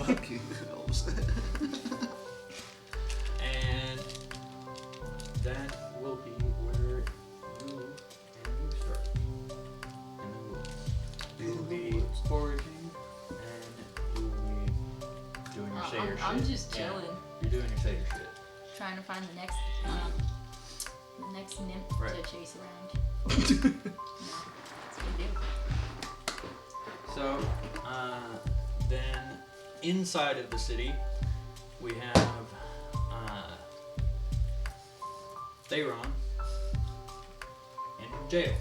Fucking elves. And that will be where you start. And you will be foraging, and you will be doing your satyr shit. I'm just chilling. Yeah, you're doing your satyr shit. Trying to find the next nymph to chase around. That's what we do. So, then inside of the city, we have Theron in jail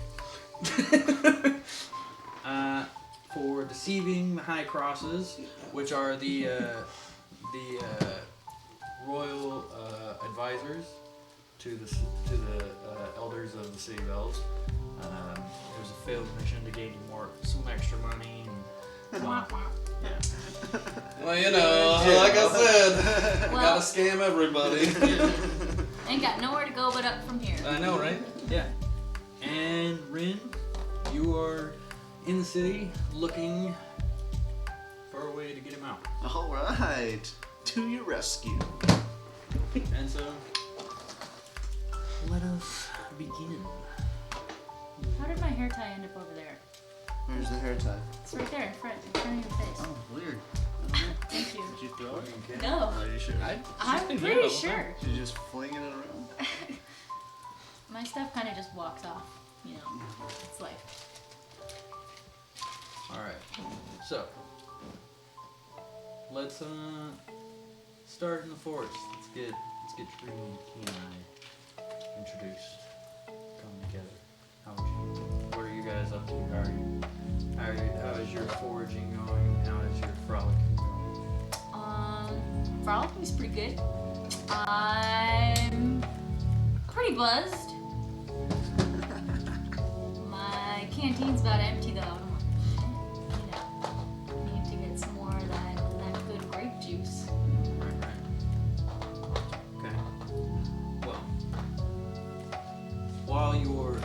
for deceiving the High Crosses, which are the royal advisors to the elders of the City of Elves. It was a failed mission to gain some extra money. And, yeah. Well, you know, like I said, you gotta scam everybody. Ain't got nowhere to go but up from here. I know, right? Yeah. And Rin, you are in the city looking for a way to get him out. All right, to your rescue. And so, let us begin. How did my hair tie end up over there? Where's the hair tie? It's right there in front of your face. Oh, weird. Thank you. Did you throw it? No. Are you sure? I'm pretty sure. Did you just flinging it around? My stuff kind of just walks off. You know, it's life. Alright. So, let's start in the forest. Let's get Rin and Kenai introduced. Come together. What are you guys up to? How is your foraging going? How is your frolicking going? Frolicking is pretty good. I'm pretty buzzed. My canteen's about empty though. Need to get some more of that good grape juice. Right. Okay. Well, while you're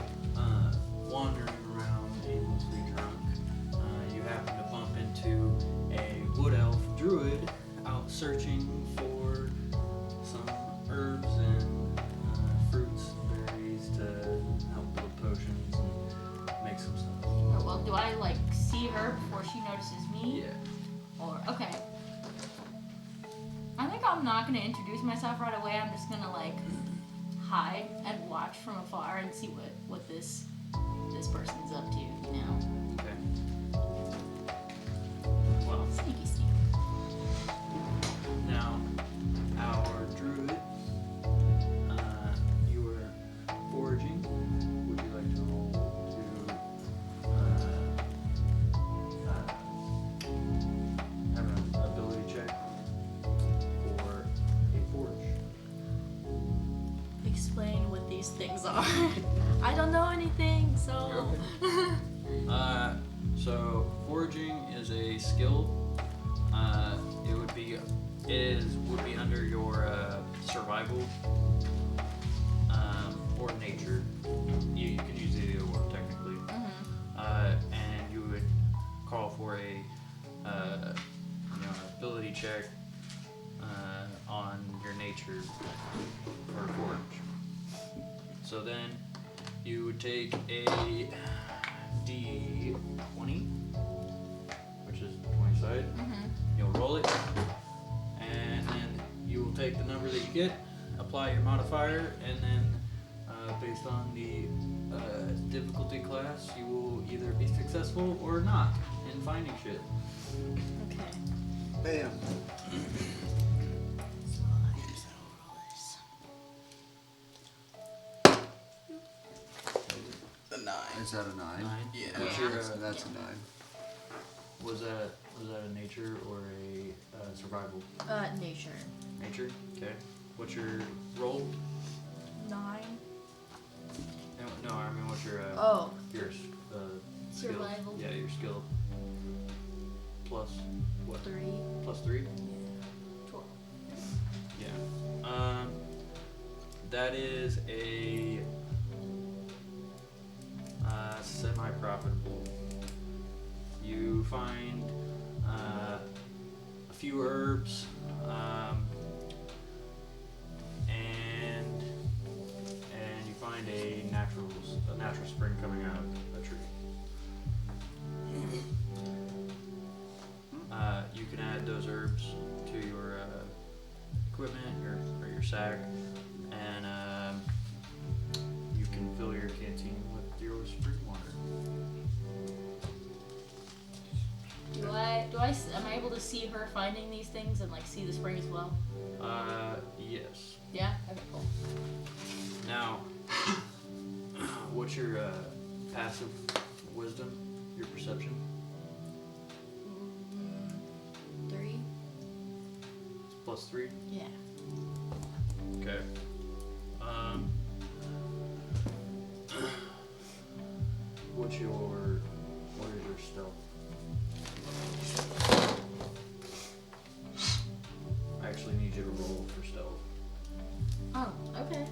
wandering around aimlessly drunk, you happen to bump into a wood elf druid out searching for some herbs and fruits and berries to help build potions and make some stuff. Well, do I like see her before she notices me? Yeah. Or okay. I think I'm not gonna introduce myself right away. I'm just gonna like hide and watch from afar and see what this person's up to, you know. Okay. Well, Sneaky sneak. now our druid, you were foraging. Would you like to roll to have an ability check for a forge? Explain what these things are. I don't know anything, so. Okay. So foraging is a skill. It would be under your survival or nature. You can use either or technically. And you would call for a ability check on your nature for forge. So then you would take a D20, which is the 20 side. You'll roll it, and then you will take the number that you get, apply your modifier, and then based on the difficulty class, you will either be successful or not in finding shit. Okay. Bam. So I guess I'll roll this. A 9. Is that a 9? 9? Yeah. What's your, That's a 9. was that a nature or a survival? Nature. Nature? Okay. What's your roll? 9. No, I mean what's your your skill? Survival. Yeah, your skill. Plus what? 3. Plus 3? Yeah. 12. Yeah. That is a semi-profitable. You find a few herbs, and you find a natural spring coming out of a tree. You can add those herbs to your equipment or your sack, and you can fill your canteen with your spring water. Am I able to see her finding these things and like see the spring as well? Yes. Yeah? Okay, cool. Now, what's your passive wisdom, your perception? 3? +3? Yeah. Okay. What is your stealth? I actually need you to roll for stealth. Oh, okay.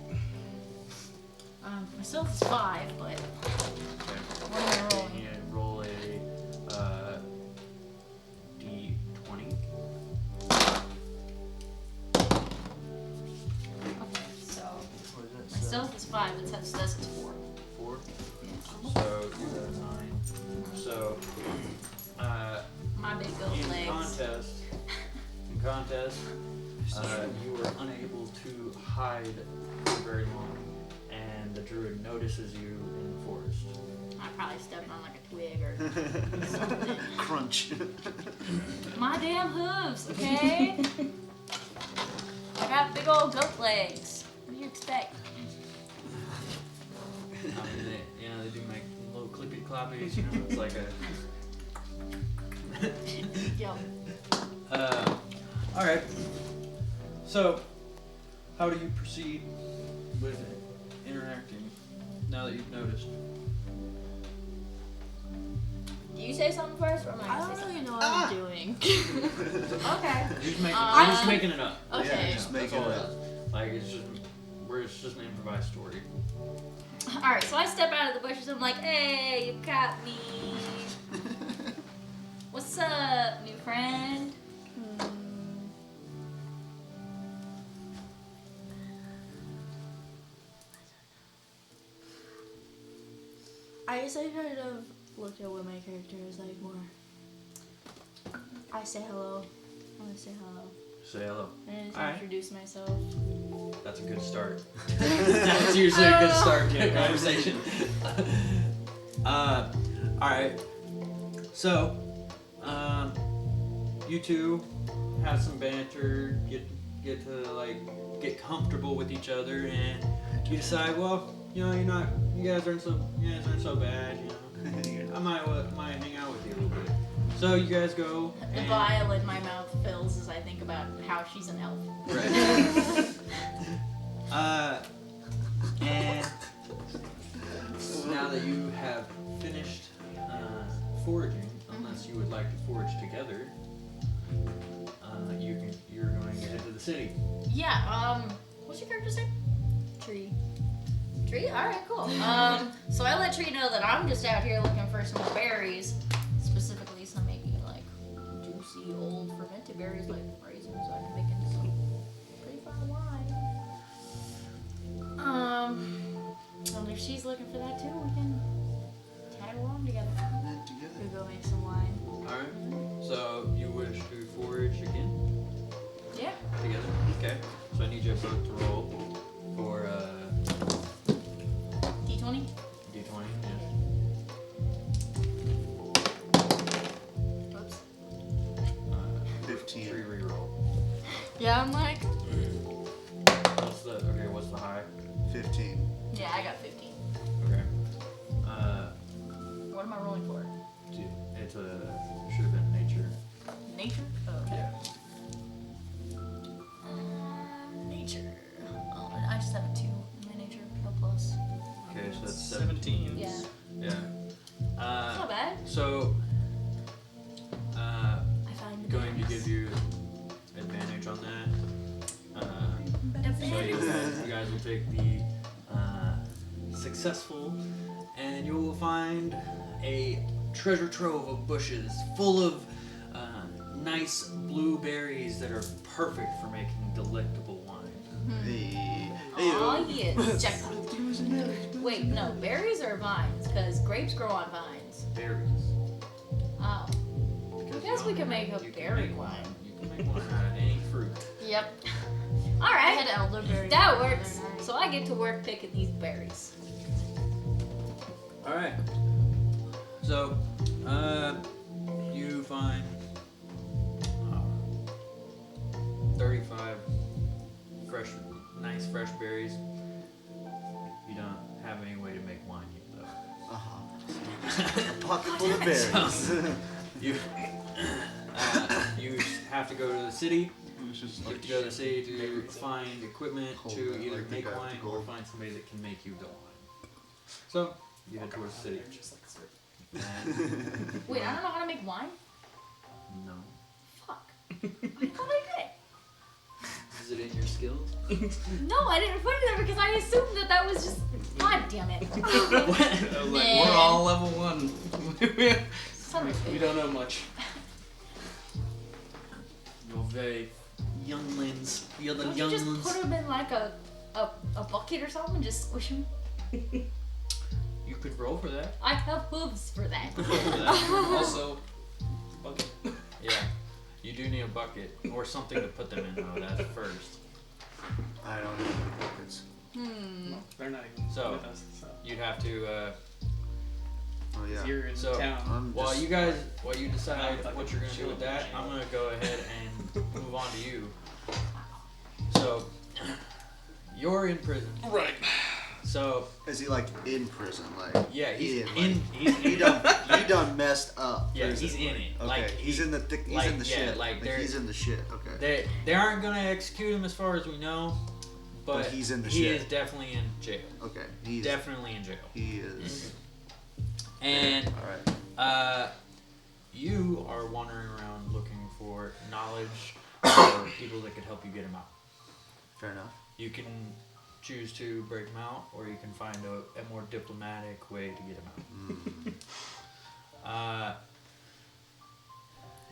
My stealth is 5, but Okay. what am I rolling? You need to roll a D20. Okay, so What is my that? stealth is 5, but that's 4. 4. Yeah. So you got a 9. So My big goat in legs. contest, you were unable to hide for very long, and the druid notices you in the forest. I probably stepped on like a twig or something. Crunch. My damn hooves, okay? I got big old goat legs. What do you expect? I mean, they do make little clippy cloppies, you know, it's like a... Yo. Alright. So, how do you proceed with interacting now that you've noticed? Do you say something first, or am I I gonna don't say really something? know what I'm doing. Okay. You're just making, I'm you're just making it up. Okay. Yeah, just make That's it all it up. is. Like, it's just an improvised story. Alright, so I step out of the bushes. I'm like, hey, you caught me. What's up, new friend? I guess I kind of look at what my character is like more. I say hello. I want to say hello. Say hello. And I just Alright. introduce myself. That's a good start. That's usually a good start to a conversation. Alright. So, you two have some banter, get to get comfortable with each other, and you decide, well, you guys aren't so bad, you know. I might hang out with you a little bit. So you guys go. The and- vial in my mouth fills as I think about how she's an elf. Right. And now that you have finished foraging, unless you would like to forage together, you're going to head to the city. Yeah, what's your character's name? Tree. Tree? Alright, cool. So I let Tree know that I'm just out here looking for some berries, specifically some maybe like juicy old fermented berries like raisins so I can make into some pretty fine wine. And if she's looking for that too, we can tag along together. Ferment We together. go make some wine. Alright. So you wish to forage again Yeah. together? Okay. So I need you both to roll for D20? D20. Whoops. Yeah. 15. 3 reroll. Yeah, I'm like, What's the high? 15. Yeah, I got 15. Okay. What am I rolling for? It should have been nature. Nature? Oh, okay. Yeah. Nature. Oh, and I just have a 2 in my nature, no plus. Okay, so that's 17. Yeah. Yeah. It's not bad. So, I find the going to berries. give you advantage on that. So you guys will take the successful, and you will find a treasure trove of bushes full of nice blueberries that are perfect for making delectable wine. Oh yes. Jackpot. Wait, no, berries or vines? Because grapes grow on vines. Berries. Oh. I guess we can make a You can berry make wine. You can make wine out of any fruit. Yep. I Alright. had elderberry. That the other works. night. So I get to work picking these berries. Alright. So, you find 35 nice fresh berries. You don't have any way to make wine yet, though. A pocket full of berries. You have to go to the city. You have to go to the city to find equipment to either make wine or find somebody that can make you the wine. So, you head towards the city. And Wait, I don't know how to make wine? no. Fuck. I thought I did. Is it in your skills? No, I didn't put it there because I assumed that was just. God damn it. We're all level 1. Son of a We bitch. don't know much. You're very younglings. You're the Don't you just younglings. put them in like a bucket or something and just squish them? You could roll for that. I have hooves for that. Also, bucket. Yeah. You do need a bucket or something to put them in though. That's first. I don't know buckets. They're not even So, with us. So. You'd have to. Oh yeah. You're in So, town. While you decide what you're gonna do with that, I'm gonna go ahead and move on to you. So, you're in prison. Right. So, Is he like in prison? Like yeah, he's in. he done messed up. Yeah, prison. he's in it. Okay, Like he's in the thick. He's like, in the yeah, shit. like they're- he's in the shit. Okay. they aren't gonna execute him as far as we know, but he's in the he shit. is definitely in jail. Okay. He's Definitely in jail. He is. And All right. you are wandering around looking for knowledge or people that could help you get him out. Fair enough. You can choose to break him out, or you can find a more diplomatic way to get him out.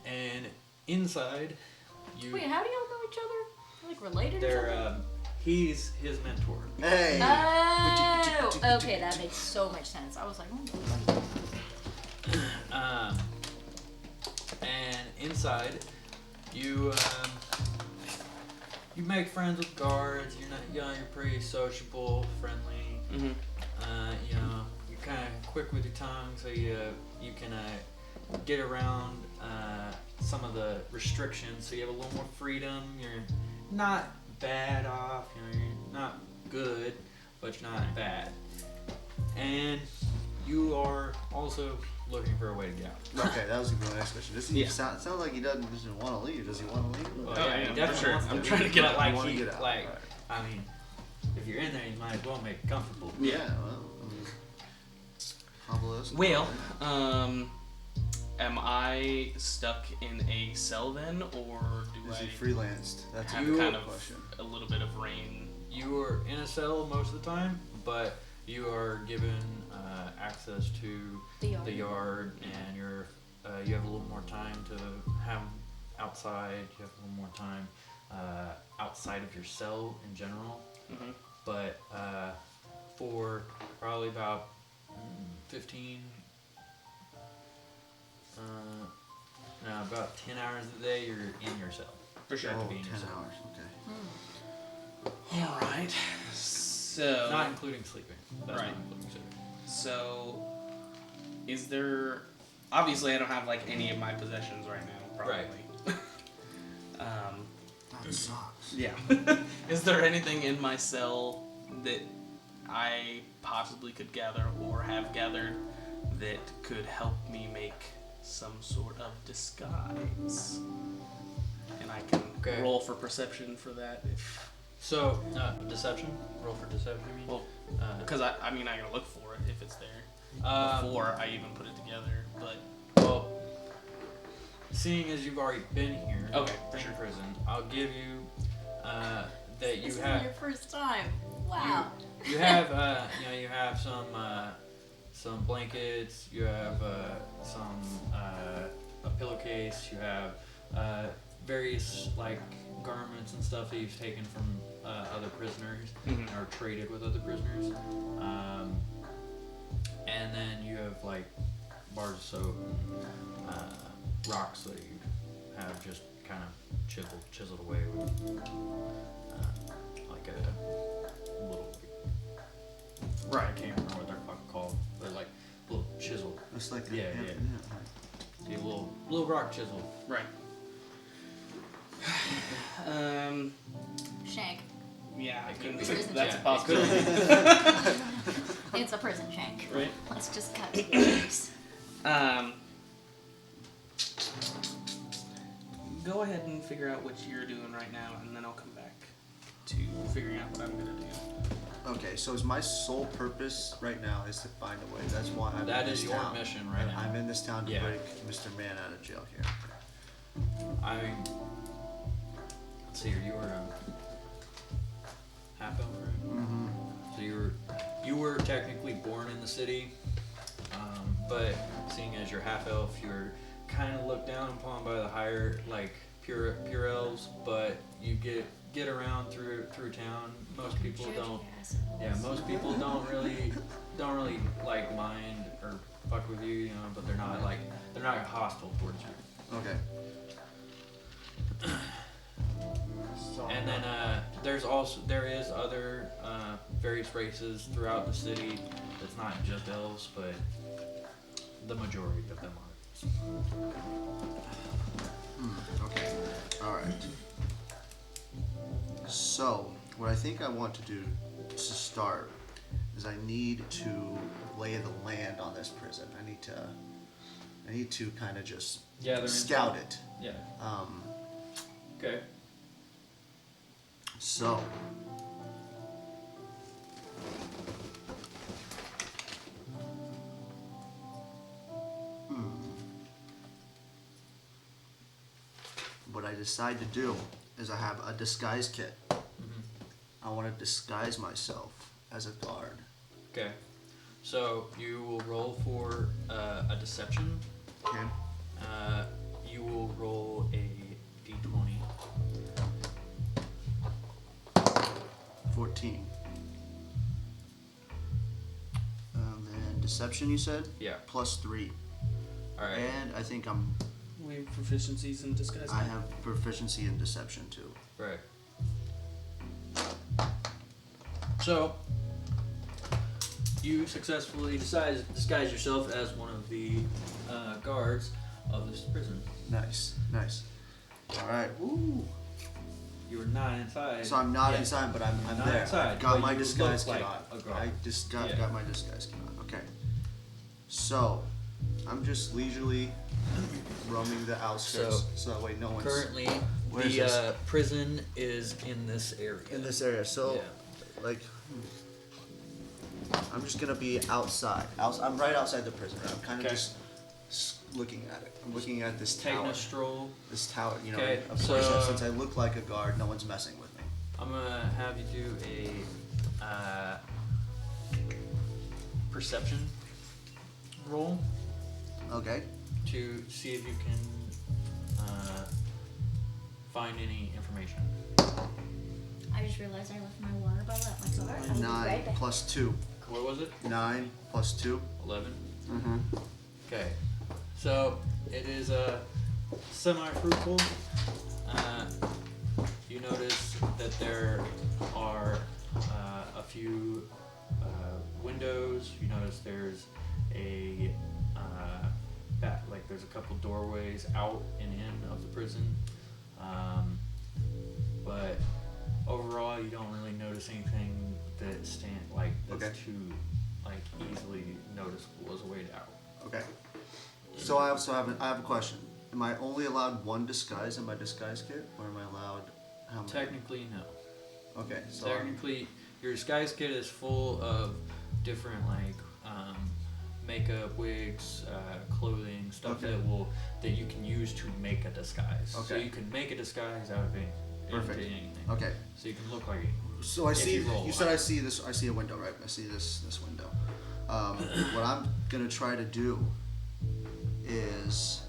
And inside, you Wait, how do y'all know each other? Like related or they're something? he's his mentor. Hey. Oh, okay, that makes so much sense. I was like, And inside, you make friends with guards. You're pretty sociable, friendly. Mm-hmm. You're kind of quick with your tongue, so you can get around some of the restrictions. So you have a little more freedom. You're not bad off. You're not good, but you're not bad. And you are also looking for a way to get out. Okay, that was gonna be my next question. Does he Yeah. sound like he doesn't want to leave? Does he want to leave? Well, Oh, yeah, yeah, he for definitely sure. wants to I'm leave, trying to get but out. like wanna he, get out. like, Right. I mean, if you're in there, you might as well make it comfortable. Yeah. Well. Humble us. Well, am I stuck in a cell then, or do Is I he freelanced? That's have a kind of question. a little bit of rain? You are in a cell most of the time, but you are given access to the yard, and you have a little more time to have outside. You have a little more time outside of your cell in general. Mm-hmm. But for probably about 15, about 10 hours a day, you're in your cell. For sure. You have to Oh, be in your 10 cell. hours. Okay. All right. So, Not including sleeping. That's Right. not including sleeping. so is there? Obviously, I don't have like any of my possessions right now. Probably. That sucks. Yeah. Is there anything in my cell that I possibly could gather or have gathered that could help me make some sort of disguise? And I can Okay. roll for perception for that if. So, deception? Roll for deception, you mean? Well, because I mean, I'm gonna look for it if it's there before I even put it together. But well, seeing as you've already been here, Okay, for in sure. prison, I'll give you that you This is have your first time. Wow. you have you have some blankets, you have some a pillowcase, you have various like garments and stuff that you've taken from other prisoners or traded with other prisoners. And then you have like bars of soap and rocks that you have just kind of chiseled away with like a little. Right, I can't remember what they're fucking called. They're like little chisel. It's like Yeah. See, a little rock chisel. Right. Shank. Yeah, I couldn't. Prison That's a shank. possibility. It's a prison shank. Right. Let's just cut to the chase. Go ahead and figure out what you're doing right now, and then I'll come back to figuring out what I'm gonna do. Okay, so is my sole purpose right now is to find a way. That's why I'm That in is this your town. mission right now. I'm in this town to Yeah. break Mr. Man out of jail here. I mean, let's see here. You were half elf, right? Mm-hmm. So you were technically born in the city, but seeing as you're half elf, you're kind of looked down upon by the higher like pure elves. But you get around through town. Most people don't. Yeah, most people don't really like mind or fuck with you, you know. But they're not hostile towards you. Okay. And then there is other various races throughout the city. It's not just elves, but the majority of them are. Okay. All right. So, what I think I want to do to start is I need to lay the land on this prison. I need to kind of just scout it. Yeah. Okay. So, what I decide to do is I have a disguise kit. I want to disguise myself as a guard. Okay. So you will roll for a deception. Okay. You will roll a d20. 14. Then deception, you said? Yeah. +3. All right. And I think We have proficiencies in disguise. I have proficiency in deception too. Right. So, you successfully disguise yourself as one of the guards of this prison. Nice. All right. Woo. You were not inside. So I'm not yet. inside, but I'm Not there. inside, I've got but my you disguise look kit like on. a guard. I just got Yeah. my disguise kit on. Okay. So, I'm just leisurely roaming the outskirts, so that way no one's Currently, Where is the this? prison is in this area. in this area. So, Yeah. like, I'm just gonna be outside. I'm right outside the prison. I'm kind of Okay. just looking at it. I'm looking at this Taking tower. a stroll. This tower, you know. Okay, Of course, so- since I look like a guard, no one's messing with me. I'm gonna have you do a perception roll Okay. to see if you can find any information. I just realized I left my water bottle at my car. I'll be 9 right back. + 2. What was it? 9 + 2. 11. Mm-hmm. Okay, so it is semi-fruitful. You notice that there are a few windows. You notice there's a there's a couple doorways out and in of the prison. But overall, you don't really notice anything that's Okay. too easily noticeable as a way out. Okay. So I have a question. Am I only allowed one disguise in my disguise kit, or am I allowed how many? Technically, no. Okay. So Technically, your disguise kit is full of different makeup, wigs, clothing, stuff Okay. that you can use to make a disguise. So Okay. you can make a disguise out of Perfect. anything. Okay. So you can look like it. So I If see. you roll You said high. I see this. I see a window, right? I see this window. What I'm gonna try to do is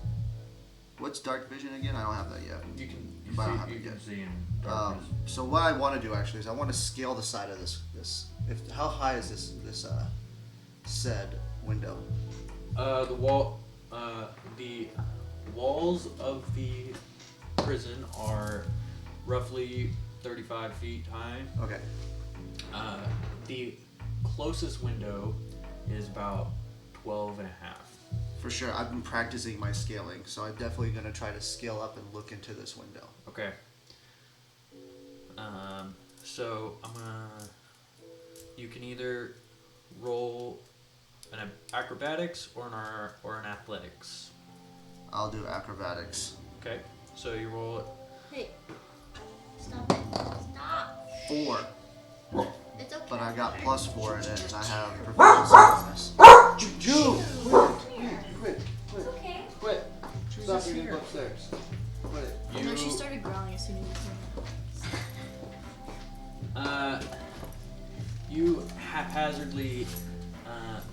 What's dark vision again? I don't have that yet. You can But I don't have see, it you can yet. see in darkness. So what I want to do actually is I want to scale the side of this. How high is this said window? The walls of the prison are roughly 35 feet high. Okay. The closest window is about 12 and a half. For sure, I've been practicing my scaling, so I'm definitely gonna try to scale up and look into this window. Okay. So I'm gonna. You can either roll an acrobatics or an athletics. I'll do acrobatics. Okay. So you roll it. Hey, stop it. Stop. 4, It's okay. but I got +4 in it, and I have proficiency bonus. Jude! Quit! It's okay. Quit. Stop getting upstairs. Quit. And then she started growling as soon as You haphazardly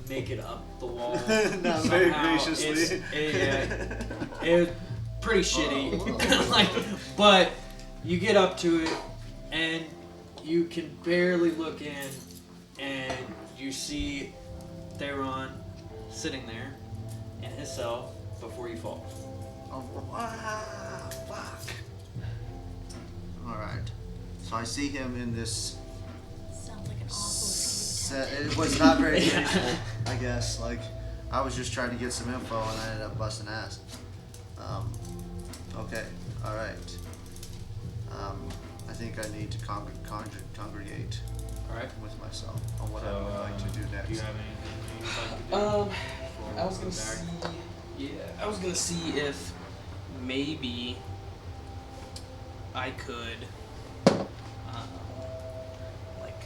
make it up the wall. Not very Somehow. graciously. It's pretty shitty. Like, but you get up to it and you can barely look in, and you see Theron sitting there in his cell before you fall. Oh, fuck. Alright. So I see him in this sounds like an awful set. It was not very graceful, I guess. Like, I was just trying to get some info and I ended up busting ass. Okay. Alright. I think I need to congregate Alright. with myself on what I would like to do next. Do you have anything you'd like to do? I was gonna see. Yeah, I was gonna see if maybe I could, like,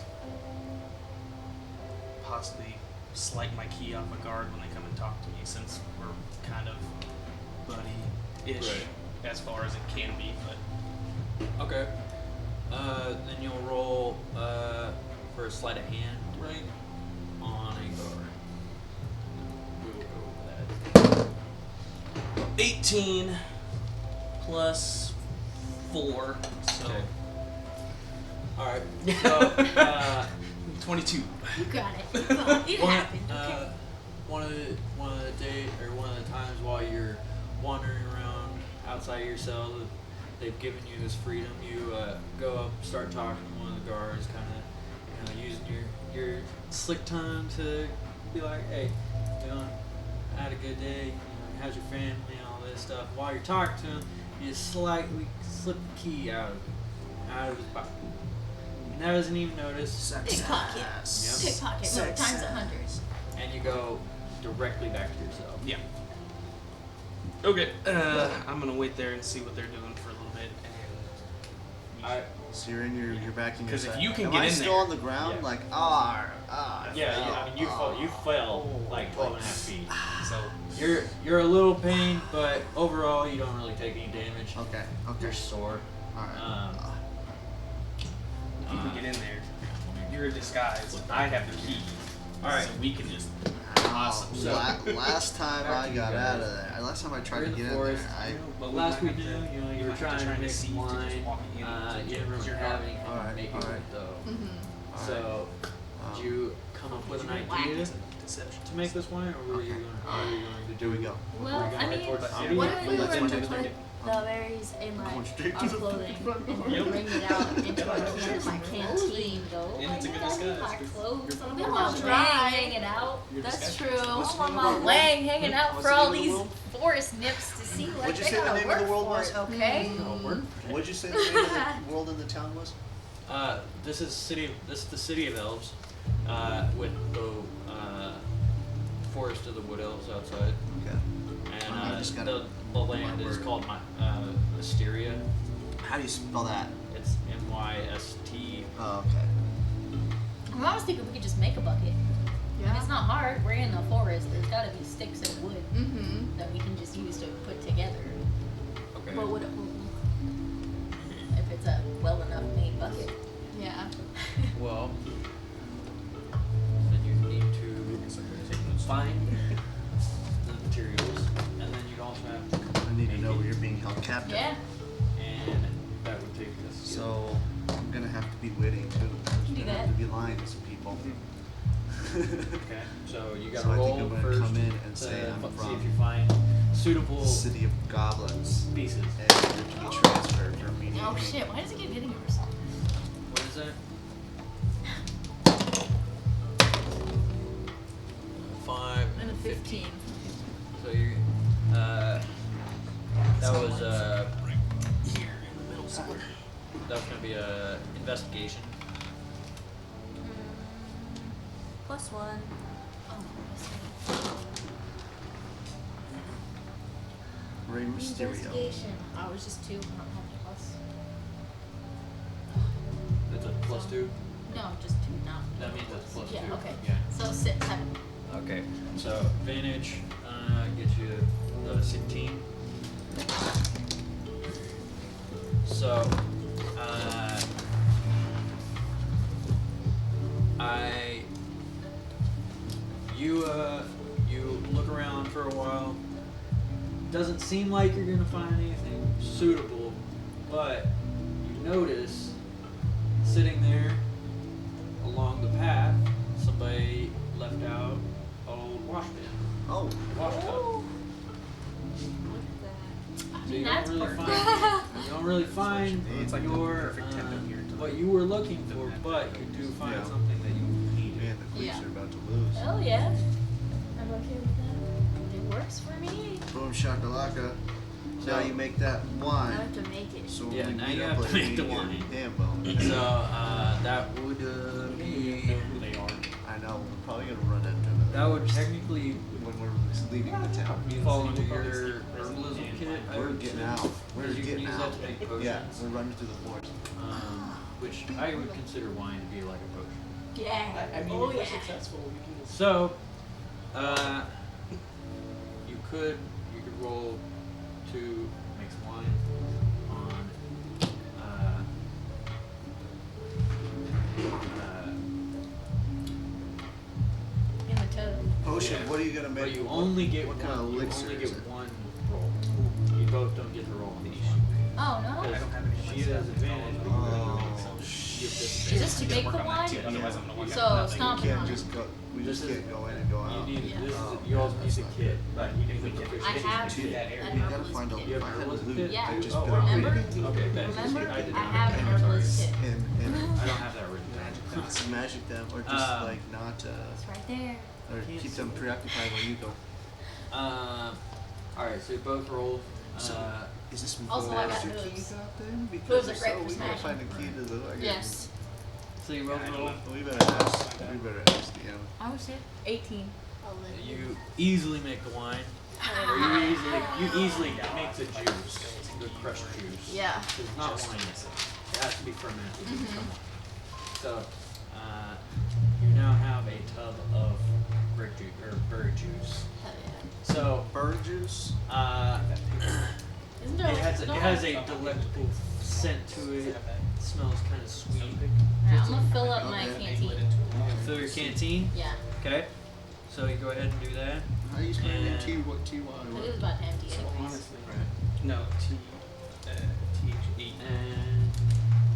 possibly slight my key off a guard when they come and talk to me, since we're kind of buddy-ish Right. as far as it can be. But Okay. Then you'll roll for a sleight of hand right. on a guard. We will go over that. 18 plus 4, so Okay. Alright. So 22. You got it. It happened. Okay. one of the times while you're wandering around outside your cell, they've given you this freedom. You go up, start talking to one of the guards, kind of, using your slick tongue to be like, hey, I had a good day. How's your family and all this stuff. While you're talking to him, you slightly slip the key out of his pocket. He doesn't even notice. Pickpocket. Yes. Pickpocket. No, Sex times ass. 100. And you go directly back to your cell. Yeah. Okay. I'm gonna wait there and see what they're doing for a little bit, and Alright. So you're back in your 'Cause if set. you can Am get I in still there- on the ground? Yeah. Like, Yeah, I mean, you fell like 12 and a half feet. so You're a little pain, but overall you don't really take any damage. Okay, You're okay. sore. Alright. if you can get in there, you're a disguise. I have the key. Alright. So we can just. Awesome. So- last time Back I to got you out guys. of there, last time I tried You're to in get the in there, forest. But Last might we have knew, to- you we were might have to trying try to make see wine. to just walk in You to didn't really your have guard. anything to Alright, make it alright. with though. Mm-hmm. So, did you come up with an idea to make this wine, or were you Okay. going to do? Here we go. Well, Were you I gonna head mean, towards the what city? What if we Let's were wait to till put they- the berries in Going like straight our to the clothing Yep. and bring it out into my canteen? Though. And it's a good I need disguise. my clothes. You're- I'm You're on not my dry. leg hanging out. Your That's disguise. true. What's the I'm on name my of the leg hanging out What's for the all name of the these world? forest nymphs to see what What'd you they say the gotta name of work the world for was? it, okay? What'd you say the name of the world in the town was? This is the city of elves, with the forest of the wood elves outside, Okay. and I just gotta the land is word. called Mysteria. How do you spell that? It's MYST. Oh, okay. I was thinking we could just make a bucket. And it's not hard. We're in the forest. There's gotta be sticks and wood Mm-hmm. that we can just use to put together. Okay. What would it hold? If it's a well enough made bucket. Yeah. Well, then you need to find the materials, and then you'd also have to I need to know where you're be witty too. There's Do gonna that. have to be lying to some people. Okay. So you got So to I roll think I'm gonna first come in and to say I'm see if from you find suitable City of Goblins, pieces. and you're to be transferred for immediate. Oh shit! Why does it keep hitting yours? What is that? 5 And a and 15. So you, that was Here in the middle somewhere. that was gonna be a investigation. +1. Oh, Rey Mysterio. investigation. Oh, it was just 2. I don't have any plus. That's a +2. No, just 2. No. That means it's +2. Yeah. Okay. Yeah. So 6, 7. Okay. So advantage gets you 16. So you look around for a while. Doesn't seem like you're gonna find anything suitable, but you notice sitting there along the path, somebody left out an old wash bin, Oh, wash tub. Look at I So mean, you that's don't really perfect. find you don't really find It's like the your perfect tendon here to what you were looking for, the- but you do find Yeah. something that you needed. man, the Queens Yeah. are about to lose. Hell yeah. I'm okay with that. It works for me. Boom shakalaka. So- Now you make that that. I wine. have to make it. So Yeah, we now meet you up have to later, make you the get wine. Damn bone. So that would be who they are. I know, we're probably gonna run into them that would technically when we're leaving the town. fall under your herbalism kit. I We're would getting say, out. We're because you can getting use out. that to make potions. Yeah, we're running through the forest. Which I would consider wine to be like a potion. Yeah. I mean, oh if we're yeah. successful, we can just. So, you could roll to make some wine on In the tub. Potion, Yeah. what are you gonna make? but you only get what one. kind of You elixir only is get it? one roll. You both don't get to roll on each. Oh no. Because she has advantage. But Oh, you have Is this to make the wine? Otherwise, I'm gonna work So out it's nothing. not- we can't just go. We This just is- can't go in and go You out. need Yeah. this. Oh, You also that's need not the kit. But You if need we the get fish. I have to that area. an You gotta herbalist find out kit. You have if I had herbalist loot. kit? Yeah. I just Oh, put wow. it Remember? Okay, bet. Remember? I did I not have have an that. herbalist kit. and I don't have that written down. just magic them or just like not It's right there. or Can't keep see them it. preoccupied while you go. All right, so you both roll. So- Is this Also, I got master key hooves. got then? Hooves Because are if great so, for we gotta smashing. find a key to the wagon. Yes. So you both roll. We better ask. We better ask the I would say 18. You easily make the wine. Or you easily make the juice, the crushed juice. Yeah. It's not wine. It has to be fermented to become wine. So you now have a tub of grape juice or berry juice. Hell yeah. So bird juice. Isn't there it like has a delectable scent to it. It smells kind of sweet. Alright, I'm gonna fill up my Okay. canteen. Fill your canteen. Yeah. Okay. So you go ahead and do that. How do you spell your And- T? What T I think it was Y? about to empty So anyways. honestly, no, TH8. And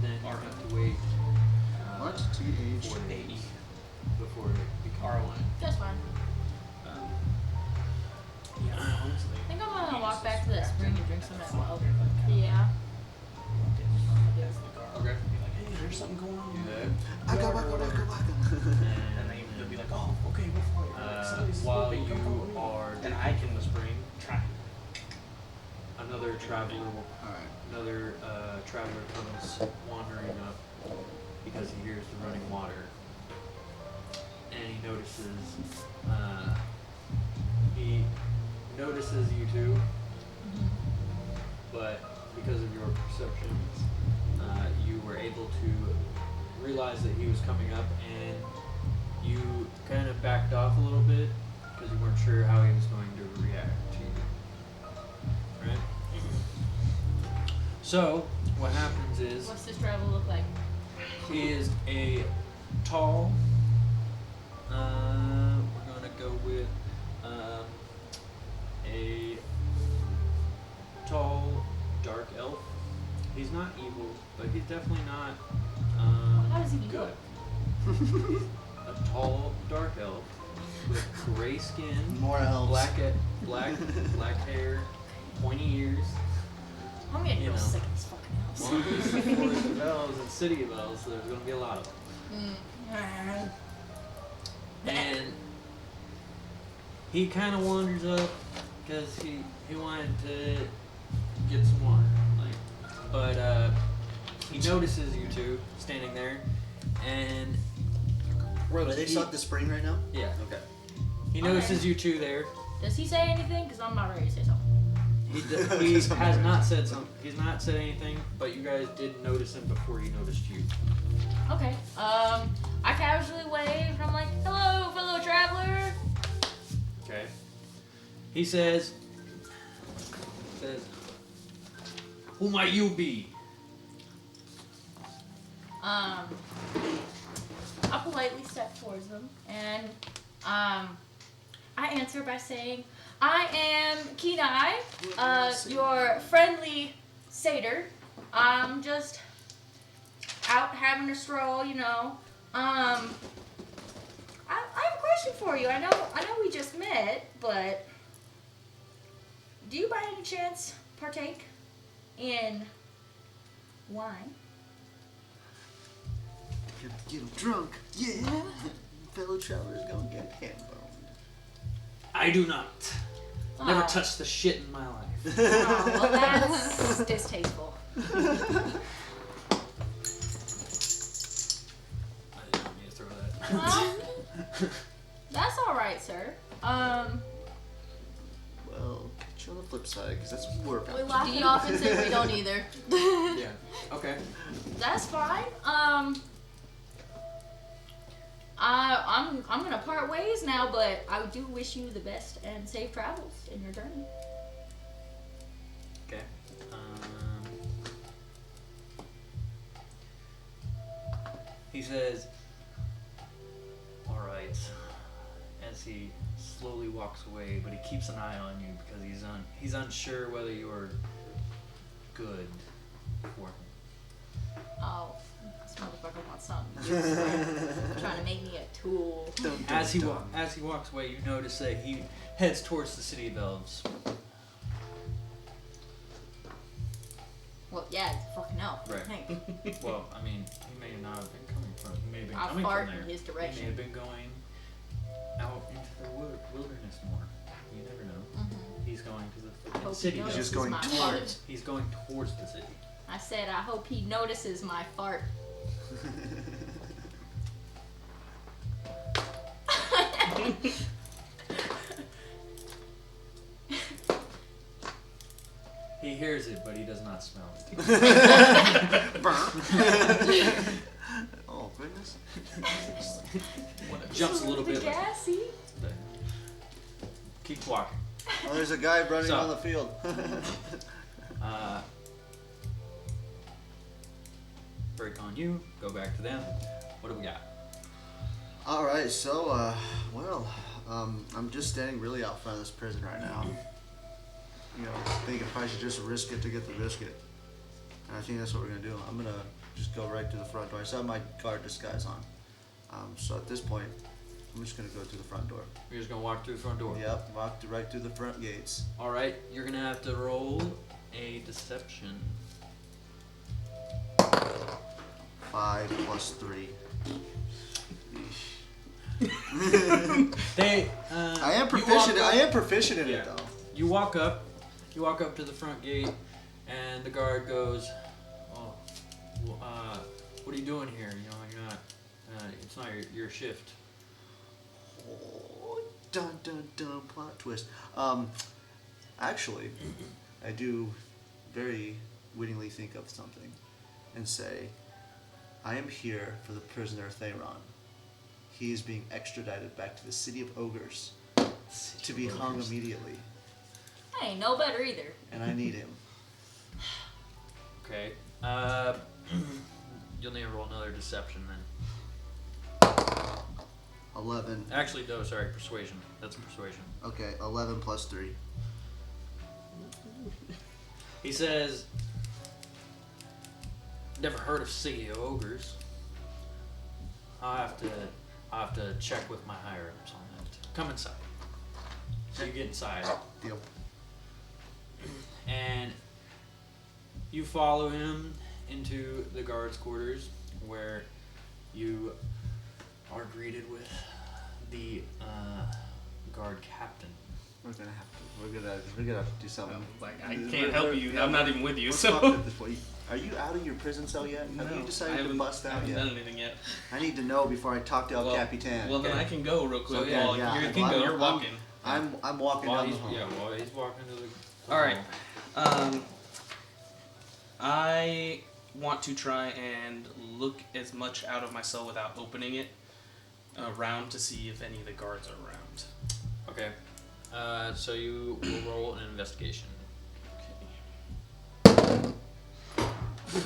then you have to wait. What? T H. 4 days AE. before it becomes R1. wine. That's fine. Yeah, honestly. I think I'm gonna walk back to that spring and drink some of that well. Yeah. Okay. Be like, hey, there's something going on. Do that. Aka waka waka waka. And they'll be like, oh, okay, go for it. Somebody's While sleeping, you come over. are And I can spring try. another traveler, Alright. another traveler comes wandering up because he hears the running water, and he notices you two, but because of your perceptions, you were able to realize that he was coming up, and you kind of backed off a little bit because you weren't sure how he was going to react to you. Right? So, what happens is, What's this travel look like? he is a tall, we're going to go with a tall, dark elf He's not evil, but he's definitely not How does he good. look? A tall, dark elf with gray skin, More elves. black hair, pointy ears. I'm getting You real know. sick of these fucking elves. One of these forest of elves and city of elves, so there's going to be a lot of them. And he kind of wanders up because he wanted to get some water, but he notices you two standing there, and Are they stuck the spring right now? yeah, Okay. he notices you two there. Does he say anything? Because I'm about ready to say something. He has not said something. He's not said anything, but you guys did notice him before he noticed you. Okay. I casually waved. I'm like, hello, fellow traveler. Okay. He says, who might you be? I politely step towards them, and I answer by saying, I am Kenai, your friendly satyr. I'm just out having a stroll, you know. I have a question for you. I know we just met, but do you by any chance partake in wine? Gonna get him drunk. Yeah. Fellow travelers gonna get hand boned. I do not. Never Aw. touched the shit in my life. Oh, well, that's distasteful. I didn't mean to throw that. Well, that's all right, sir. Well, catch you on the flip side, because that's what we're about. We to laugh Do it you- off and say we don't either. Yeah. Okay. That's fine. I'm gonna part ways now, but I do wish you the best and safe travels in your journey. Okay. He says, all right, as he slowly walks away, but he keeps an eye on you because he's unsure whether you're good for him. Oh, this motherfucker wants something useful. Trying to make me a tool. Dun, dun, As he dun. walks away, you notice that he heads towards the city of elves. Well, yeah, it's a fucking elf. Right. Hey, Well, I mean, he may not have been coming from. He may have been I'll coming fart from there. in his He may direction. have been going out into the wilderness more. You never know. Mhm. He's going to the Hope fucking he city. He's notices just going my towards. fart. He's going towards the city. I said, I hope he notices my fart. He hears it, but he does not smell it. Oh, goodness. Jumps a little bit. Like, Gassy. keep walking. Oh, there's a guy running So- on the field. Break on you. Go back to them. What do we got? All right, so, I'm just standing really out front of this prison right now. You know, thinking if I should just risk it to get the biscuit. And I think that's what we're gonna do. I'm gonna just go right to the front door. I still have my guard disguise on. So at this point, I'm just gonna go to the front door. You're just gonna walk through the front door. Yep, right through the front gates. All right. You're gonna have to roll a deception. 5 plus 3. They. I am you proficient. walk up- I am proficient in Yeah. it though. You walk up to the front gate, and the guard goes, "Oh, well, what are you doing here? You know, you're not. It's not your shift." Oh, dun dun dun! Plot twist. Actually, I do very wittingly think of something, and say, I am here for the prisoner Theron. He is being extradited back to the city of ogres to be hung immediately, I ain't no better either. and I need him. Okay. You'll need to roll another deception then. 11. Actually, no, sorry, persuasion. That's persuasion. Okay, 11 plus 3. He says, never heard of City of Ogres. I'll have to check with my higher ups on that. Come inside. So you get inside. Deal. And you follow him into the guards' quarters, where you are greeted with the guard captain. We're gonna have to do something. Like, I can't help you. I'm not even with you, Let's so. talk at this point. Are you out of your prison cell yet? Have you I decided to bust I out haven't yet? done anything yet. I need to know before I talk to El Well- Capitan. Well, then Okay. I can go real quick. So, yeah, while yeah, you're, I can go. you're walking. I'm walking While down he's the hall. while he's walking to the All right. I want to try and look as much out of my cell without opening it around to see if any of the guards are around. Okay. So you will roll an investigation. Okay.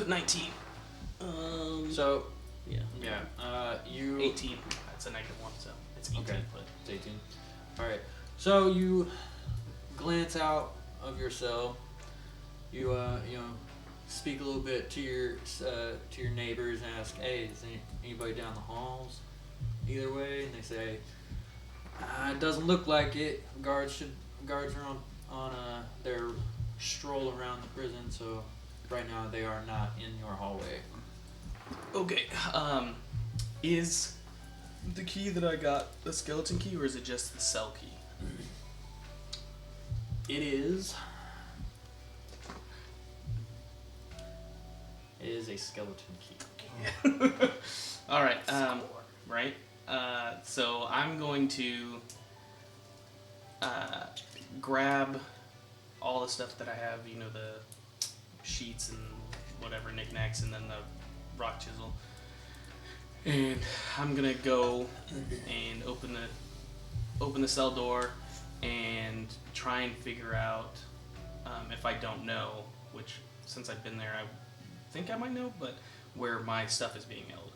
19. So yeah. you 18. That's a -1, so it's 18. Okay. But It's 18. All right. So you glance out of your cell. You speak a little bit to your neighbors and ask, "Hey, is anybody down the halls? Either way?" And they say, "It doesn't look like it. Guards are on their stroll around the prison, so right now they are not in your hallway." okay. Is the key that I got the skeleton key, or is it just the cell key? It is a skeleton key. All right. Right. So I'm going to grab all the stuff that I have. You know, the sheets and whatever knickknacks, and then the rock chisel. And I'm gonna go and open the cell door and try and figure out if I don't know, which since I've been there, I think I might know, but where my stuff is being held.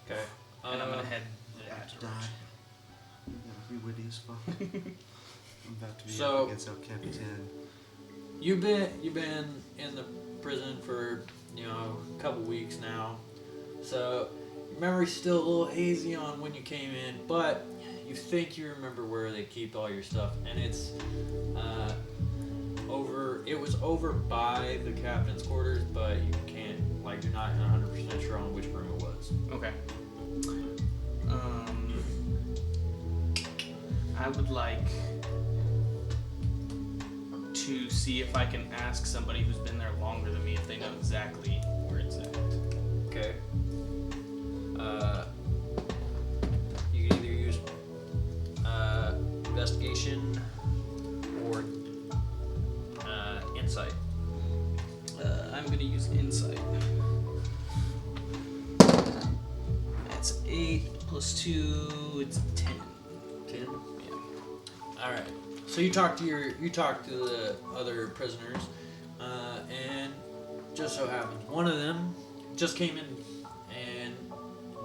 Okay. And I'm gonna head that Die. direction. You're gonna be witty as fuck. I'm about to be So- up against El Capitan. You've been in the prison for a couple weeks now, so your memory's still a little hazy on when you came in, but you think you remember where they keep all your stuff, and it's over. It was over by the captain's quarters, but you can't you're not 100% sure on which room it was. Okay. I would like to see if I can ask somebody who's been there longer than me if they know exactly where it's at. Okay. You can either use investigation or insight. I'm gonna use insight. That's 8 plus 2. It's 10. 10. Yeah. All right. So you talk to the other prisoners, and just so happens one of them just came in, and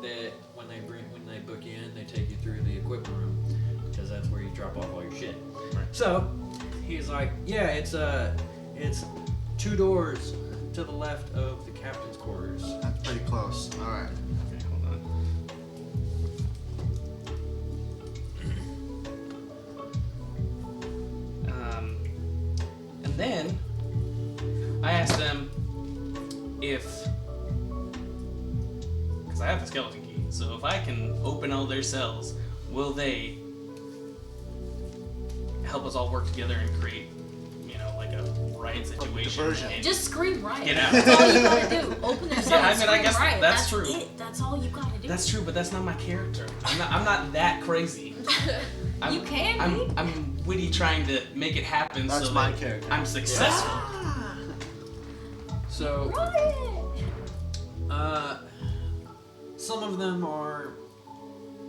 that when they book you in, they take you through the equipment room because that's where you drop off all your shit. Right. So he's like, yeah, it's 2 doors to the left of the captain's quarters. That's pretty close. All right. Okay, hold on. And then I asked them if, because I have the skeleton key, so if I can open all their cells, will they help us all work together and create, like a riot situation? diversion. and Just scream riot. Get out. That's all you gotta do. Open their cell Yeah, I and mean, I scream guess riot. that's true. It. That's all you gotta do. That's true, but that's not my character. I'm not that crazy. I'm, You can be. I'm witty trying to make it happen. That's so my that character. I'm successful. So Riot. some of them are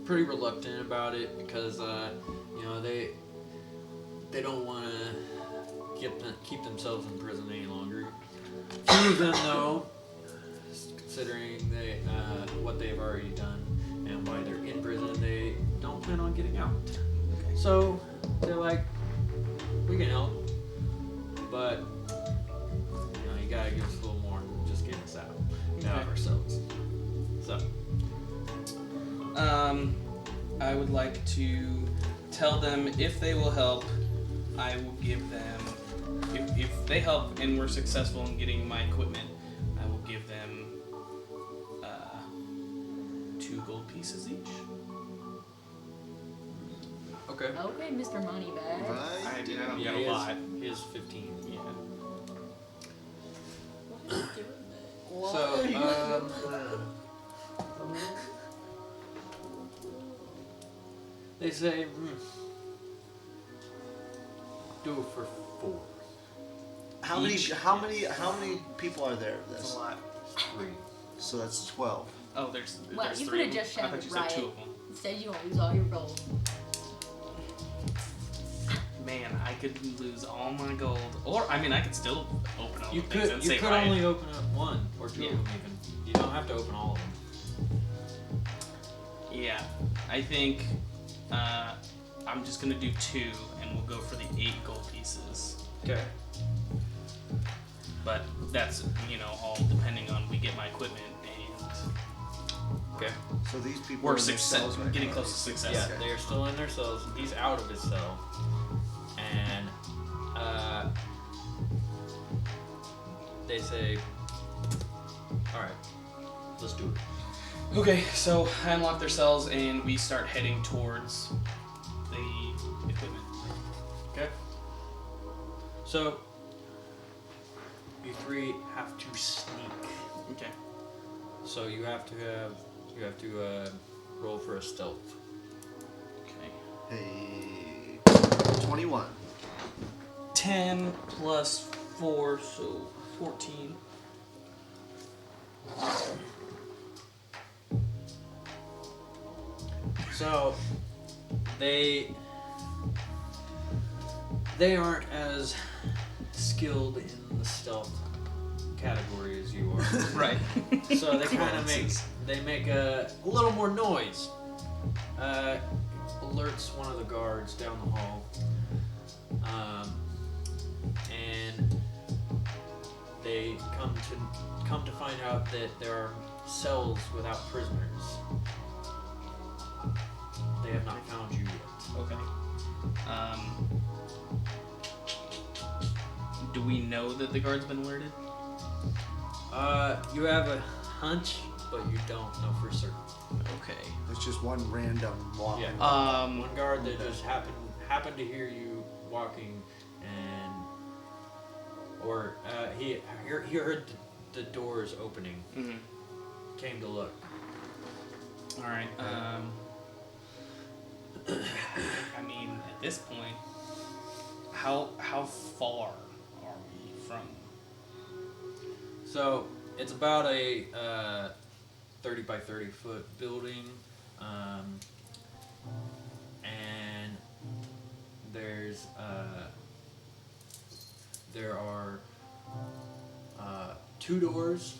pretty reluctant about it because they don't want to keep themselves in prison any longer. Few of them, though, considering what they've already done and why they're in prison, they don't plan on getting out. Okay. So they're like, we can help, but you gotta give us a little more than just getting us out. of ourselves. So, I would like to tell them if they will help, I will give them. If they help and we're successful in getting my equipment, I will give them 2 gold pieces each. okay. Okay, Mr. Moneybag. Right? I don't Yeah, get he a lot. is 15. Yeah. So, they say, do it for 4. How many? Each. How many people are there? of That's This. a lot. 3. So that's 12. Oh, there's Well, there's you 3 could of have them. just I shouted thought you said 2 riot. of them. Instead, you won't lose all your gold. Man, I could lose all my gold, or I mean, I could still open all You the things and could say riot. only open up 1 or 2 Yeah. of them even. You don't have to open all of them. Yeah, I think I'm just gonna do 2, and we'll go for the 8 gold pieces. Okay. But that's all depending on we get my equipment and Okay. So these people we're are in their cells right getting now. close to success. Yeah, they're still in their cells. He's out of his cell. And they say, alright, let's do it. Okay, so I unlock their cells and we start heading towards the equipment. Okay. So, you 3 have to sneak. Okay. So you have to roll for a stealth. Okay. Hey, 21. 10 plus 4, so 14. So they aren't as skilled in the stealth category as you are. Right. So they kind of make a little more noise. Alerts one of the guards down the hall. And they come to find out that there are cells without prisoners. They have not found you yet. Okay. Do we know that the guard's been alerted? You have a hunch, but you don't know for certain. Okay. It's just one random walking. Yeah. One guard that just happened to hear you walking, or he heard the doors opening, Mm-hmm. came to look. All right. I mean, at this point, how far are we from? So it's about a 30 by 30 foot building, and there are 2 doors,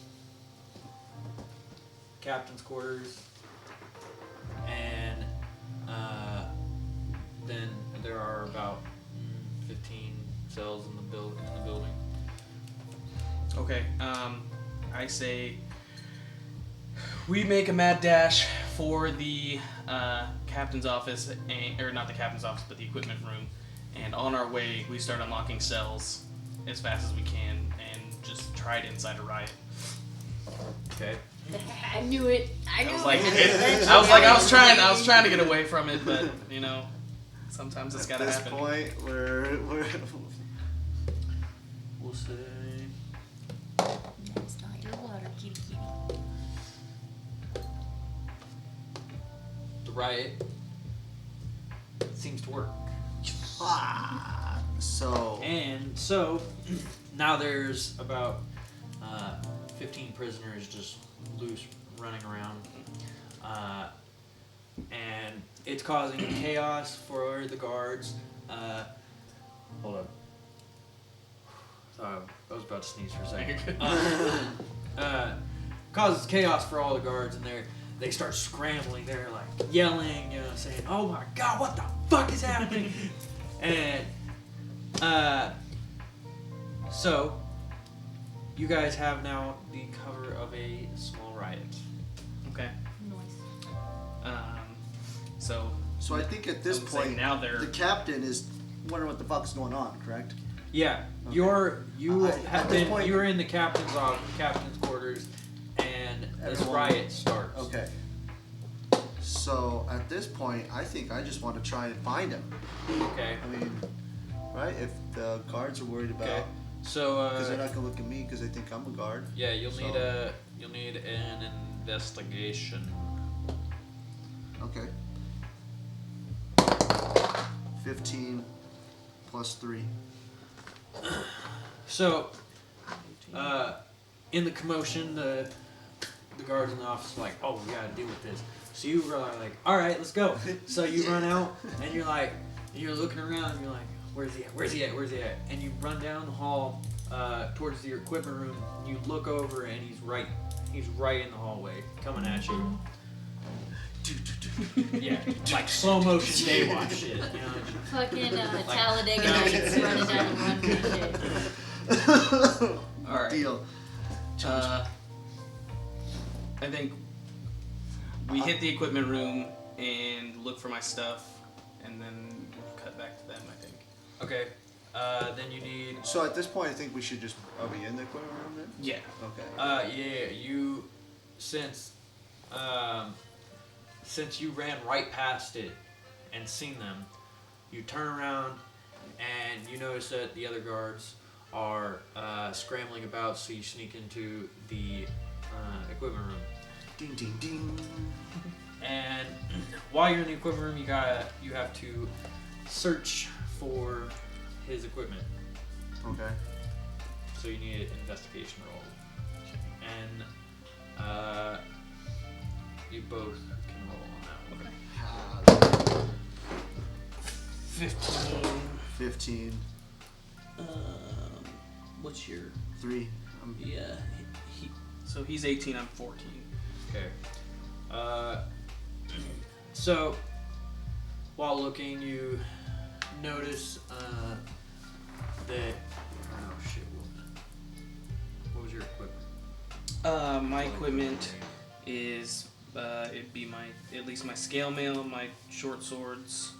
captain's quarters, and then there are about 15 cells in the building. Okay. I say we make a mad dash for the captain's office, or not the captain's office, but the equipment room. And on our way, we start unlocking cells as fast as we can, and just try to incite a riot. Okay. I knew it. I knew it. I was trying to get away from it, but sometimes it's gotta At this happen. point, we're We'll say. That's not your water, kitty kitty. The riot seems to work. so And so, now there's about 15 prisoners just loose running around. And it's causing chaos for the guards. Hold up. I was about to sneeze for a second. Causes chaos for all the guards, and they start scrambling. They're like yelling, saying, "Oh my God, what the fuck is happening?" And so you guys have now the cover of a small riot. Okay. Nice. So So I think at this I would say point, now they're the captain is wondering what the fuck's going on, correct? Yeah, Okay. you At have this been. point- You're in the captain's quarters, and this Everyone- riot starts. Okay. So at this point, I think I just want to try and find him. Okay. I mean, right? If the guards are worried about, Okay. So because they're not gonna look at me because they think I'm a guard. yeah, you'll So- need an investigation. Okay. 15 plus 3. So, in the commotion, the guards in the office are like, oh, we gotta deal with this. So you are like, all right, let's go. So you run out, and you're looking around, and you're like, where's he at? Where's he at? Where's he at? And you run down the hall towards your equipment room. And you look over, and he's right in the hallway, coming at you. Yeah, like slow motion Daywatch shit. You know? Fucking Talladega Nights running down the run and shit. all right. Deal. I think we hit the equipment room and look for my stuff, and then we'll cut back to them. I think. Okay. Then you need. So at this point, I think we should just. Are we in the equipment room then? Yeah. Okay. Yeah. You since you ran right past it and seen them, you turn around and you notice that the other guards are scrambling about. So you sneak into the equipment room. Ding ding ding. And while you're in the equipment room, you have to search for his equipment. Okay. So you need an investigation roll. And you both can roll on that one. Okay. 15. 15. What's your? 3. Yeah. So he's 18. I'm 14. Okay. So while looking, you notice that. Oh shit! What was your equipment? My equipment is it'd be at least my scale mail, my short swords,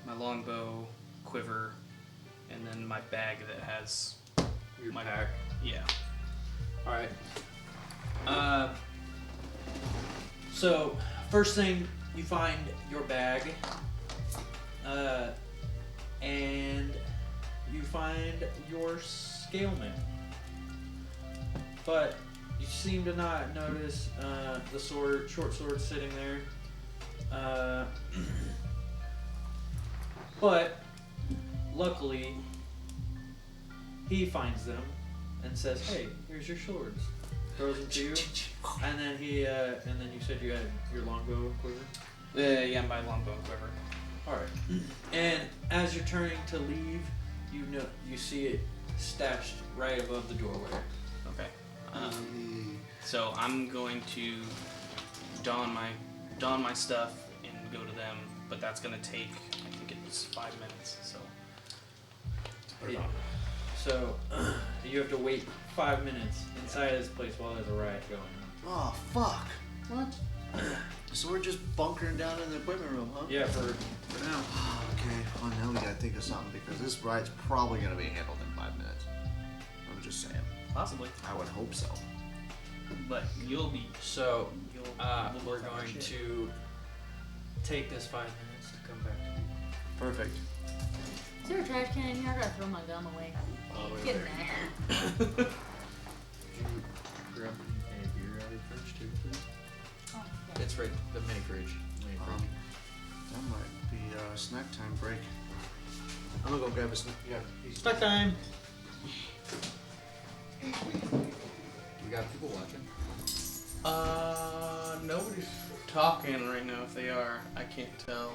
my longbow, quiver, and then my bag that has Your my pack. Yeah. All right. So first thing you find your bag, and you find your scale mail, but you seem to not notice the short sword sitting there. But luckily, he finds them and says, "Hey, here's your swords." Throws them to you, and then and then you said you had your longbow quiver. Yeah, my longbow and quiver. All right. And as you're turning to leave, you see it stashed right above the doorway. Okay. So I'm going to don my stuff and go to them, but that's gonna take, I think it's 5 minutes. So. Put it on. So you have to wait 5 minutes inside this place while there's a riot going on. Oh, fuck. What? So we're just bunkering down in the equipment room, huh? Yeah, for now. Okay, well now we gotta think of something because this ride's probably gonna be handled in 5 minutes. I'm just saying. Possibly. I would hope so. But you'll be. So You'll. we're going to take this 5 minutes to come back to you. Perfect. Is there a trash can in here? I gotta throw my gum away. All the way Get over in there. there. Could you grab a beer out of the fridge too, please? Oh, yeah. It's right, the mini fridge. That might be snack time break. I'm gonna go grab a snack. Yeah. Snack time! We got people watching. Nobody's talking right now. If they are, I can't tell.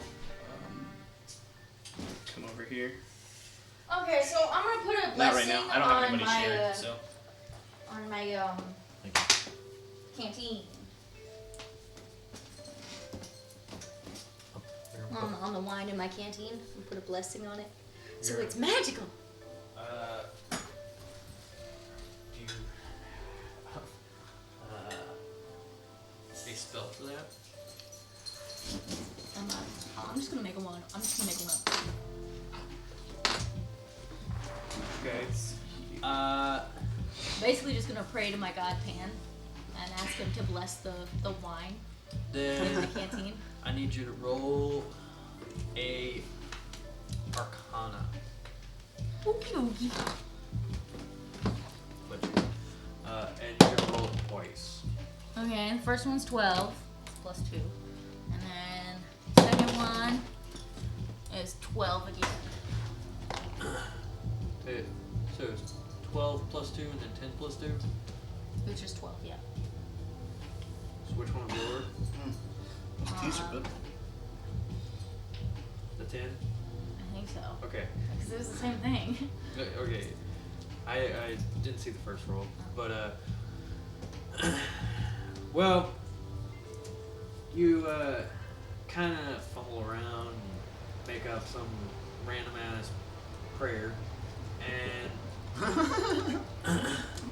Come over here. Okay, so I'm gonna put a Not blessing right now. I don't have on anybody my shared, so. on my canteen. On the wine in my canteen, and put a blessing on it, so Here. it's magical. Do you spell for that. I'm just gonna make a one. I'm just gonna make a one. Okay. Basically, just gonna pray to my god Pan and ask him to bless the wine in the Then canteen. I need you to roll a Arcana. Okie dokie. But and you're gonna roll it twice. Okay, the first one's 12 plus 2, and then second one is 12 again. So it's 12 plus 2 and then 10 plus 2. Which is 12, yeah. So which one's lower? These are good. The 10? I think so. Okay. Because it was the same thing. Okay. I didn't see the first roll, but well, you kind of fumble around and make up some random ass prayer, and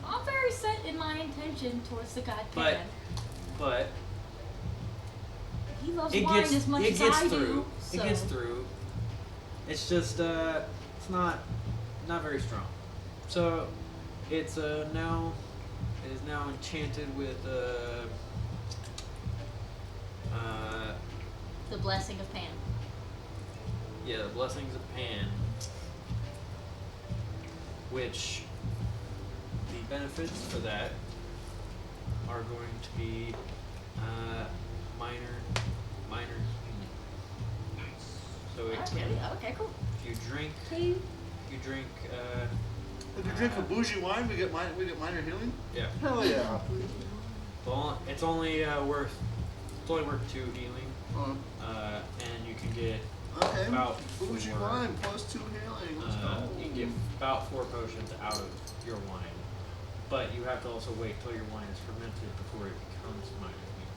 I'm very set in my intention towards the god But- Pan. but He loves it wine gets as much it as gets I through. do. It So. gets through. It's just it's not very strong. So it's now it is now enchanted with The blessing of Pan. yeah, the blessings of Pan, which the benefits for that are going to be minor healing. So it can, Okay, cool. if you drink Please. If you drink a bougie wine, we get minor healing. yeah. Hell yeah. Well, it's only worth 2 healing, and you can get Okay. about Bougie 4, wine plus 2 healing. Let's go. you can get about 4 potions out of your wine, but you have to also wait till your wine is fermented before it becomes minor healing.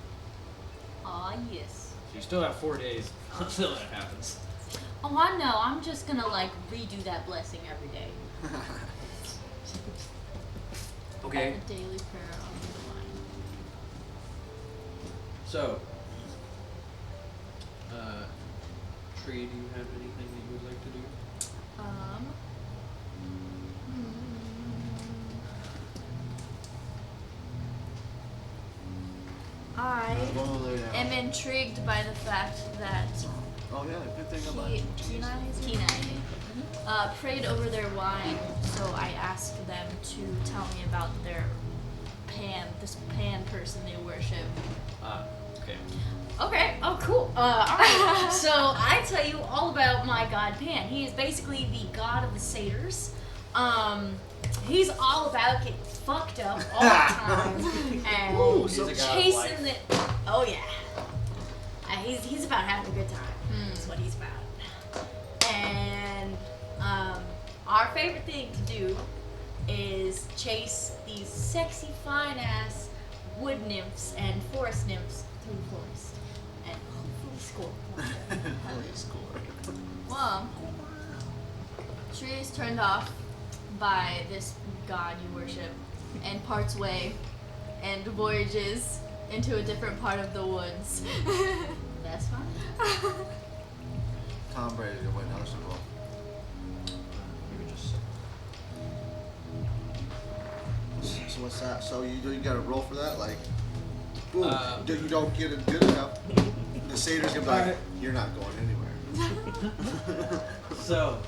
Aw, yes. So you still have 4 days until that happens. Oh, I know. I'm just gonna redo that blessing every day. Okay. A daily prayer on the wine. So, Tree, do you have anything that you would like to do? I Go lay down. am intrigued by the fact that Oh yeah, good thing about Kenai prayed over their wine, so I asked them to tell me about their this Pan person they worship. Okay. Okay. Oh, cool. Alright. So I tell you all about my god Pan. He is basically the god of the satyrs. He's all about getting fucked up all the time and Ooh, He's a god of chasing life. the. Oh yeah. He's about having a good time. That's what he's about. And our favorite thing to do is chase these sexy, fine-ass wood nymphs and forest nymphs through the forest and hopefully score. Hell yeah, score. Well, Tree is turned off by this god you worship and parts way and voyages into a different part of the woods. That's fine. Tom Brady to win another Super Bowl. You would just So what's that? So you got to roll for that? Like, boom, you don't get it good enough. The satyr's gonna be like, Alright. you're not going anywhere. So,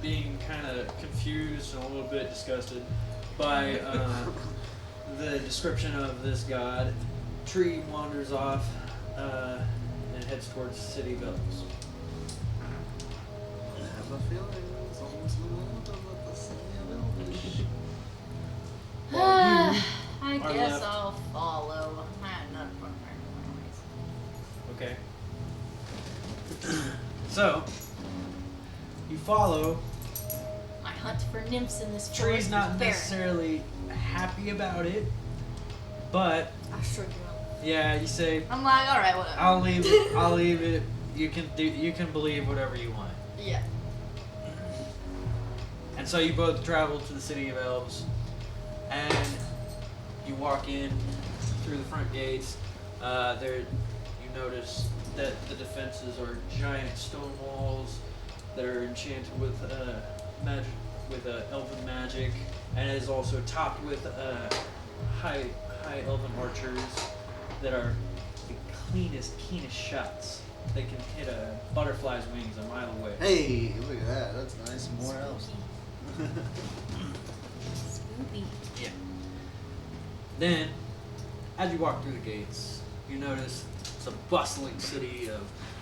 being kind of confused and a little bit disgusted by the description of this god, Tree wanders off and heads towards the city of Elves. I have a feeling it's almost the world of the city of Well, I are guess left. I'll follow. I had none from Okay. So, you follow. my hunt for nymphs in this Tree's forest not is barren. necessarily happy about it, but I sure do. yeah, you say, I'm like, alright, whatever. I'll leave it. I'll leave it. You can believe whatever you want. Yeah. And so you both travel to the city of elves, and you walk in, through the front gates. There, you notice that the defenses are giant stone walls that are enchanted with magic, with elven magic, and it is also topped with high elven archers that are the cleanest, keenest shots. They can hit a butterfly's wings a mile away. Hey, look at that. That's nice. More elves. Spoopy. Yeah. Then, as you walk through the gates, you notice it's a bustling city of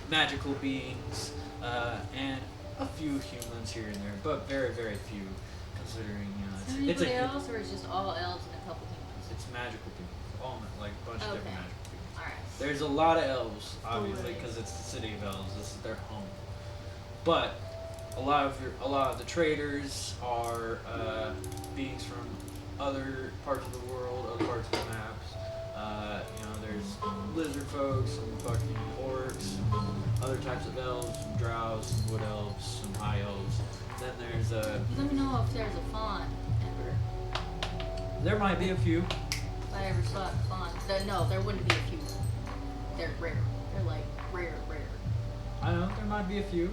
magical beings and a few humans here and there, but very, very few, considering Is there it's anybody a else, or is just all elves and a couple humans? it's magical people, all like a bunch of different Okay. magical people. All right. There's a lot of elves, obviously, Right. because it's the city of elves. This is their home. But a lot of the traders are beings from other parts of the world, other parts of the maps. There's lizard folks, some fucking orcs, some other types of elves, some drows, some wood elves, some high elves. Then there's You let me know if there's a fawn ever. there might be a few. If I ever saw a fawn. No, there wouldn't be a few. They're rare. They're like rare. I know there might be a few.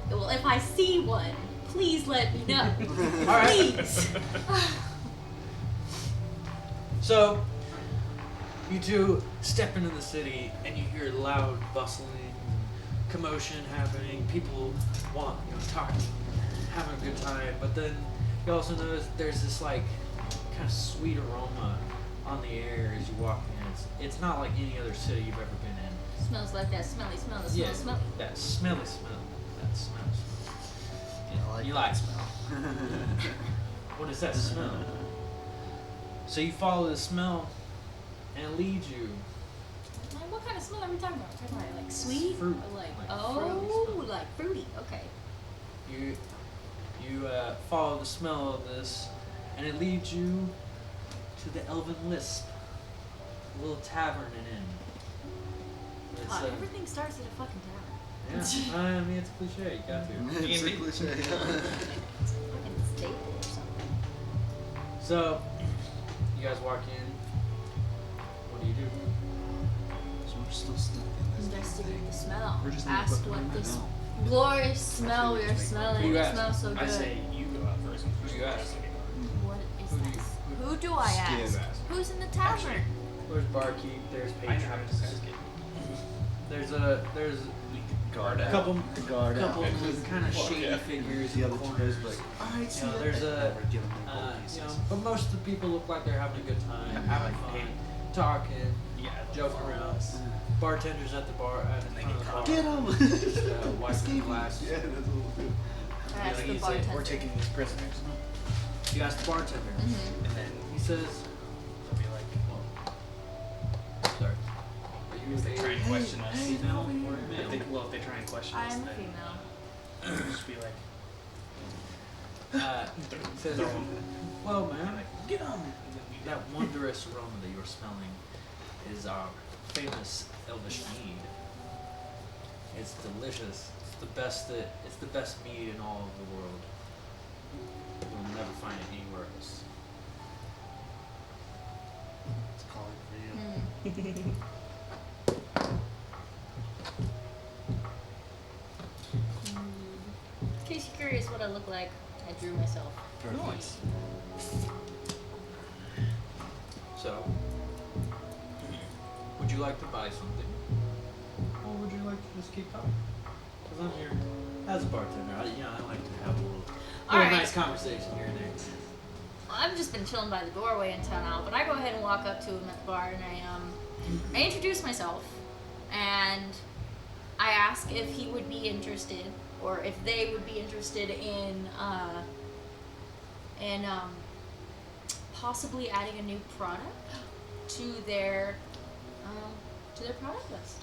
Well, if I see one, please let me know. All right. Please. So, you two step into the city and you hear loud bustling, commotion happening, people talking, having a good time, but then you also notice there's this like kind of sweet aroma on the air as you walk in. It's not like any other city you've ever been in. Smells like that smelly smell. The Yeah, smelly. that smelly smell. That smells. I like You that like smell. What is that smell? So you follow the smell and it leads you. Like, what kind of smell are we talking about? Talking about like sweet? Fruit. Or like, Fruity smell. like fruity. Okay. You follow the smell of this, and it leads you to the Elven Lisp, a little tavern and inn. It's, God, everything starts at a fucking tavern. yeah, I mean it's a cliche. You got to. It's a cliche. It's a fucking staple or something. So, you guys walk in. What do you do? So we're still stuck in this. Investigate the smell. We're just Ask what this glorious smell we are smelling. You It ask. smells so good. I say you go out first. Who do you ask? What is Who do you- this? who- Who do I Skid. ask? Who's in the tavern? There's barkeep. There's I know how to patrons. discuss it. There's Guard a out. couple The guard out. kind of shady yeah. figures The in other the two corners. guys like, alright, see You know, ya." there's a, Never give them their gold pieces. but most of the people look like they're having a good time, having fun, talking, Yeah, joking around. Bartenders at the bar, at And they front of get the bar, Get him! just wiping the glasses. Yeah, that's what we'll do. I ask like the you say, bartender. We're taking these prisoners. You ask the bartender. Mhm. And then He says, they'll be like, sorry, are you if they try and question us, female or if they, male? well, if they try and question us, I'm a then female. we'll just be like, He says, throw 'em. well, And man, like, get 'em. And then we that wondrous aroma that you're smelling is our famous Elvish mead. It's delicious. It's the best mead in all of the world. You'll never find it anywhere else. It's calling for you. In case you're curious what I look like, I drew myself. Nice. So, would you like to buy something? Or would you like to just keep talking? Because I'm here as a bartender. I like to have a little Alright. nice conversation here and there. I've just been chilling by the doorway until now, but I go ahead and walk up to him at the bar and I introduce myself and I ask if he would be interested or if they would be interested in possibly adding a new product to their product list.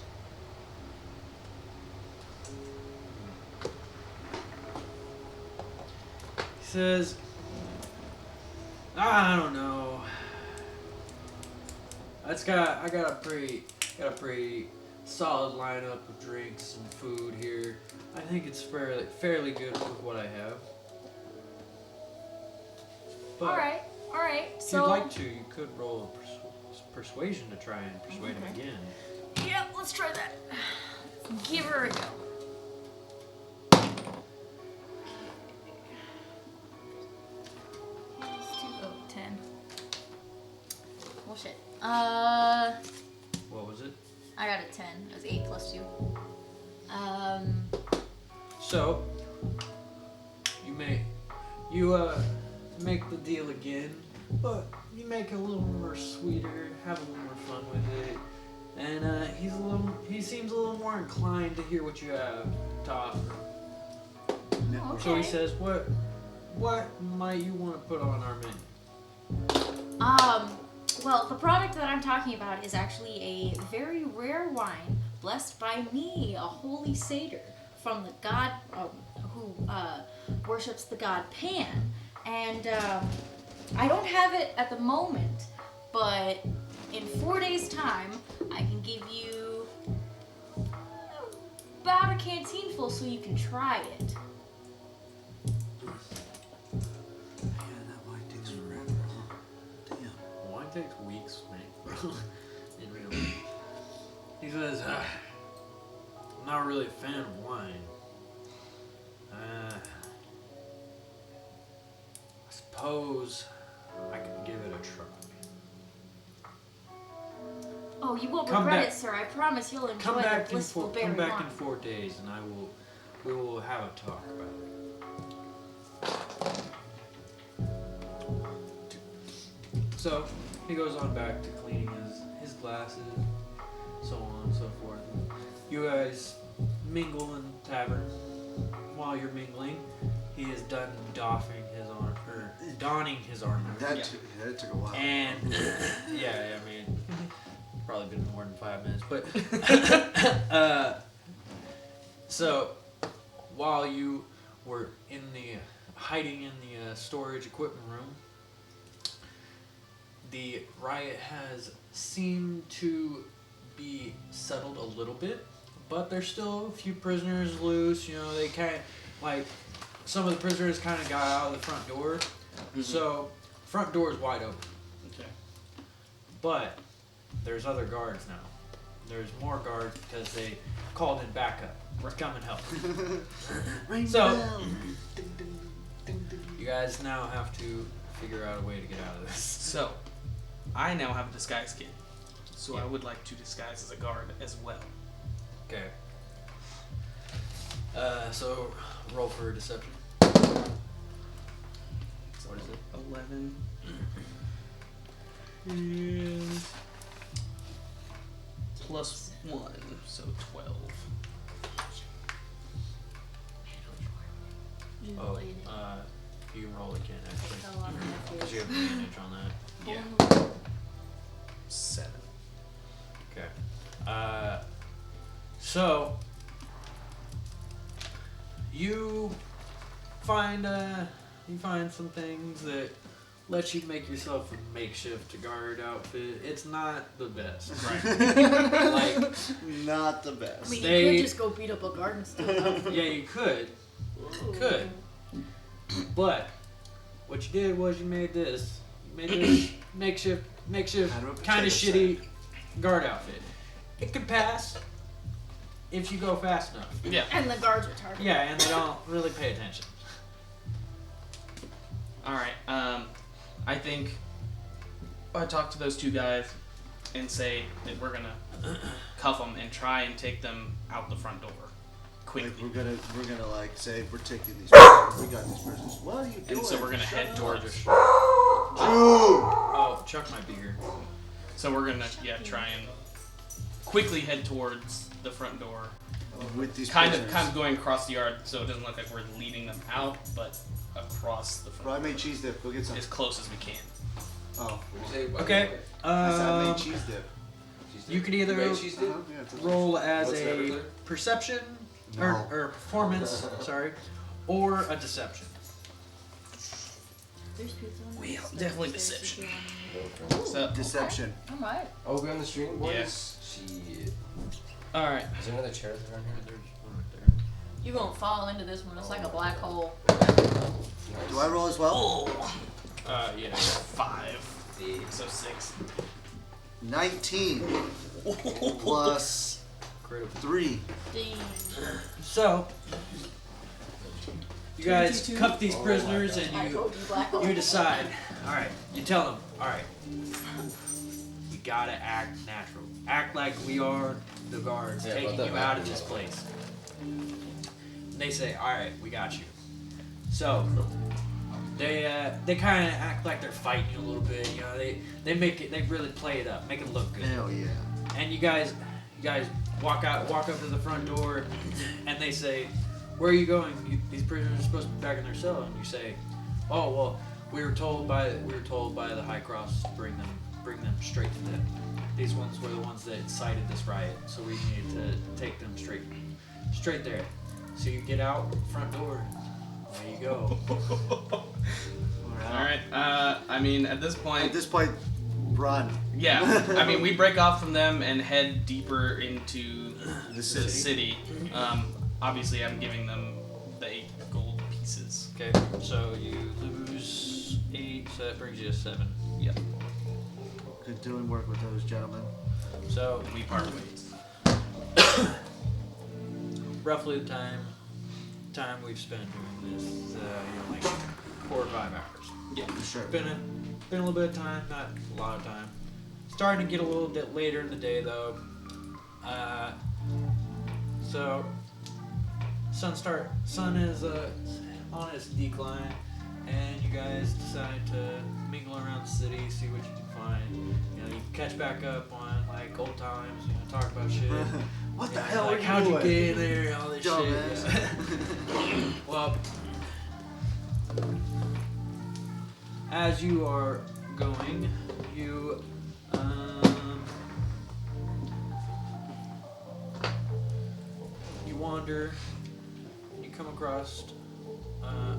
He says, I don't know. I got a pretty solid lineup of drinks and food here. I think it's fairly good with what I have. But Alright. Alright, If so. you'd like to, you could roll a persuasion to try and persuade him again. Yep, let's try that. Give her a go. Oh, 10. Well, shit. What was it? I got a 10. It was 8 plus 2. So, you make the deal again, but you make it a little more sweeter, have a little more fun with it, and he seems a little more inclined to hear what you have to offer. Okay. So he says, what might you want to put on our menu? Well, the product that I'm talking about is actually a very rare wine blessed by me, a holy satyr from the god who worships the god Pan. And I don't have it at the moment, but in 4 days' time, I can give you about a canteen full so you can try it. Man, that wine takes forever, huh? Damn. Wine takes weeks to make, bro. In real life. He says, I'm not really a fan of wine. I suppose I could give it a try. Oh, you won't Come regret back. it, sir. I promise you'll enjoy Come the back blissful berry in wine. 4 days, and we will have a talk about it. So he goes on back to cleaning his glasses, so on and so forth. You guys mingle in the tavern. While you're mingling, he is done donning his armor. That took a while. And yeah, I mean, probably been more than 5 minutes, but so while you were hiding in the storage equipment room, the riot has seemed to be settled a little bit, but there's still a few prisoners loose. You know, they some of the prisoners kind of got out of the front door. Mm-hmm. So, front door is wide open. Okay. But there's other guards now. There's more guards because they called in backup. Come and help. So, you guys now have to figure out a way to get out of this. So, I now have a disguise kit. So Yeah. I would like to disguise as a guard as well. Okay. So roll for deception. What is it? 11. And plus 1, so 12. Oh, you can roll again actually. Fell off my Because you face. have advantage on that. Yeah. 7. Okay. So you find some things that let you make yourself a makeshift guard outfit. It's not the best. Right. Like, Not the I best. mean, They- you could just go beat up a guard and steal it. yeah, you could. Could. But what you did was you made this makeshift Kind of a kind of potato shitty guard outfit. It could pass if you go fast enough. Yeah. And the guards are targeted. Yeah, and they don't really pay attention. Alright, I think I talk to those two guys and say that we're gonna cuff them and try and take them out the front door quickly. Like we're gonna like say we're taking these prisoners. We got these prisoners. What are you doing? And so we're gonna Shut head up. towards. Dude! Oh, Chuck might be here. So we're gonna try and quickly head towards the front door. With these Kind prisoners. of going across the yard, so it doesn't look like we're leading them out, but across the Bro, I front made cheese dip. Go get some. as close as we can. Oh. Okay. I said I made cheese dip. You could either Yeah, it's a- roll as What's the other a thing? perception No. or performance, sorry, or a deception. There's pizza on the Well, stairs, definitely there's deception. pizza on the- So, Deception. Alright. Oh, we on the stream, boys? Yes. Shit. alright. Is there another chair around here? There's one right there. You're gonna fall into this one. It's like a black hole. Do I roll as well? Yeah. 5. So 6. 19 plus Critical. 3. So, you guys cuff these prisoners I and told you, Black Hole. you decide. Alright, you tell them, alright, we gotta act natural. Act like we are the guards Yeah, taking about that you out of back. this place. And they say, alright, we got you. So, they kind of act like they're fighting you a little bit. You know, they really play it up, make it look good. Hell yeah. And you guys walk up to the front door, and they say, "Where are you going? These prisoners are supposed to be back in their cell." And you say, "Oh well, we were told by the High Cross to bring them straight to them. These ones were the ones that incited this riot, so we needed to take them straight there." So you get out front door. There you go. Alright, I mean, at this At point, this point, run. yeah, I mean, we break off from them and head deeper into The the city. city. Obviously, I'm giving them the 8 gold pieces. Okay, so you lose 8, so that brings you to 7. Yep. Good doing work with those gentlemen. So We part ways. roughly the time we've spent doing this is like 4 or 5 hours. Yeah. Sure. Been a little bit of time, not a lot of time. Starting to get a little bit later in the day though. So sun is on its decline, and you guys decide to mingle around the city, see what you can find. You know, you can catch back up on like old times, you know, talk about shit. What the Yeah, hell like, are you how'd doing? you get in there and all this Dumbass. shit. Yeah. Well, as you are going, you wander, and you come across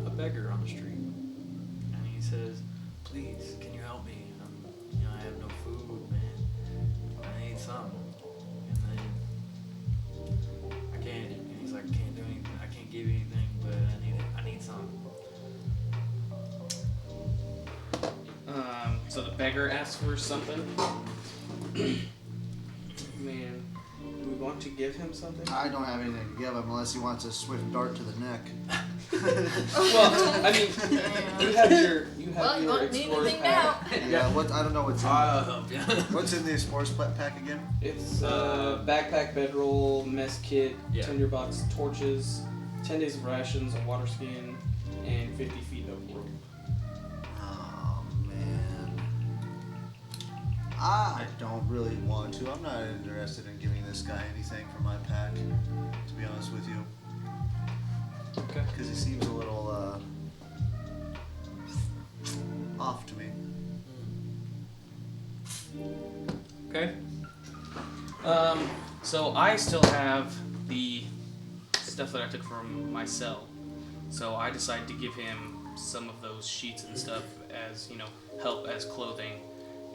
a beggar on the street, and he says, "Please, can you help me? I have no food, man. I need something." And then I can't. And he's like, "Can't do anything. I can't give you anything, but I need something." So the beggar asks for something. Man, do we want to give him something? I don't have anything to give him unless he wants a swift dart to the neck. Well, I mean, you have your Well, you won't need explorer's anything pack. now. Yeah, what? I don't know what's in. I'll help you. What's in the explorer's pack again? It's backpack, bedroll, mess kit, Yeah. tinderbox, torches, 10 days of rations, a water skin, and 50 feet of rope. Oh man, I don't really want to. I'm not interested in giving this guy anything for my pack, to be honest with you, Okay. because he seems a little off to me. Okay. So I still have the stuff that I took from my cell. So I decided to give him some of those sheets and stuff as, help as clothing,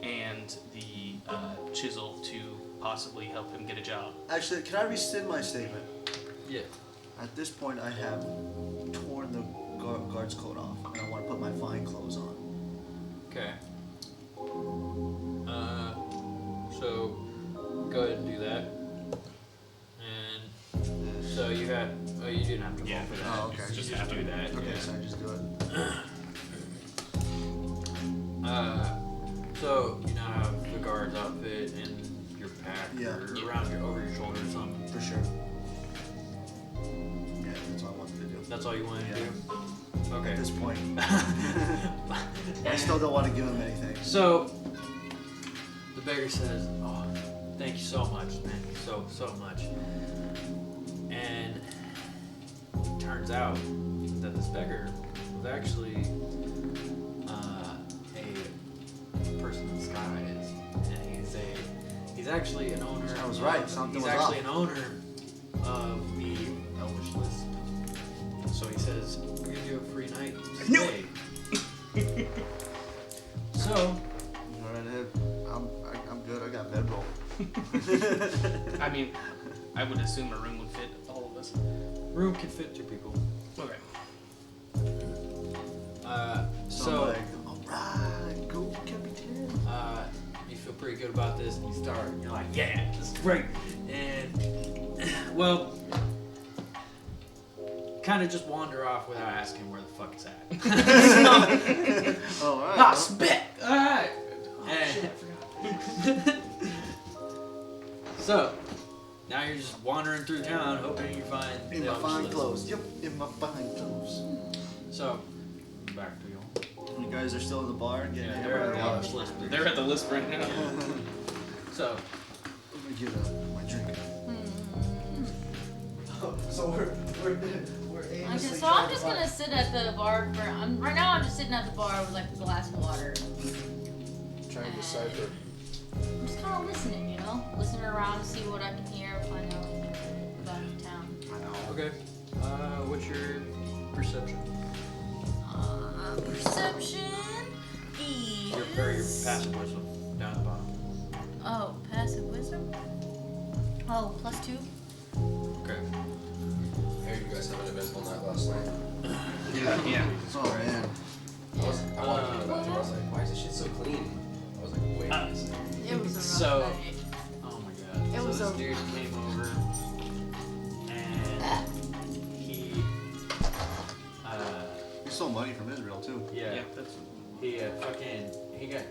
and the chisel to possibly help him get a job. Actually, can I rescind my statement? Yeah. At this point, I have torn the guard's coat off, and I want to put my fine clothes on. Okay. So go ahead and do that. And so you had. Oh, you didn't have to roll for that. Oh, okay. You just do that. Okay, yeah. so I just do it. So you now have the guard's outfit and your pack Yeah. or around over your shoulder or something. For sure. Yeah, that's all I wanted to do. That's all you wanted to Yeah. do? Okay. At this point. I still don't want to give him anything. So the beggar says, "Oh, thank you so much, man. So much." And it turns out that this beggar was actually a person in disguise, and he's actually an owner. I was right, something He's was actually off. an owner of the Elvish List. So he says, "I'll give you a free night to knew stay." So All right, ahead. I'm good. I got bedroll. I mean, I would assume a room would fit all of us. room can fit 2 people. Okay. So I'm So like, all right. feel pretty good about this, and you start, and you're like, yeah, this is great. And, well, kind of just wander off without asking where the fuck it's at. Oh, alright. Ah, spit! Alright! So, now you're just wandering through town, hoping you find In the my Elvis fine list. clothes. Yep, in my fine clothes. So, back to you. You guys are still in the bar getting Yeah, they're at hammered? the Elvis list. They're at the list right now. So, Let me get my drink. So we're Okay, aimlessly so I'm trying just to gonna sit at the bar for. Right now, I'm just sitting at the bar with like a glass of water. trying to decipher. I'm just kind of listening, you know, listening around to see what I can hear, find out about the town. I know. okay. What's your perception? Perception is. Your passive wisdom down the bottom. Oh, passive wisdom. Oh, +2. Okay. Hey, you guys have an eventful night last night. Yeah. Oh, man. I walked into the bathroom, I was like, why is this shit so clean? I was like, wait. It was a rough So- night. Oh my god. It So was this a- dude came over and he You stole money from Israel, too. yeah, that's. he got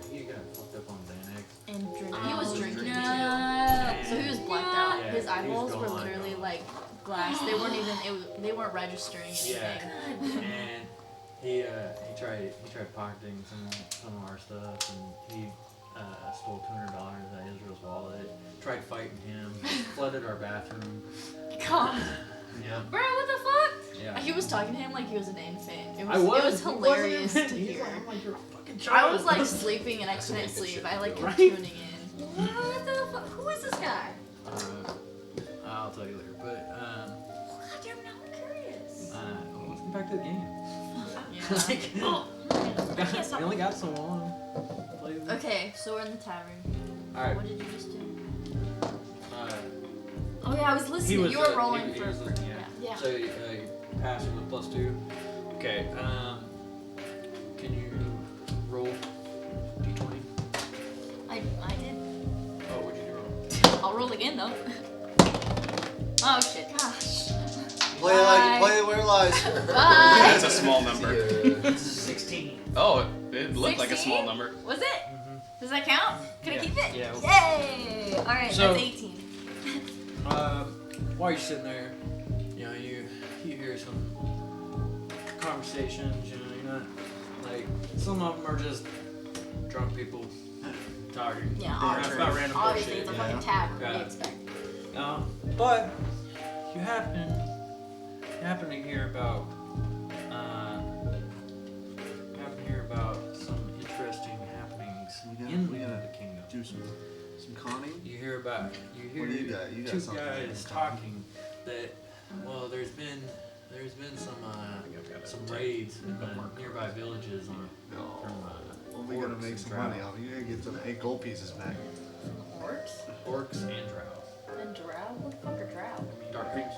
fucked up on Xanax. And drinking. Oh, He was drinking no. too. So he was blacked out. Yeah, His he was eyeballs were gone. literally like glass. They weren't even. They weren't registering anything. Yeah. And he tried pocketing some of our stuff, and he stole $200 out of Israel's wallet. Tried fighting him, flooded our bathroom. God. Yeah. Bro, what the fuck? Yeah. He was talking to him like he was an infant. It I was, was. it was He hilarious to wasn't. He's hear. like, I'm like, you're a fucking I child. was like sleeping and I couldn't sleep. I like kept Right? tuning in. What the fuck? Who is this guy? I'll tell you later. But Goddamn, now I'm curious. let's get back to the game. Yeah. Oh, I can't stop. We only got so long. Play with it. Okay, so we're in the tavern. All right. What did you just do? Oh yeah, I was listening. You were rolling he for. was listening, yeah. Yeah. So you pass with +2. Okay. Can you roll d20? I did. Oh, what'd you roll? I'll roll again though. Oh shit. Gosh. Play like, play where it lies. Bye. That's a small number. Yeah. 16. Oh, it looked like a 16? small number. Was it? Does that count? Can I Yeah. keep it? Yeah. Yay! All right, So- that's 18. While you're sitting there, you know, you hear some conversations. You know, you're not like some of them are just drunk people talking. Yeah, about random obviously bullshit. it's a you fucking know? tavern. Yeah. What do you expect? But you happen to hear about some interesting happenings We in gotta the kingdom. do some conning. You hear What do you got? You got two something guys to talking that there's been some raids in the nearby villages on Well, we gotta make some money off it. You gotta get some 8 gold pieces back. Orcs? orcs and drow. And drow? What the fuck are drow? Dark elves.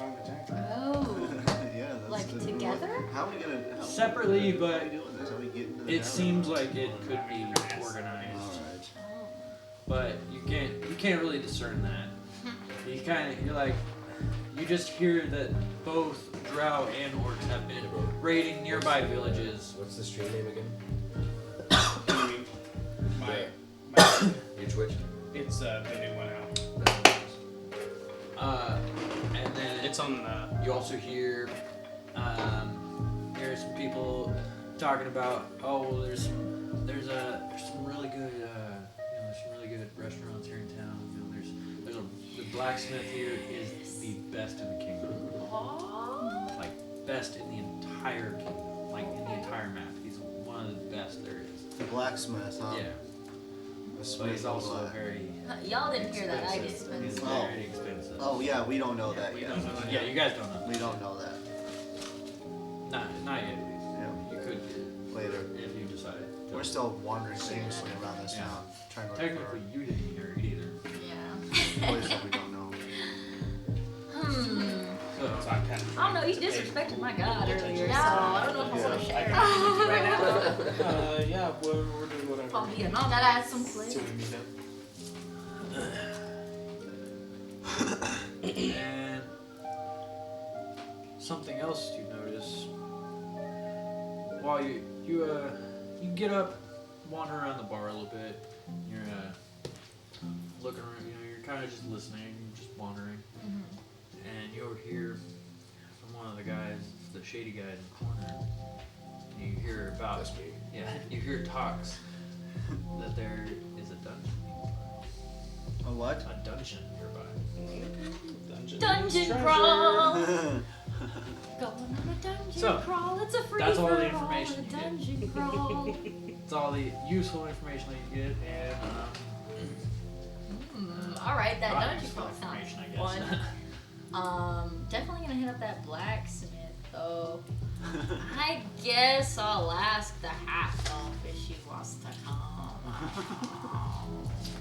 Oh. Yeah, that's Like the- together? How are we gonna Separately, how but are we doing this? How we getting to the it tavern? seems like it could be organized, Alright. Oh. but you can't really discern that. You're like, you just hear that both drow and orcs have been raiding nearby villages. What's the stream name again? My Your Twitch? it's the new one out. And then It's on the. you also hear some people talking about, oh, well, there's some really good there's some really good restaurants here in town. You know, the blacksmith here is the best in the kingdom, like best in the entire kingdom, like in the entire map. He's one of the best there is. The blacksmith, huh? Yeah, The but smith he's also black. very Y'all didn't hear that. I did. expensive. He's Oh. very expensive. Oh yeah, we don't know that we yet. don't know that. Yeah, you guys don't know. We don't know that. Not yet. Yeah. You could Later. if you decided. We're still wandering aimlessly around this Yeah. town, trying to look Technically, you didn't hear it either. Yeah. for a place that we don't know. Hmm. So So, I'm kind of. I don't know. You disrespected my god earlier, so Yeah. I don't know if I want to share Yeah. right now. Yeah, we're doing whatever. Oh, yeah, no, that adds some flavor. Till we meet up. And something else you notice while you get up, wander around the bar a little bit. You're looking around. You're kind of just listening, just wandering, and you overhear from one of the guys, the shady guy in the corner. You hear about That's me. Yeah, you hear talks that there is a dungeon. A what? A dungeon nearby. Dungeon crawl. Going on a dungeon So, crawl. It's a free that's all the for information a you get. dungeon crawl. It's all the useful information that you get, and All right, that not dungeon useful crawl sounds information, I guess. fun. Definitely gonna hit up that blacksmith though. I guess I'll ask the half elf if she wants to come.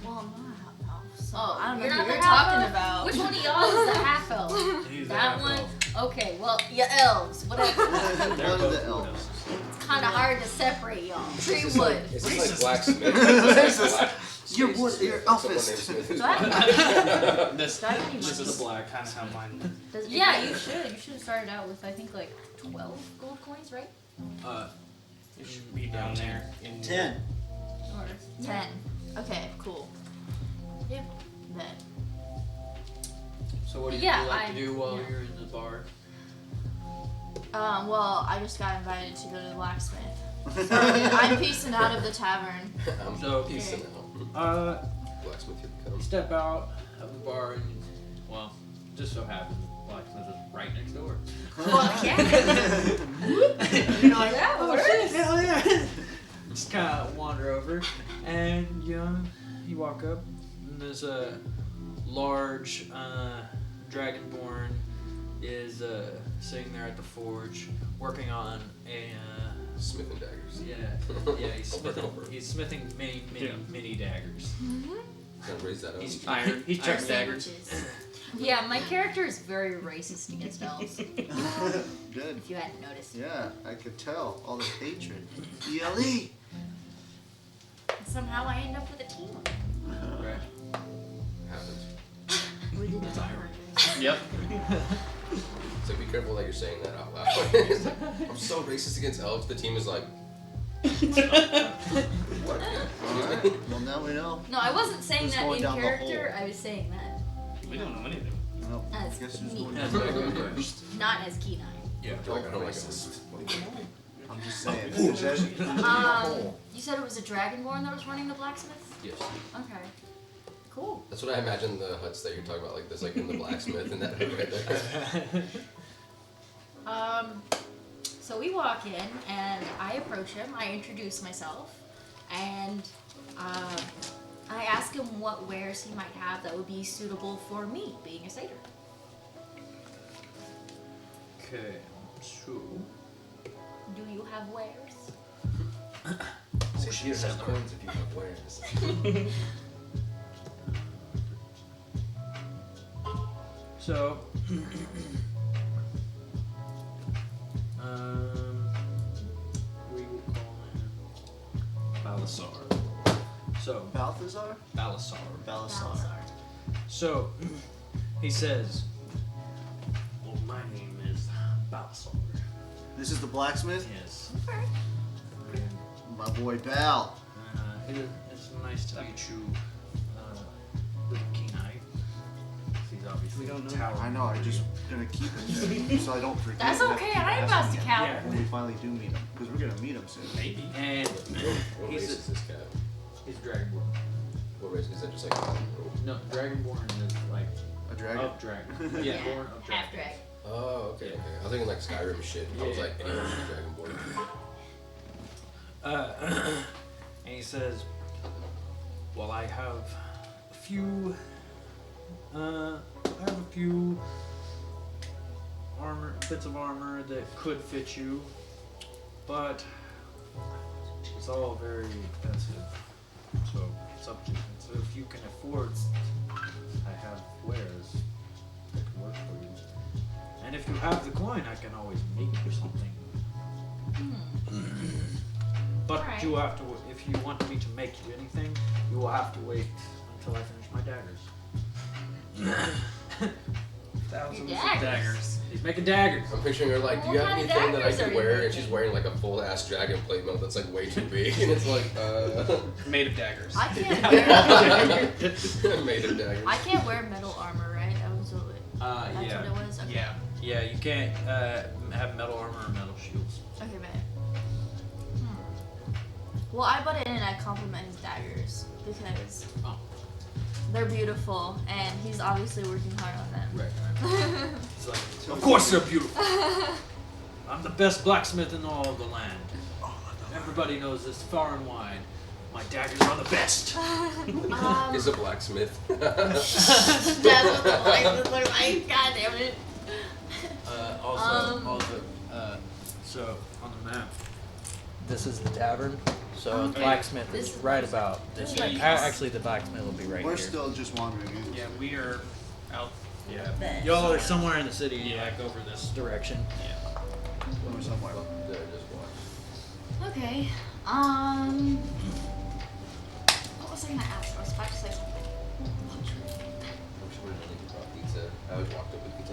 Well, I'm not half elf, so Oh, I don't know you're who not you're the half talking elf? about. Which one of y'all is the half elf? He's the That half one? elf. Okay, well, you elves, whatever. They're One of both the wood elves. elves. It's kind of hard to separate y'all. Tree Is wood. this like blacksmith? You're wood. You're elfist. Do I have This, Do I have any this money? is black, kind of how mine. Yeah, you should. You should have started out with, I think, like 12 gold coins, right? It should be down there. In 10. Or 10. Okay, cool. Yeah. Then. So what do you Yeah, like I- to do while yeah. you're in the bar? Well, I just got invited to go to the blacksmith. So I'm piecing out of the tavern. I'm So- piecing out. You Blacksmith, here we come. step out of the bar and, well, just so happens the blacksmith is right next door. Fuck yeah. You're like, That oh works. shit, hell yeah. Just kind of wander over, and you walk up, and there's a large dragonborn is sitting there at the forge, working on a Smith and daggers. yeah, Over. he's smithing mini daggers. Can I raise that up? He's Iron. He's Iron chucks daggers. sandwiches. Yeah, my character is very racist against elves, Good. if you hadn't noticed. Yeah, I could tell. All this hatred. ELE! Somehow I end up with a team. Right. Happens. We didn't talk about Yep. So be careful that you're saying that out loud. It's like, I'm so racist against elves. The team is like, what? Alright, well now we know. No, I wasn't saying Who's that going in down the character. hole? I was saying that We don't know anything. Well, That's guess who's neat. going That's down what I the go hole first. not as Kenine. Yeah. I don't like Racist. elves. I'm just saying. Who's actually who's in the hole? You said it was a dragonborn that was running the blacksmith? Yes. Okay. Cool. That's what I imagine the huts that you're talking about, like this, like in the blacksmith and that hood right there. So we walk in and I approach him, I introduce myself, and I ask him what wares he might have that would be suitable for me, being a satyr. Okay. So. Do you have wares? Say she has coins if you have wares. So, we will call him Balasar. So, Balthazar? Balasar. Balasar. So, he says, well, my name is Balasar. This is the blacksmith? Yes. My boy Bal. It's nice to meet you, little Kenai. He's obviously We don't know. tower. I know, I'm just gonna keep it there so I don't forget. That's and have to okay, keep I ain't about asking to him count. When we finally do meet him, because we're gonna meet him soon. Maybe. And What He's race a- is this cat? he's Dragonborn. What race is that? Just like No, Dragonborn is like A dragon? of dragon. Yeah, born of half dragon. drag. oh, okay, okay. I was thinking like Skyrim shit. I was Yeah. like, anyone's a dragonborn. And he says, well, I have a few bits of armor that could fit you, but it's all very expensive. So it's up to you. So if you can afford, I have wares that can work for you. And if you have the coin, I can always make you something. But Alright. you have to, if you want me to make you anything, you will have to wait till I finish my daggers. Thousands Your of daggers. daggers. He's making daggers. I'm picturing her like, do you What have kind of anything that I daggers are could you wear? And making? she's wearing like a full ass dragon plate mode that's like way too big, and it's like, Made of daggers. I can't wear. made of daggers. I can't wear metal armor, right? That was what it. That's what Yeah. it was. Okay. Yeah. Yeah, you can't have metal armor or metal shields. Okay, man. Well, I butt in and I compliment his daggers because Oh. they're beautiful, and he's obviously working hard on them. Right. He's like, of course they're beautiful. I'm the best blacksmith in all of the land. Everybody knows this far and wide. My daggers are the best. He's a blacksmith. That's what the license look like. God damn it. So on the map, this is the tavern. So the Okay. blacksmith This is is right nice. about this This way. is nice. Actually, the blacksmith will be right We're here. still just wandering in. Yeah, we are out. Yeah. There. Y'all are somewhere in the city, Yeah. like over this direction. We're somewhere. Yeah, just watch. Okay. What was I gonna ask? I was about to say something. I'm sure we don't need to talk pizza. I always walked up with pizza.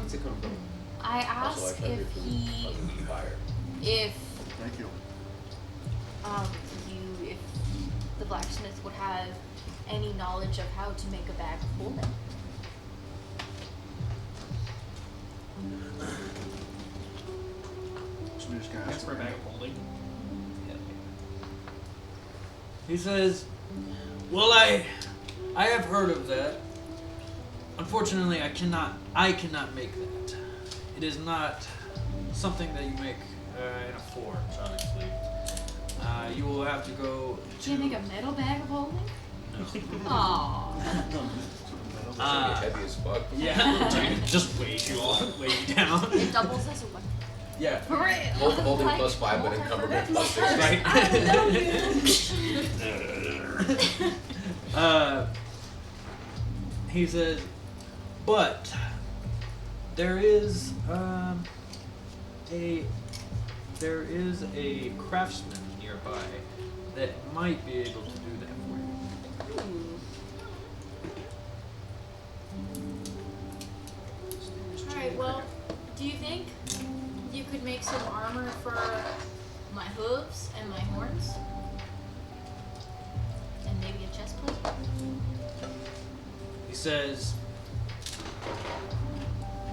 Pizza come from. I Also, I asked tried if your food. he, Fire. if Thank you. if the blacksmith would have any knowledge of how to make a bag of holding. So we just gonna That's ask for a him. bag of holding. He says, "Well, I have heard of that. Unfortunately, I cannot make that. It is not something that you make in a forge, obviously. You will have to go to." Can't make a metal bag of holding? No. Aww. It's gonna be heavy as fuck. Yeah. Just weigh you down. It doubles as a weapon. Yeah. For real. Holding Like, plus 5, but encumberment plus 6. Right. He says, but there is a craftsman nearby that might be able to do that for you. Alright, well, do you think you could make some armor for my hooves and my horns? And maybe a chest plate? He says,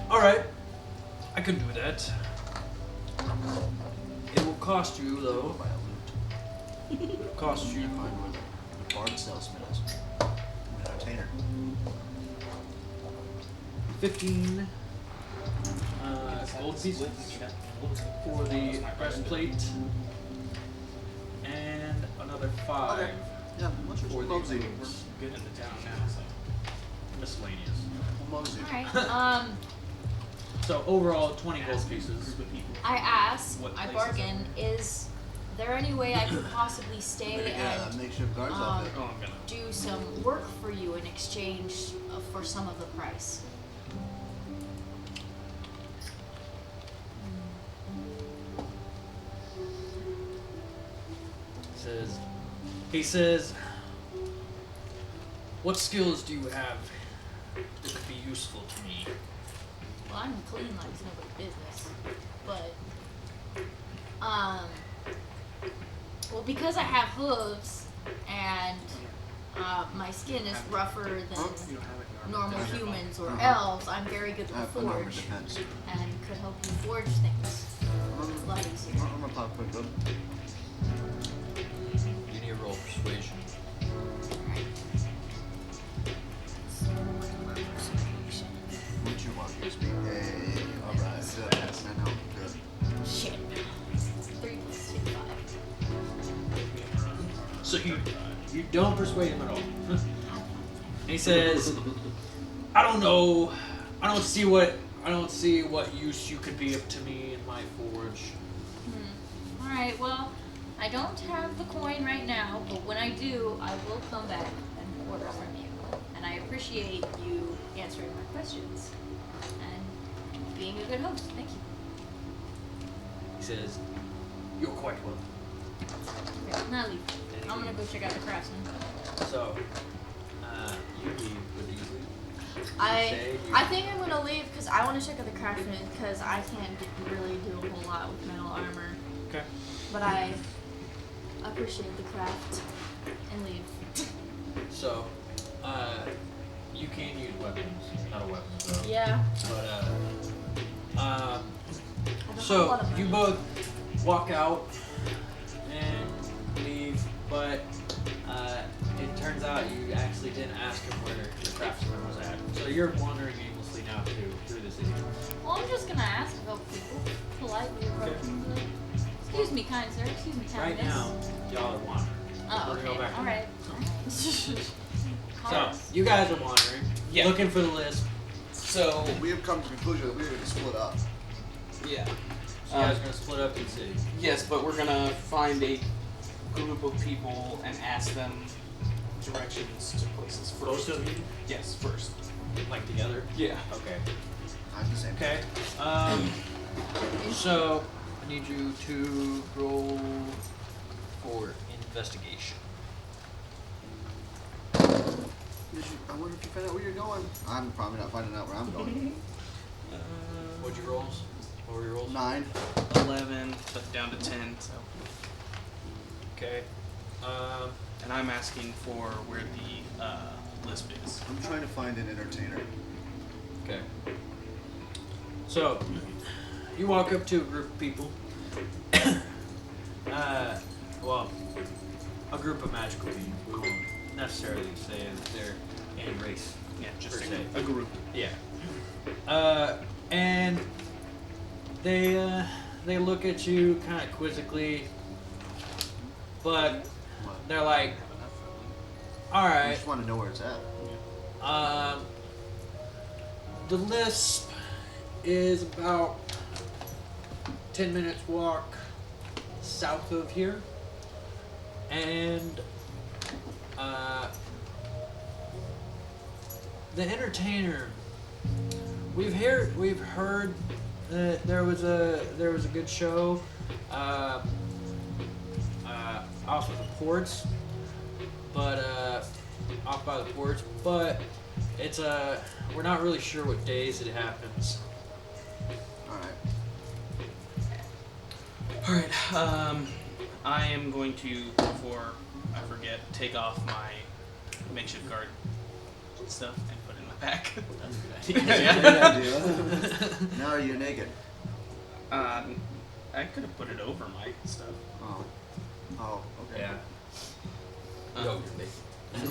all right, I can do that. It will cost you, though. Buy a loot. It will cost you. Find where the bard salesman is. An entertainer. 15 gold pieces for the breastplate, and another 5 Okay. Yeah, what's your for the mosey? boots. Good in the town now, so. Miscellaneous. Mosey. Alright, So overall, 20 gold pieces. I asked, What I places bargained, is there any way I could possibly stay Yeah, and makeshift guards outfit. Oh, I'm gonna. do some work for you in exchange for some of the price? He says, what skills do you have that could be useful to me? Well, I'm clean like it's nobody's business, but well, because I have hooves and my skin is rougher than You don't have it. normal humans or Uh-huh. elves, I'm very good with A number forge depends. and could help you forge things a lot easier. I'm gonna pop quick up. You need to roll persuasion. What you want to speak? Hey, alright, good. I know, good. Shit. 3 plus 2, 5. So you don't persuade him at all. And he says, I don't know. I don't see what use you could be to me in my forge. Alright, well, I don't have the coin right now, but when I do, I will come back and order from you. And I appreciate you answering my questions and being a good host. Thank you. He says, you're quite welcome. Okay, now leave. I'm gonna go check out the craftsman. So I think I'm gonna leave because I want to check out the craftsman because I can't really do a whole lot with metal armor. Okay. But I appreciate the craft and leave. So, you can use weapons, not a weapon though. Yeah. But I have a whole so lot of you money. both walk out and leave, but it turns out you actually didn't ask him where the craftsman was at. So you're wandering aimlessly now through the city. Well, I'm just gonna ask about people politely approach them. Like, excuse me, kind sir. Excuse me, Right kindness. now, y'all are wandering. Oh, We're okay. gonna go back. All right. So you guys are wandering, Yeah. looking for the list. So We have come to the conclusion that we're going to split up. yeah. So you guys are gonna split up in the city. Yes, but we're gonna find a group of people and ask them directions to places first. Both of you, Yes, first. like together. Yeah. Okay. I'm the same. Okay. So I need you to roll for investigation. I wonder if you find out where you're going. I'm probably not finding out where I'm going. What'd you roll? What were your rolls? 9. 11, but down to 10. So, Okay. and I'm asking for where the lisp is. I'm trying to find an entertainer. Okay. So you walk up to a group of people. Well, a group of magical beings. We won't necessarily say that they're any race. Yeah, just Per se. a group. Yeah. And they look at you kind of quizzically, but they're like, "All I right, just want to know where it's at. the lisp is about 10 minutes walk south of here, and the entertainer. We've heard that there was a good show off of the ports, but off by the ports, but it's we're not really sure what days it happens. Alright. Alright, I am going to, before I forget, take off my makeshift guard stuff and put it in my back. Good idea. Now are you naked? I could have put it over my stuff. Oh. Oh, okay. Yeah. No,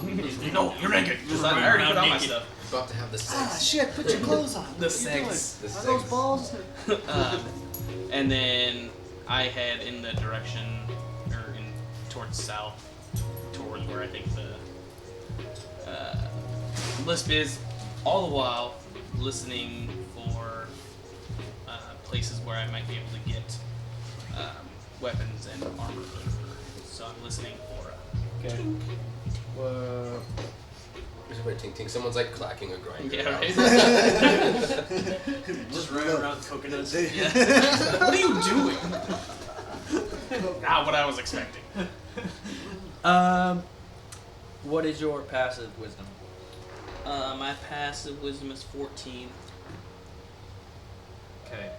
you're naked. No, you're naked. I already put on my stuff. You're about to have the sex. Shit, put your clothes on. The sex. The Are sex. those balls? And then I head in the direction, or in towards south, towards where I think the lisp is. All the while listening for places where I might be able to get weapons and armor. So I'm listening for. Okay. There's a tink tink. Someone's like clacking a grinder. Yeah, right. Just running around coconuts. Yeah. What are you doing? Not what I was expecting. What is your passive wisdom? My passive wisdom is 14. Okay.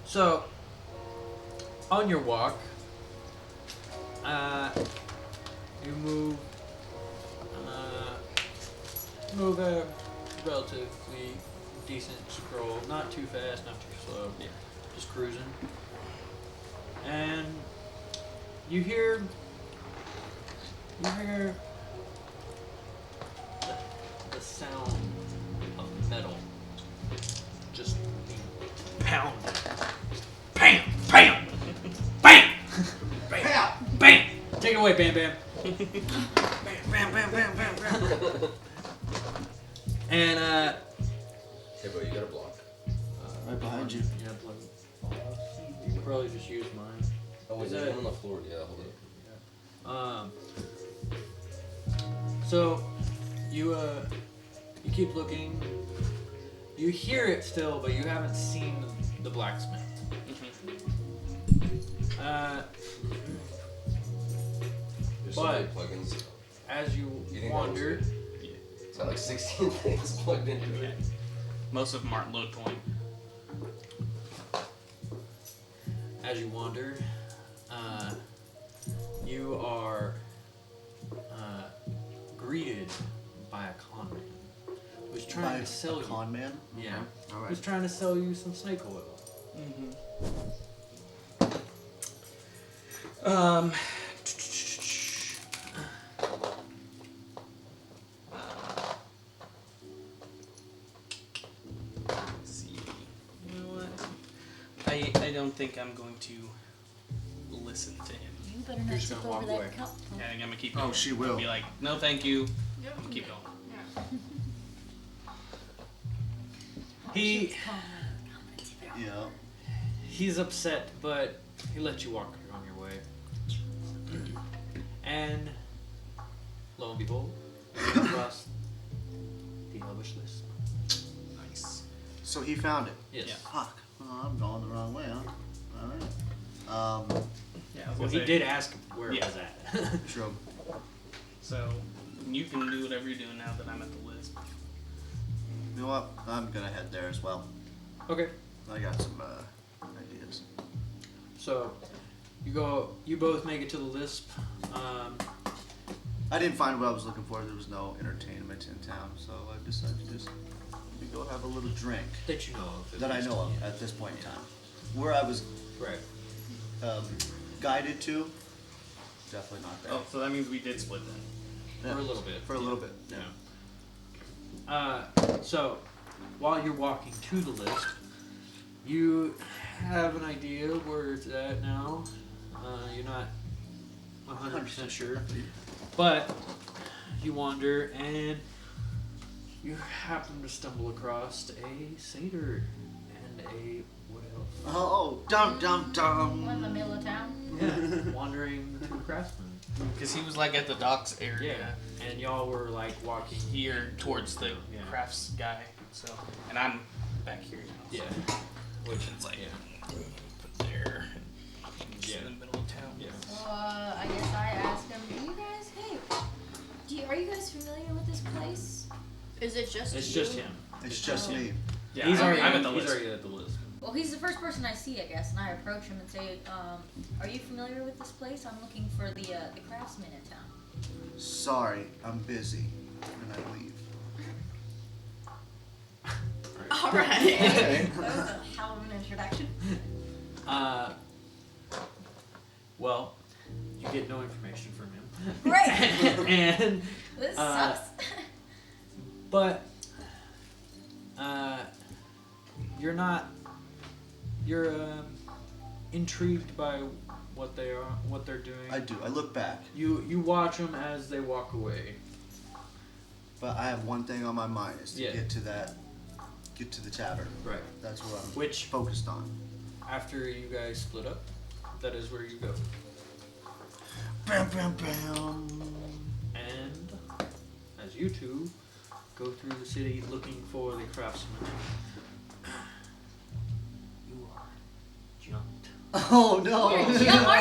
So, on your walk, you move a relatively decent scroll, not too fast, not too slow, Yeah. just cruising, and you hear the sound of metal just being pounded. Bam! Bam! Bam! Bam! Bam! Take it away, Bam Bam. Bam, bam, bam, bam, bam, bam. And Hey, bro, you got a block. Right behind you. Yeah, plug. You can probably just use mine. Oh, Is there's that- one on the floor. Yeah, hold it. So you keep looking. You hear it still, but you haven't seen the blacksmith. There's so But- many plugins. As you You think wander, It's got like 16 things plugged into it. Most of them aren't load point. As you wander, you are greeted by a con man who's trying to sell you. Con man? Yeah. All right. Who's trying to sell you some snake oil. Let's see. You know what? I don't think I'm going to listen to him. You better not just tip gonna walk over away. that cup. I think I'm gonna keep Oh, going. she will. I'll be like, no, thank you. Yep. And keep going. Yeah. He's upset, but he lets you walk on your way. And lo and behold, you come across the Elvish list. Nice. So he found it. Yes. Yeah. Fuck. Well, I'm going the wrong way, huh? All right. Yeah. I was Well, gonna he say, did ask where Yeah. it was at. True. So you can do whatever you're doing now that I'm at the list. You know what? I'm gonna head there as well. Okay. I got some ideas. So you both make it to the Lisp. I didn't find what I was looking for. There was no entertainment in town, so I decided to just maybe go have a little drink That you know of. at that I least. know of at this point in time. Where I was Right. guided to, definitely not there. Oh, so that means we did split then. Yeah. For a little bit. For a little bit. Yeah. So while you're walking to the list, you have an idea where it's at now. You're not 100% sure, but you wander and you happen to stumble across a satyr and a wood elf. Oh, dum dum We're in the dum. middle of town. Yeah, wandering to the craftsman. Because he was like at the docks area. Yeah, and y'all were like walking Here towards the Yeah. crafts guy. So, and I'm back here now. Yeah, which It's like yeah. put there. And just Yeah. in the middle of town. Yeah. So, I guess I asked him, are you guys familiar with this place? Is it just It's you? just him. It's just me. Yeah, He's I'm, already I'm at the he's list. already at the list. Well, he's the first person I see, I guess, and I approach him and say, are you familiar with this place? I'm looking for the craftsman in town. Sorry, I'm busy, and I leave. Alright. That was a hell of an introduction. Well, you get no information from him. Great! and This Uh, sucks. but you're not intrigued by what they're doing. I do. I look back, You watch them as they walk away. but I have one thing on my mind: is to Yeah. get to the tavern. Right. That's what I'm Which focused on. after you guys split up, that is where you go. Bam, bam, bam. And as you two go through the city looking for the craftsman, you are jumped. Oh no! Are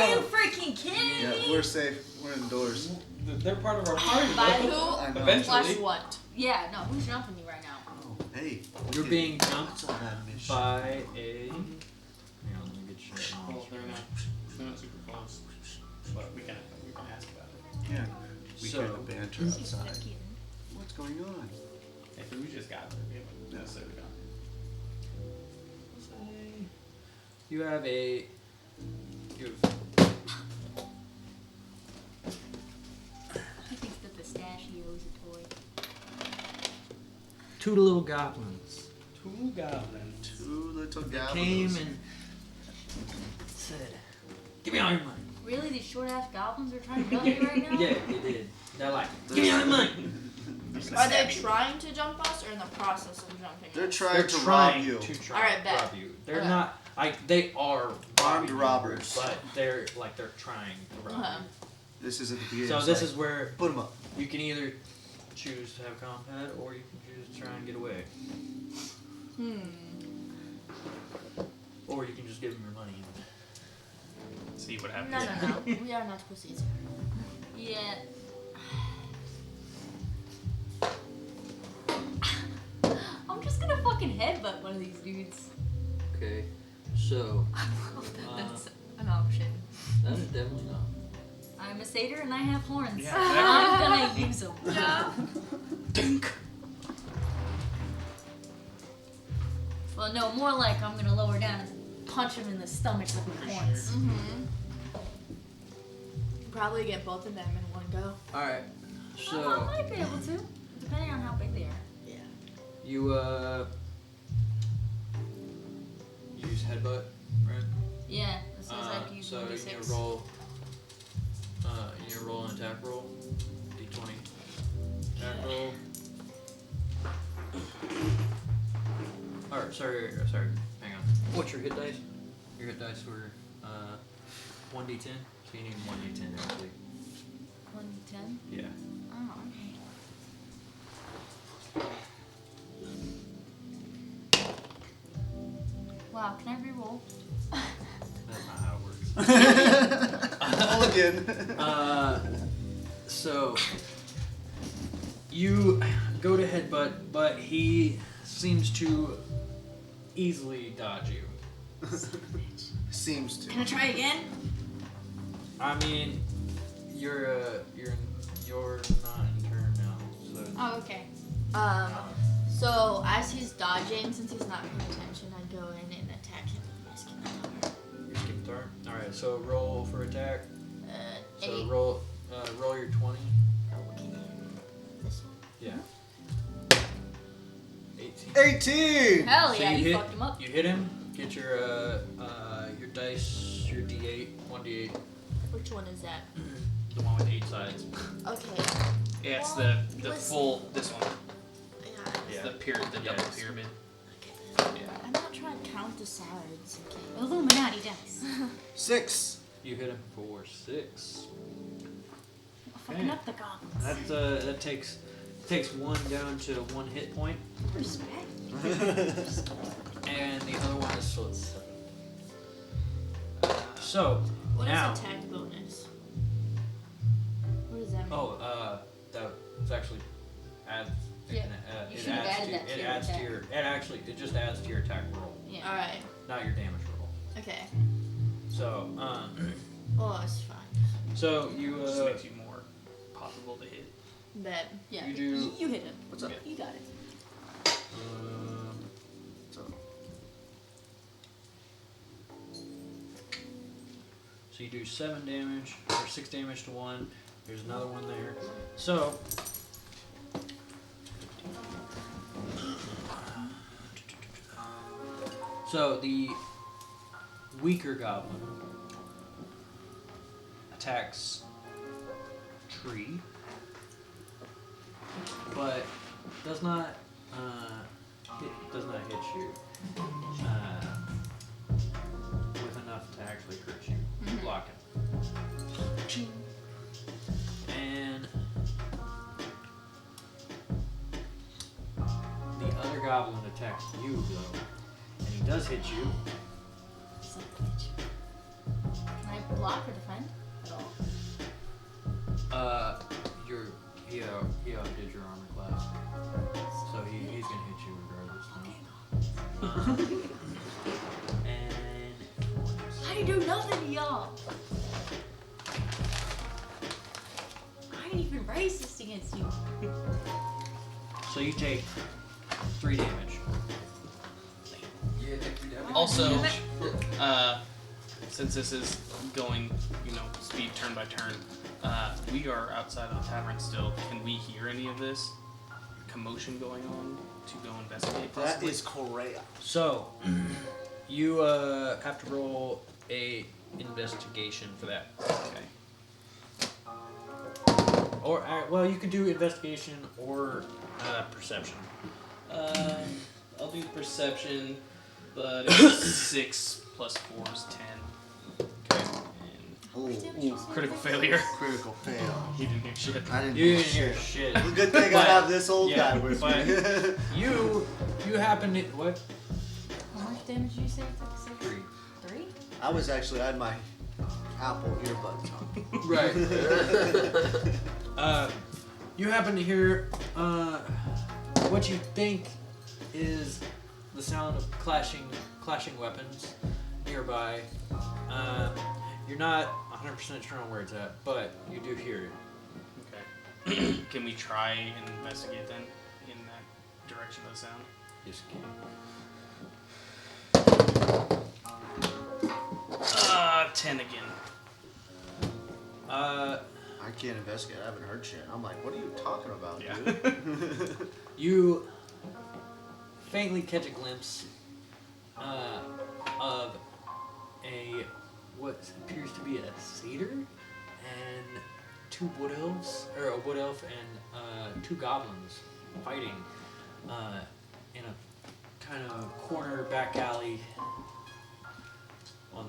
you freaking kidding Yeah, me? we're safe. We're indoors. They're part of our party. By though. who? I know. Eventually. Slash what? Yeah, no, who's jumping me right now? Oh, hey. You're okay. being jumped What's on that mission? by a. Hang on, let me get you. Well, they're not super close, but we can ask about it. Yeah. We So- hear the banter outside. What's going on? If we just got there, we haven't necessarily got You have a. You have He thinks that pistachio is a toy. two little goblins. two goblins. Two little They goblins. came and said, "Give me all your money." Really? These short ass goblins are trying to kill me right now? Yeah, they did. They're like, "Give me all your money." Are they trying to jump us or in the process of jumping They're us? trying They're to trying rob you. to try Alright, to bet. rob you. They're Okay. not. They are Armed robbing you, robbers. but they're trying to rob Uh-huh. This is at the you. beginning. So It's this like, is where put them up. you can either choose to have combat or you can choose to try and get away, or you can just give them your money. See what No, happens. no, no. We are not pussies. Yeah. one of these dudes. Okay. So. I love that. That's an option. That is definitely not. I'm a satyr and I have horns. Yeah, exactly. I'm gonna use them. Yeah. Dink. Well, no, more like I'm gonna lower down and punch him in the stomach with my horns. Mm-hmm. Probably get both of them in one go. Alright. I So. might be able to, depending on how big they are. Yeah. You use headbutt, right? Yeah, it says I have to use So you 1d6. need to roll. You need to roll an attack roll. D20. Attack roll. Or sorry. Hang on. What's your hit dice? Your hit dice were 1d10. So you need 1d10 actually. 1d10? Yeah. Oh, okay. Wow, can I reroll? That's not how it works. Roll again. So you go to headbutt, but he seems to easily dodge you. Seems to. Can I try again? I mean, you're not in turn now, so. Oh, okay. So as he's dodging, since he's not paying attention, I go in and attack him with my skin. You skip turn. All right, so roll for attack. So 8. roll your 20. Okay. This one. Yeah. 18. 18! Hell So yeah, you you hit- fucked him up. You hit him. Get your dice, your D8, 1d8, Which one is that? the one with 8 sides. Okay. Yeah, it's Well, the listen. full, this one. Yeah. It's the pyramid, the double Yes. pyramid. Okay. Yeah. I'm not trying to count the sides. Okay. Illuminati dice. 6. You hit him for 6. Fucking up the goblins. That takes one down to 1 hit point, Respect. and the other one is still at 7. So What now, is attack bonus? What does that mean? that's actually adds. Yeah, It you should have adds added that to it your adds attack. to your. It just adds to your attack roll, Yeah. All right. not your damage roll. Okay. So Oh, it's fine. so you Just makes you more possible to hit. Bet. Yeah. You do- You hit him. What's up? You got it. So you do 7 damage, or 6 damage to one. There's another one there. So the weaker goblin attacks tree, but does not hit you with enough to actually hurt you. Block him. And the other goblin attacks you though, and he does hit you. Son of a bitch. Can I block or defend at all? He outdid your armor class, so he's gonna hit you regardless. And I do nothing to y'all. I ain't even racist against you. so you take 3 damage. Yeah, take 3 damage. Also, since this is going, speed turn by turn, we are outside of the tavern still. Can we hear any of this commotion going on to go investigate? That Possibly? is correct. So you have to roll a investigation for that. Okay. Or well, you could do investigation or perception. I'll do perception, but it's 6 plus 4 is 10. Okay. Ooh, Critical failure. critical fail. He didn't hear shit. I didn't You hear didn't hear shit. shit. It's a good thing I But- have this old yeah, guy with but- me. You happen to what? How much damage did you say? It took? 3. 3? I had my Apple earbuds on. Right. You happen to hear what you think is the sound of clashing weapons nearby. You're not 100% sure on where it's at, but you do hear it. Okay. Can we try and investigate then in that direction of the sound? Yes, you can. 10 again. I can't investigate. I haven't heard shit. I'm like, what are you talking about, Yeah. dude? You faintly catch a glimpse of what appears to be a satyr and two wood elves, or a wood elf and two goblins fighting in a kind of corner back alley in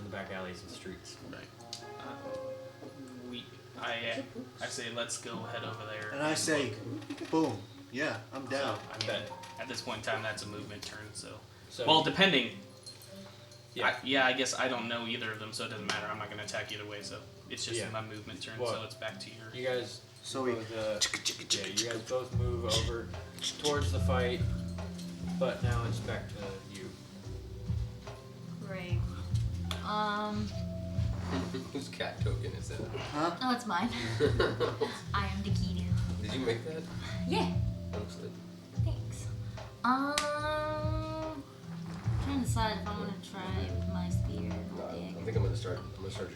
the back alleys of the streets. Right. I say let's go head over there. And I say, boom. Yeah, I'm down. I bet at this point in time that's a movement turn. So well, depending. Yeah. I guess I don't know either of them, so it doesn't matter. I'm not going to attack either way. So it's just Yeah. my movement turn. Well, so it's back to your. You guys. So we. You guys both move over towards the fight, but now it's back to you. Great. Whose cat token is that? Huh? Oh, it's mine. I am the key. Did you make that? Yeah. Understood. Thanks. Trying to decide if I want to try my spear or I dig. think I'm gonna start.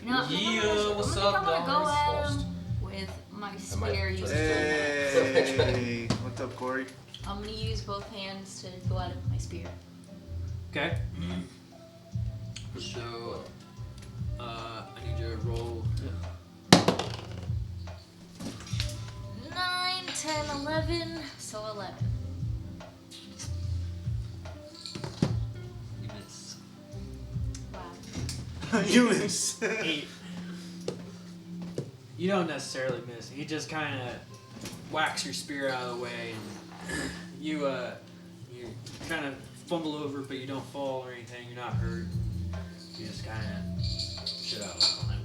You know, What's I'm up, gonna go guys? at him with my spear. Using Hey, what's up, Corey? I'm gonna use both hands to go at it with my spear. Okay. So, I need you to roll. 9, 10, 11. So 11. You miss. Wow. You miss. 8. You don't necessarily miss. He just kind of whacks your spear out of the way, and you kind of fumble over, but you don't fall or anything. You're not hurt. You just kind of shit out on him.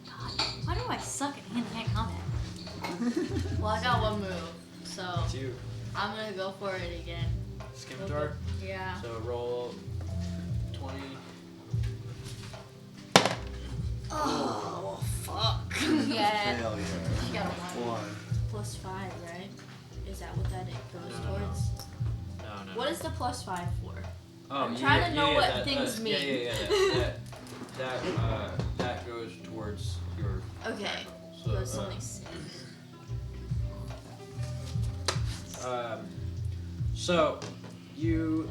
God, why do I suck at hand-to-hand combat? Well, I got one move, so It's you. I'm gonna go for it again. Scimitar. Yeah. So roll 20. Oh, fuck. Yeah. Failure. You got a 1. 1. Plus 5, right? Is that what that goes No. towards? No. What is the plus 5 for? Oh, I'm trying to know what that, things mean. That goes towards your. Okay. So, So it's only 6. So you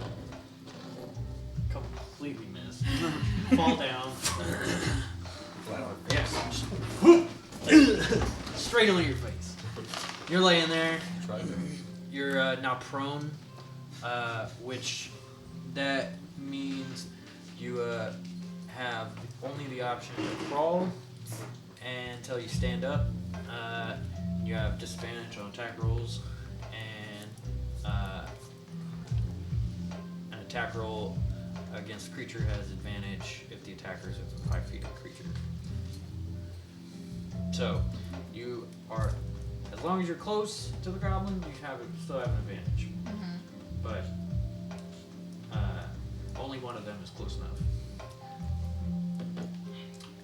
completely miss. Fall down. Flat on. Yes. Straight on your face. You're laying there. Try that. You're now prone, which that means you have only the option to crawl until you stand up. You have disadvantage on attack rolls, and an attack roll against the creature has advantage if the attacker is within 5 feet of the creature. So you are, as long as you're close to the goblin, you still have an advantage. But only one of them is close enough.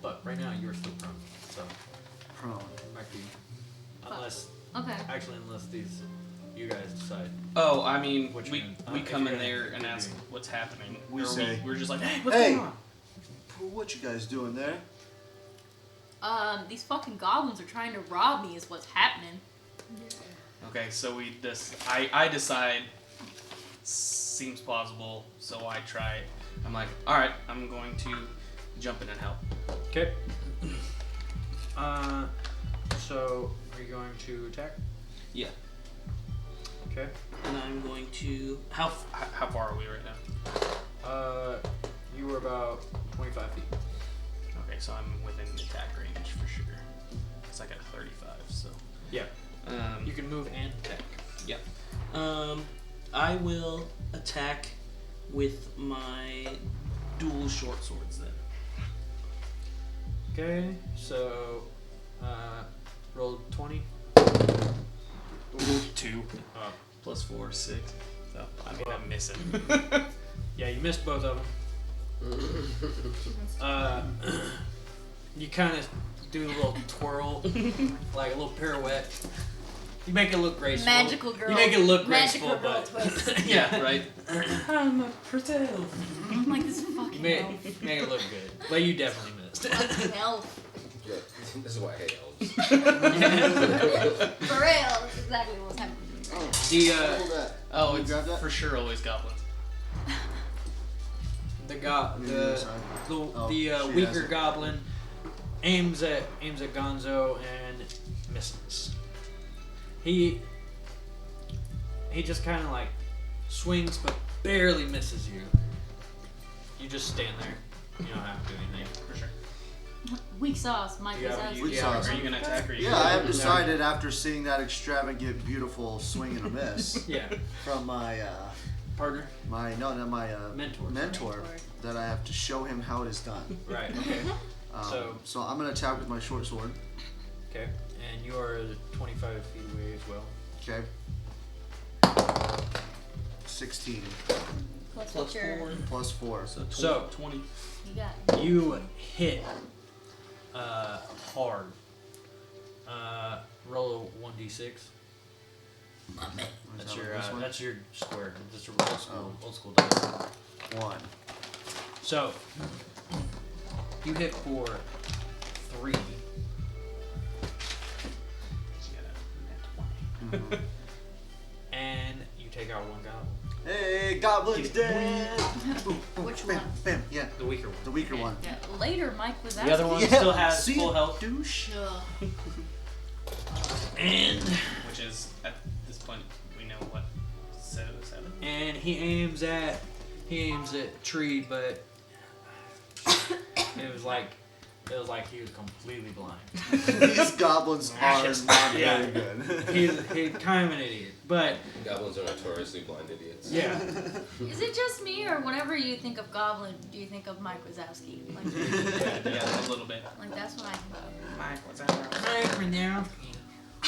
But right now you're still prone, so Prone. might be, unless Okay. you guys decide. Oh, I mean, What you we gonna- come if in you're there gonna- and if you're ask doing- what's happening. We Or say, we're just like, hey, what's hey. going on? What you guys doing there? These fucking goblins are trying to rob me is what's happening. Okay, so I decide seems plausible, so I try. I'm like, all right, I'm going to jump in and help. Okay. So are you going to attack? Yeah, Okay. and I'm going to. How far are we right now? You were about 25 feet. Okay, so I'm within attack range for sure. It's like at 35, so. Yeah. You can move and attack. Yeah. I will attack with my dual short swords then. Okay. So roll 20. 2 plus 4, 6. So I mean, I'm missing. Yeah, you missed both of them. You kind of do a little twirl, like a little pirouette. You make it look graceful. Magical girl. You make it look Magical graceful, girl but twist. Yeah, right. I'm a pretty. I'm like this you fucking make, elf. make it look good. But you definitely missed. Fucking elf. Yeah, this is why I hate elves. For real. That's exactly what's happening. The Hold that. Oh, You it's grab that? for sure always goblins. the weaker goblin aims at Gonzo and misses. He just kind of like swings but barely misses you. You just stand there. You don't have to do anything. For sure. Weak sauce, Mike Yeah, says. Weak Yeah, sauce. are you gonna attack or are you? Yeah, I have decided after seeing that extravagant, beautiful swing and a miss Yeah, from my partner. my Mentor. mentor that I have to show him how it is done. Right. Okay. So I'm gonna attack with my short sword. Okay. And you are 25 feet away as well. Okay. 16 Plus Plus your, 4. plus 4. So- 20. you got. You hit hard. Roll a 1d6. That's your square. Just a old school dice. 1. So you hit for 3, and you take out 1 goblin. Hey, goblin's dead. Which Bam, one? bam. Yeah, The weaker one. the weaker one. Yeah. Later, Mike was The other one Yeah, still has see full it, health. douche. And Which is at this point we know what 7. he aims at Tree, but it was like he was completely blind. These goblins are not Yeah. very good. He's kind of an idiot, but Goblins are notoriously blind idiots. yeah. Is it just me, or whenever you think of Goblin, do you think of Mike Wazowski? Like, Yeah, a little bit. like that's what I think of. Mike, what's that? Right now.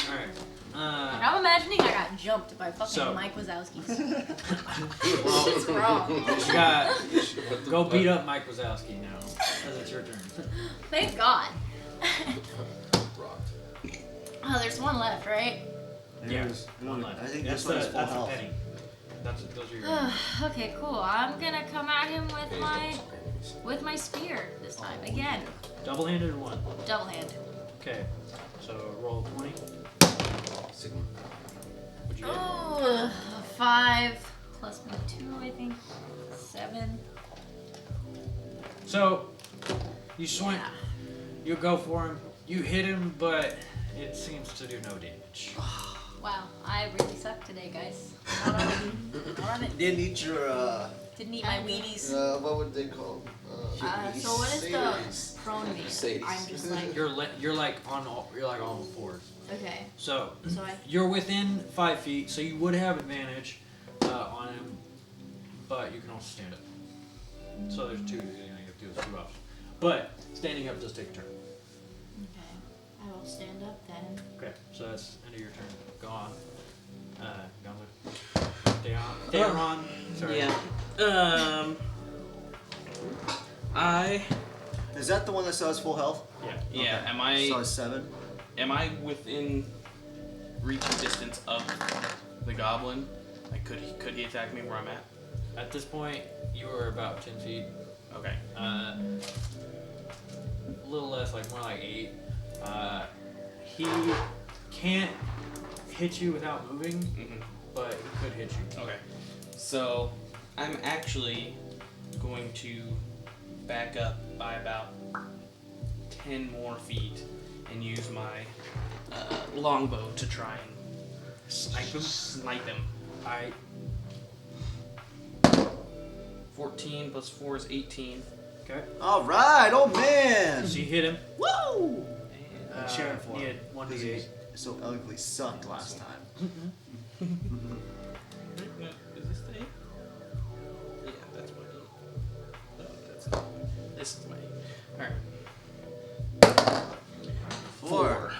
All right. Like, I'm imagining I got jumped by fucking So- Mike Wazowski. Shit's wrong. You got go beat up Mike Wazowski now, as it's your turn. Thank God. Rocked. Oh, there's one left, right? Yeah, There's- one left. I think that's this one is full that's health. a penny. Those are your. Okay, cool. I'm gonna come at him with my spear this time. Again, Double-handed or one? double-handed. Okay. So roll 20. Sigma. What'd you get? Oh, 5 plus my 2, I think. 7. So you swing. Yeah. You go for him. You hit him, but it seems to do no damage. Wow, I really suck today, guys. Not on it. Didn't eat your Didn't eat my Wheaties. what would they call? So what is Sadies. the prone mean? Sadies. I'm just like, You're like on all fours. okay. So So I you're within 5 feet, so you would have advantage on him, but you can also stand up. So there's 2. You have to do those 2 options. But standing up does take a turn. Okay. I will stand up then. Okay, so that's end of your turn. Go on. Gonzo. Theron. Sorry. Yeah. I. Is that the one that says full health? Yeah. Yeah. Okay. So it's 7. Am I within reaching distance of the goblin? Like, could he attack me where I'm at? At this point, you are about 10 feet. Okay. A little less, like more like 8. He can't hit you without moving, Mm-hmm. but he could hit you. Okay. So I'm actually going to back up by about 10 more feet and use my longbow to try and snipe him. I 14 plus 4 is 18. okay. All right. Oh man. So you hit him. Woo! And cheering for He him. had 1d8. So ugly sucked last time. is this the 8? Yeah, that's my 8. No, that's not. This is my 8. Alright. 4.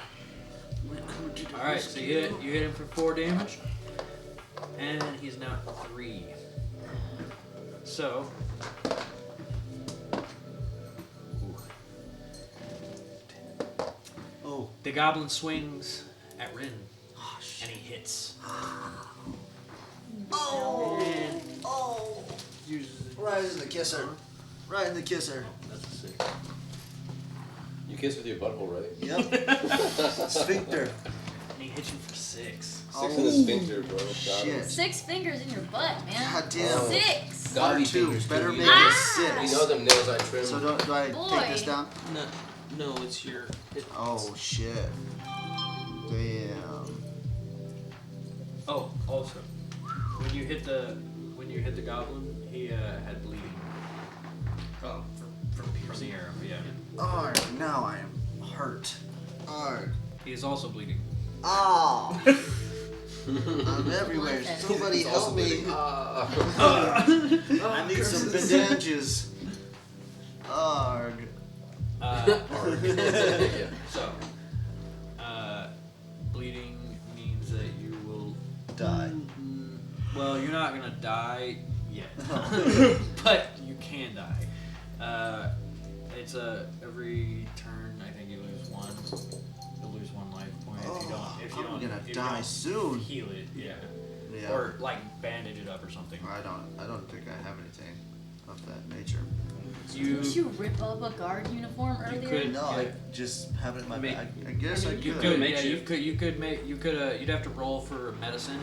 All right. So you hit him for 4 damage. And he's now at 3. So. Oh. The goblin swings at Rin. And he hits. Oh. And Oh. uses Right in the kisser. Right in the kisser. That's a 6. You kiss with your butthole, right? Yep. Sphincter. And he hits you for 6. Six in the sphincter, bro. Got Shit. him. 6 fingers in your butt, man. God damn. 6. Gotta be 2. fingers, Better too. make You know- it Ah! You 6. know them nails I trim. So do I Boy. take this down? No, it's your hit points. Oh shit. Damn. Oh, also, when you hit the goblin, he had bleeding Oh, from from piercing. the arrow. Yeah. Alright, now I am hurt. Alright. He is also bleeding. Oh. I'm everywhere. Somebody help me. I need some bandages. Arg. Yeah. So, bleeding means that you will Die. Well, you're not gonna die yet, but you can die. It's every turn. I think you lose 1. You'll lose 1 life point if you don't. If you I'm don't, gonna if you die don't soon. heal it. Yeah. Yeah. Or like bandage it up or something. I don't think I have anything of that nature. Didn't you rip up a guard uniform earlier? could- No, I just have it in my Make- bag. I guess I You could. could, make yeah, you shift. could, you'd have to roll for medicine.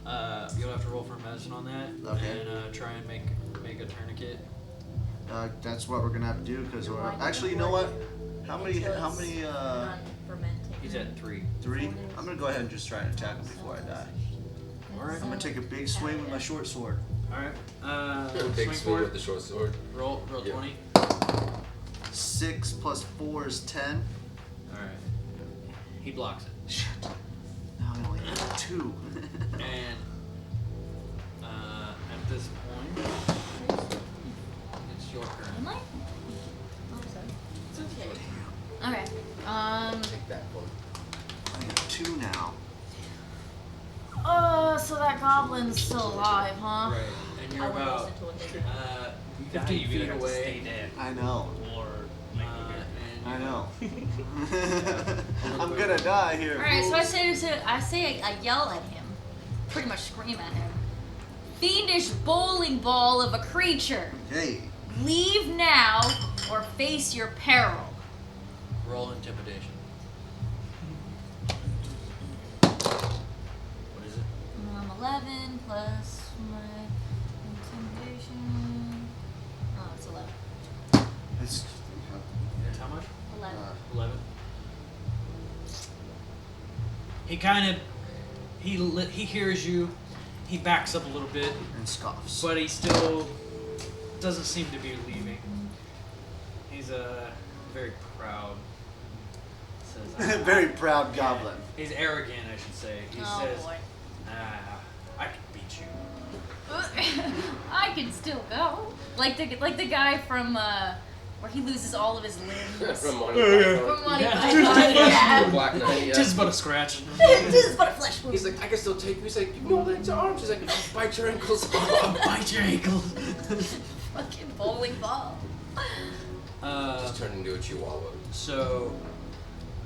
You'll have to roll for medicine on that, Okay. and try and make a tourniquet. That's what we're gonna have to do because You're we're right. actually. You know what? How many? Until How it's many? non-fermenting. He's at 3. 3. I'm gonna go ahead and just try and attack him before I die. Alright. I'm gonna take a big swing with my short sword. All right. Big Swing swing for with it. the short sword. Roll Yeah. 20. 6 plus 4 is 10. All right. He blocks it. Shit. Now I only have 2. And at this point, it's your Am turn. I? Oh, sorry. It's okay. Okay. Take that one. I have 2 now. So that goblin's still alive, huh? Right. And you're I won't about listen to what they do. 15 you feet either have to stay away. dead I know. or make And I you- know. I'm gonna die here. Alright, so fools. I yell at him. Pretty much scream at him. Fiendish bowling ball of a creature. Hey. Leave now or face your peril. roll intimidation. What is it? 11 plus my intimidation. Oh, it's 11. It's, It's how much? 11. 11. He kind of he hears you. He backs up a little bit, and scoffs. but he still doesn't seem to be leaving. He's very proud. Says, Very proud goblin. He's arrogant, I should say. He Oh says, boy. I can beat you. I can still go. Like the guy from where he loses all of his limbs. From Monty Python. From Monty Yeah. Python, yeah. Black Knight, yeah. Just but a scratch. Just but a flesh wound. He's like, I can still take you. He's like, you know legs or arms? He's like, bite your ankles off. Bite your ankles. Fucking bowling ball. Just turned into a chihuahua. So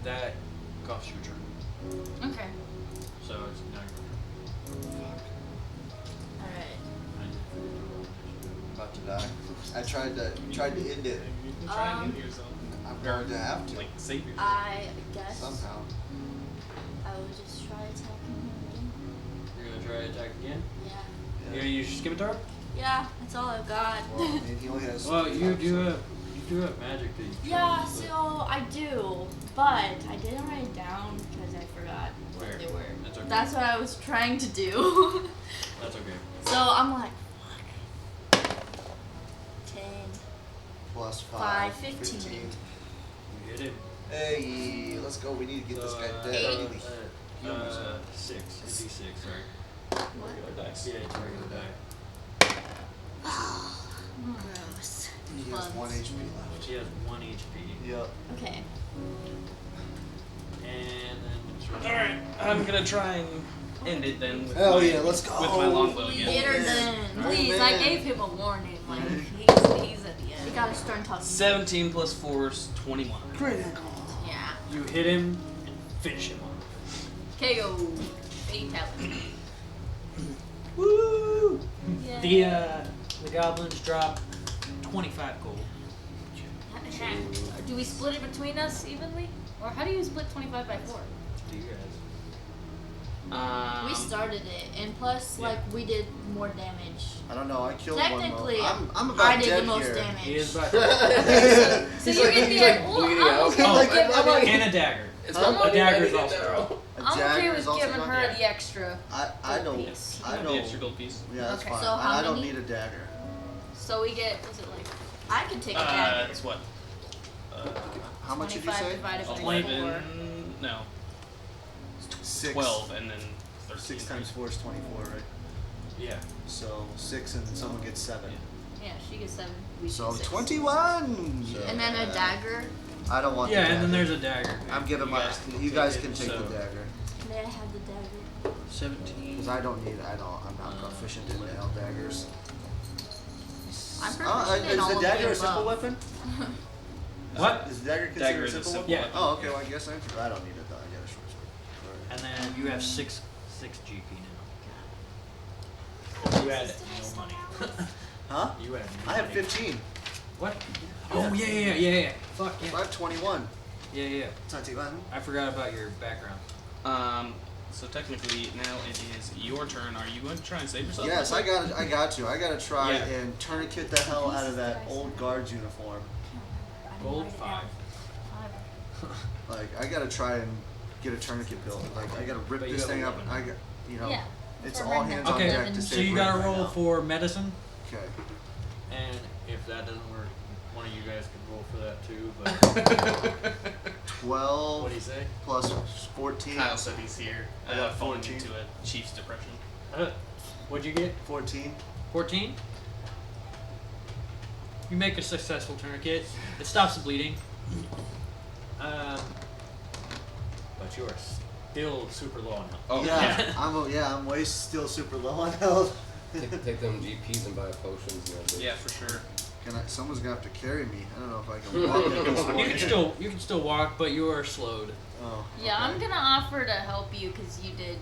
that costs you a turn. Okay. So it's now your turn. Alright. About to die. I tried to end it. You can try and end yourself. I'm going to have to. Like, save yourself. I guess Somehow. I will just try attacking him again. You're gonna try to attack again? Yeah. You're gonna use your skip dart? Yeah, that's all I've got. Well, I mean, he only has. Well, you five, do so- have magic that you Yeah, chose, so I do, but I didn't write it down because I forgot Where? what they were. That's okay. That's what I was trying to do. That's okay. So I'm like, fuck. 10. Plus 5, 5. 15. You hit him. Hey, let's go. We need to get this guy dead. eight. I need to heal myself. 6. It's D6, sorry. Regular dice. Yeah, it's a regular die. Gross. He has 1 HP left. She has 1 HP. Yep. Okay. And then it's your turn. Alright, I'm gonna try and end it then with Hell my, yeah, let's go. with my longbow again. Get her done. Please, Right, I man. gave him a warning. Like, He's at the you end. got a stern talk. 17 plus 4 is 21. Yeah. You hit him and finish him off. KO. Fatality. Woo! Yeah. The goblins drop 25 gold. Do we split it between us evenly? Or how do you split 25 by 4? To you guys. We started it, and plus, like, we did more damage. I don't know. I killed one. Technically, I'm about I did dead the most here. damage. He is by So you get the bleeding out. and a dagger. It's Huh? not A dagger is now. also. A I'm okay dagger with is also giving gone? her the extra. I don't. piece. I The don't. extra gold piece. Yeah, that's Okay, fine. so how I don't many? need a dagger. So we get, was it like I could take a dagger. It's what? How much did you 25 say? divided by 4? 11. No. 6. 12 and then 13. 6 times 4 is 24, right? Yeah. So 6 and then someone gets 7. Yeah, she gets 7. We So get 6. 21. And then a dagger. I don't want. Yeah, the and then dagger. there's a dagger. I'm giving You my. guys can You take guys it, can take so- the dagger. May I have the dagger? 17. Because I don't need. I'm not proficient in nail daggers. I'm proficient in Is all the of dagger the a simple above. weapon? What? Is the dagger considered Dagger a is a simple simple weapon? weapon. Oh, okay. Well, I guess I don't need it though. I got a short sword. And then you have 6 GP now. You had no money. Huh? You had no I have money. 15. What? Oh, yeah. Fuck, So I yeah. have 21. Yeah. It's not too bad. I forgot about your background. So technically now it is your turn. Are you going to try and save yourself? Yes, I got to. I got to try Yeah. and tourniquet the hell out of that old guard's uniform. Gold 5. Like, I got to try and get a tourniquet built. Like, I got to rip But you this have thing a up. And I got, Yeah. it's For all right now. hands on Okay, deck to so save you Rick gotta right roll now. for medicine, Okay. and if that doesn't work, one of you guys could roll for that too. But 12 what do you say? plus 14. Kyle said he's here. I got falling 14. into a Chiefs depression. What'd you get? 14. 14. You make a successful tourniquet. It stops the bleeding. But you are still super low on health. Oh, yeah. I'm way still super low on health. Take them GPs and buy potions and then Yeah, for sure. Someone's gonna have to carry me. I don't know if I can walk at this point. You can still walk, but you are slowed. Oh, Yeah, okay. I'm gonna offer to help you because you did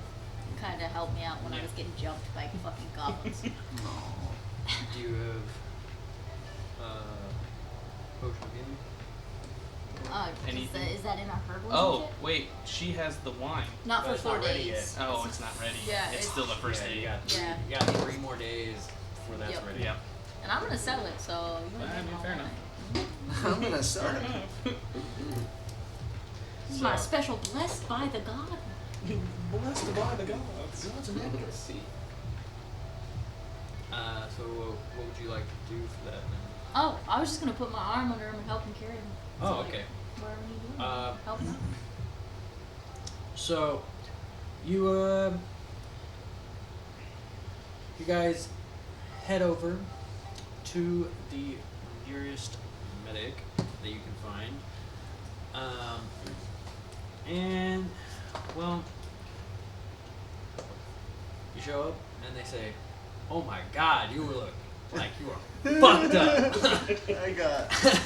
kind of help me out when I was getting jumped by fucking goblins. Aw. Do you have potion of healing? Anything? Is that in our herbal? Oh, wait. She has the wine. Not Oh, for it's 4 not ready days. yet. Oh, it's not ready. Yeah, It's it's- still the first Yeah, day. you got three, Yeah. you got 3 more days before that's Yep. ready. Yeah. And I'm gonna sell it, so you I want mean, fair enough. I'm gonna sell it. This is my special blessed by the god. Blessed by the gods. let's see. So what would you like to do for that then? Oh, I was just gonna put my arm under him and help him carry him. Oh, So, like, okay. Whatever you do, help him out. So, you guys head over to the nearest medic that you can find. And, well, you show up and they say, "Oh my god, you look like you are fucked up."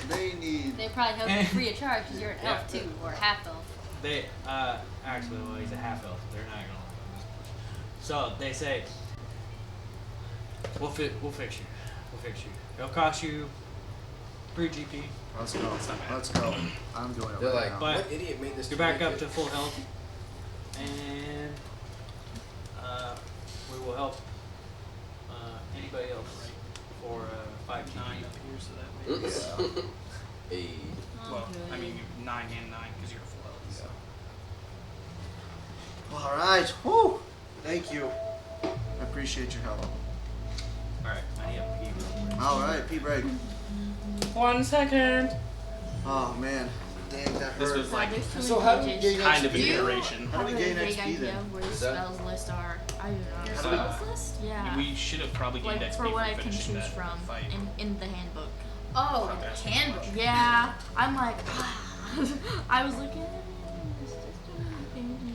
They need. They probably help you free of charge because you're an Yeah. elf too, or half elf. They, actually, well, he's a half elf. They're not gonna let him. So they say, we'll fix you. We'll fix you. It'll cost you 3 GP. Let's go. Let's go. I'm doing it They're right like, now. But what idiot made this? You're back up tourniquet? to full health, and we will help anybody else for 5 GP. 9 up here, so that makes. Hey. Well, Okay. I mean, 9 and 9 because you're full health. So. All right. Woo. Thank you. I appreciate your help. All right, I need a pee real quick. All right, pee break. 1 second. Oh man, dang that This hurt. was like There's too So many how do you pages. gain kind of an XP? iteration. How do we Have a gain vague XP idea then? where the Is that- spells list are. I do Your not. How do spells list? Yeah. We should have probably gained Like XP for what I can finishing choose that from fight. in the handbook. Oh, Fuck, that's handbook. much. Yeah, I'm like, I was looking at it.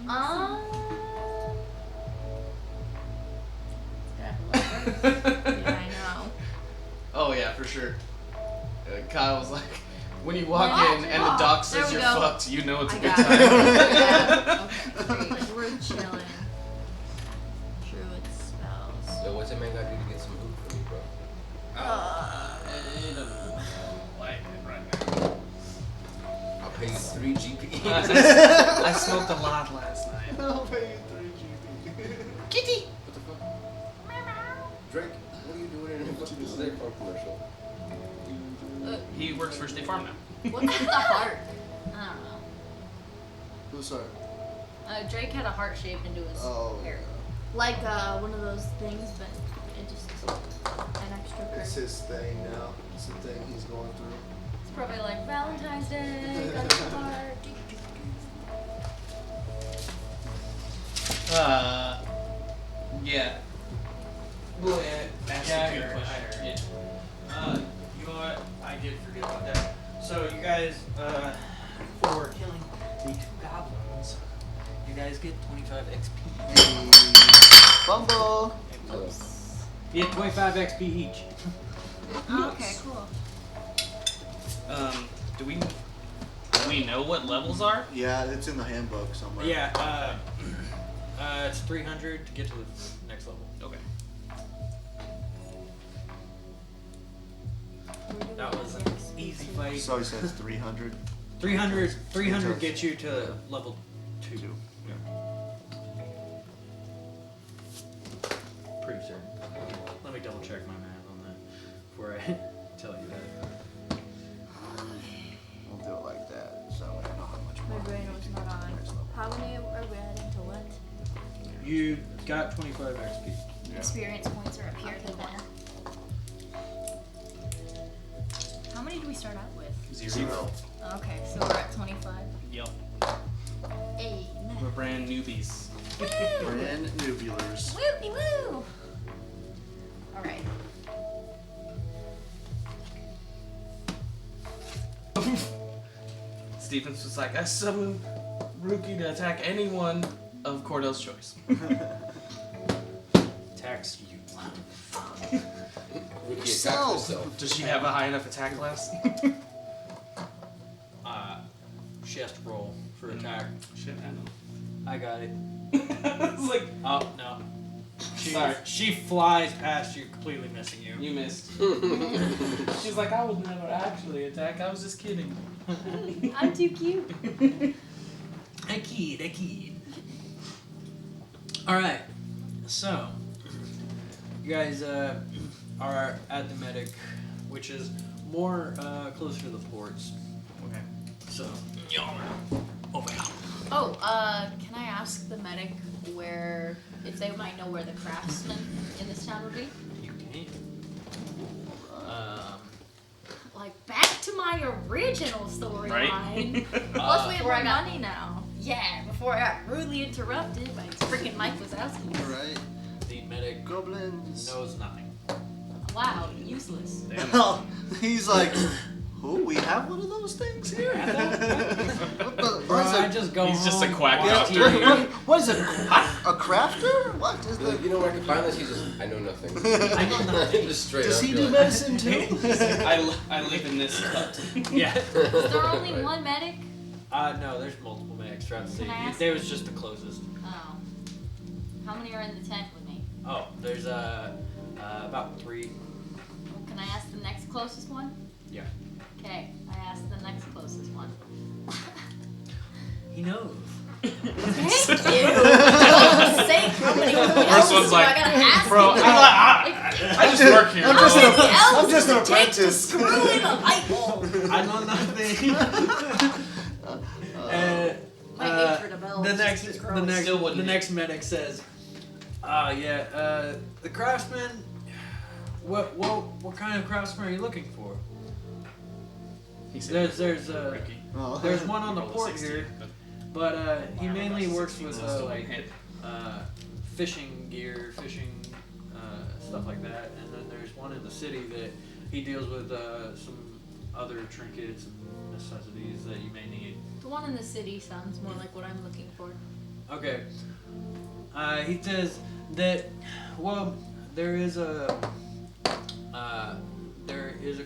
Um, Yeah, I know. Oh yeah, for sure. Kyle was like, when you walk Yeah. in and the doc says There we you're go. fucked, you know it's a I good got time. it. Yeah. Okay, great. We're chilling. Druid spells. So what's a man gotta do to get some loot for me, bro? It doesn't like it right now. I'll pay you 3 GP. I smoked a lot last night. I'll pay you 3 GP. Kitty! What the fuck? Drake, what are you doing in a fucking State Farm commercial? He works for State Farm now. What's with the heart? I don't know. Who's sorry? Drake had a heart shaped into his Oh, hair. Like one of those things, but it just an extra It's person. his thing now. It's the thing he's going through. It's probably like Valentine's Day, got a heart. Yeah. Well, that's Yeah, a good I heard, question. I heard. Yeah. You know what? I did forget about that. So you guys, for killing the 2 goblins, you guys get 25 XP. Hey, Bumble. You get 25 XP each. Oh, okay, cool. Do we know what levels are? Yeah, it's in the handbook somewhere. Yeah, it's 300 to get to the next level. Okay. That was an easy fight. So he says 300. 300 gets you to level 2. Pretty certain. Let me double check my math on that before I tell you that. We'll do it like that. So I know how much My more. brain we was need to not get to the on. next level. How many are we adding to what? You got 25 XP. Yeah. Experience points are up here in the corner. How many do we start out with? Zero. Okay, so we're at 25. Yep. Hey. We're brand newbies. Brand nubulars. Woo woo! Alright. Stevens was like, I summon Rookie to attack anyone of Cordell's choice. Tax you. Rookie attacked Yourself. herself. Does she have a high enough attack class? She has to roll for attack. Shit, I know. I got it. It's like, Oh, no. Sorry. She flies past you, completely missing you. you missed. She's like, I would never actually attack. I was just kidding. I'm too cute. I kid. Alright, so, you guys are at the medic, which is more closer to the ports. Okay. So, y'all are over here. Oh, can I ask the medic where, if they might know where the craftsman in this town would be? You can. Like, back to my original Right? storyline. Plus, we have Before I more got- money now. Yeah, before I got rudely interrupted by freaking Mike Wazowski. Alright. The medic Goblins. knows nothing. Wow, useless. Well, he's like, who? We have one of those things here? What the? Bro, What is I it? just go He's just a home, quack watch doctor. TV. What is it? A crafter? What is Like, the? you know where I can find this? He's just, I know nothing. I know nothing. Just straight Does up. he you're do like, medicine too? I live in this cut. Yeah. Is there only Right. one medic? No, there's multiple medics throughout the city. Can I ask- There was just the closest. Oh. How many are in the tent with me? Oh, there's about 3. Can I ask the next closest one? Yeah. Okay, I asked the next closest one. He knows. Thank you! For the sake, how many First one's do like, I gotta ask bro, you? I just work here, I'm bro. just an- How many elves I'm just an does it take to apprentice. Screw in a light bulb. I know nothing. My hatred of elves the just next, keeps the growing. next, Still wouldn't the be. next medic says, the craftsman. What kind of craftsman are you looking for? He said, There's Ricky. Oh. there's one on the Roll a port 16, here, but but he I mainly remember works 16, with so still like hit. fishing gear, fishing stuff like that, and then there's one in the city that he deals with some other trinkets and necessities that you may need. The one in the city sounds more like what I'm looking for. Okay. He says that, well, there is a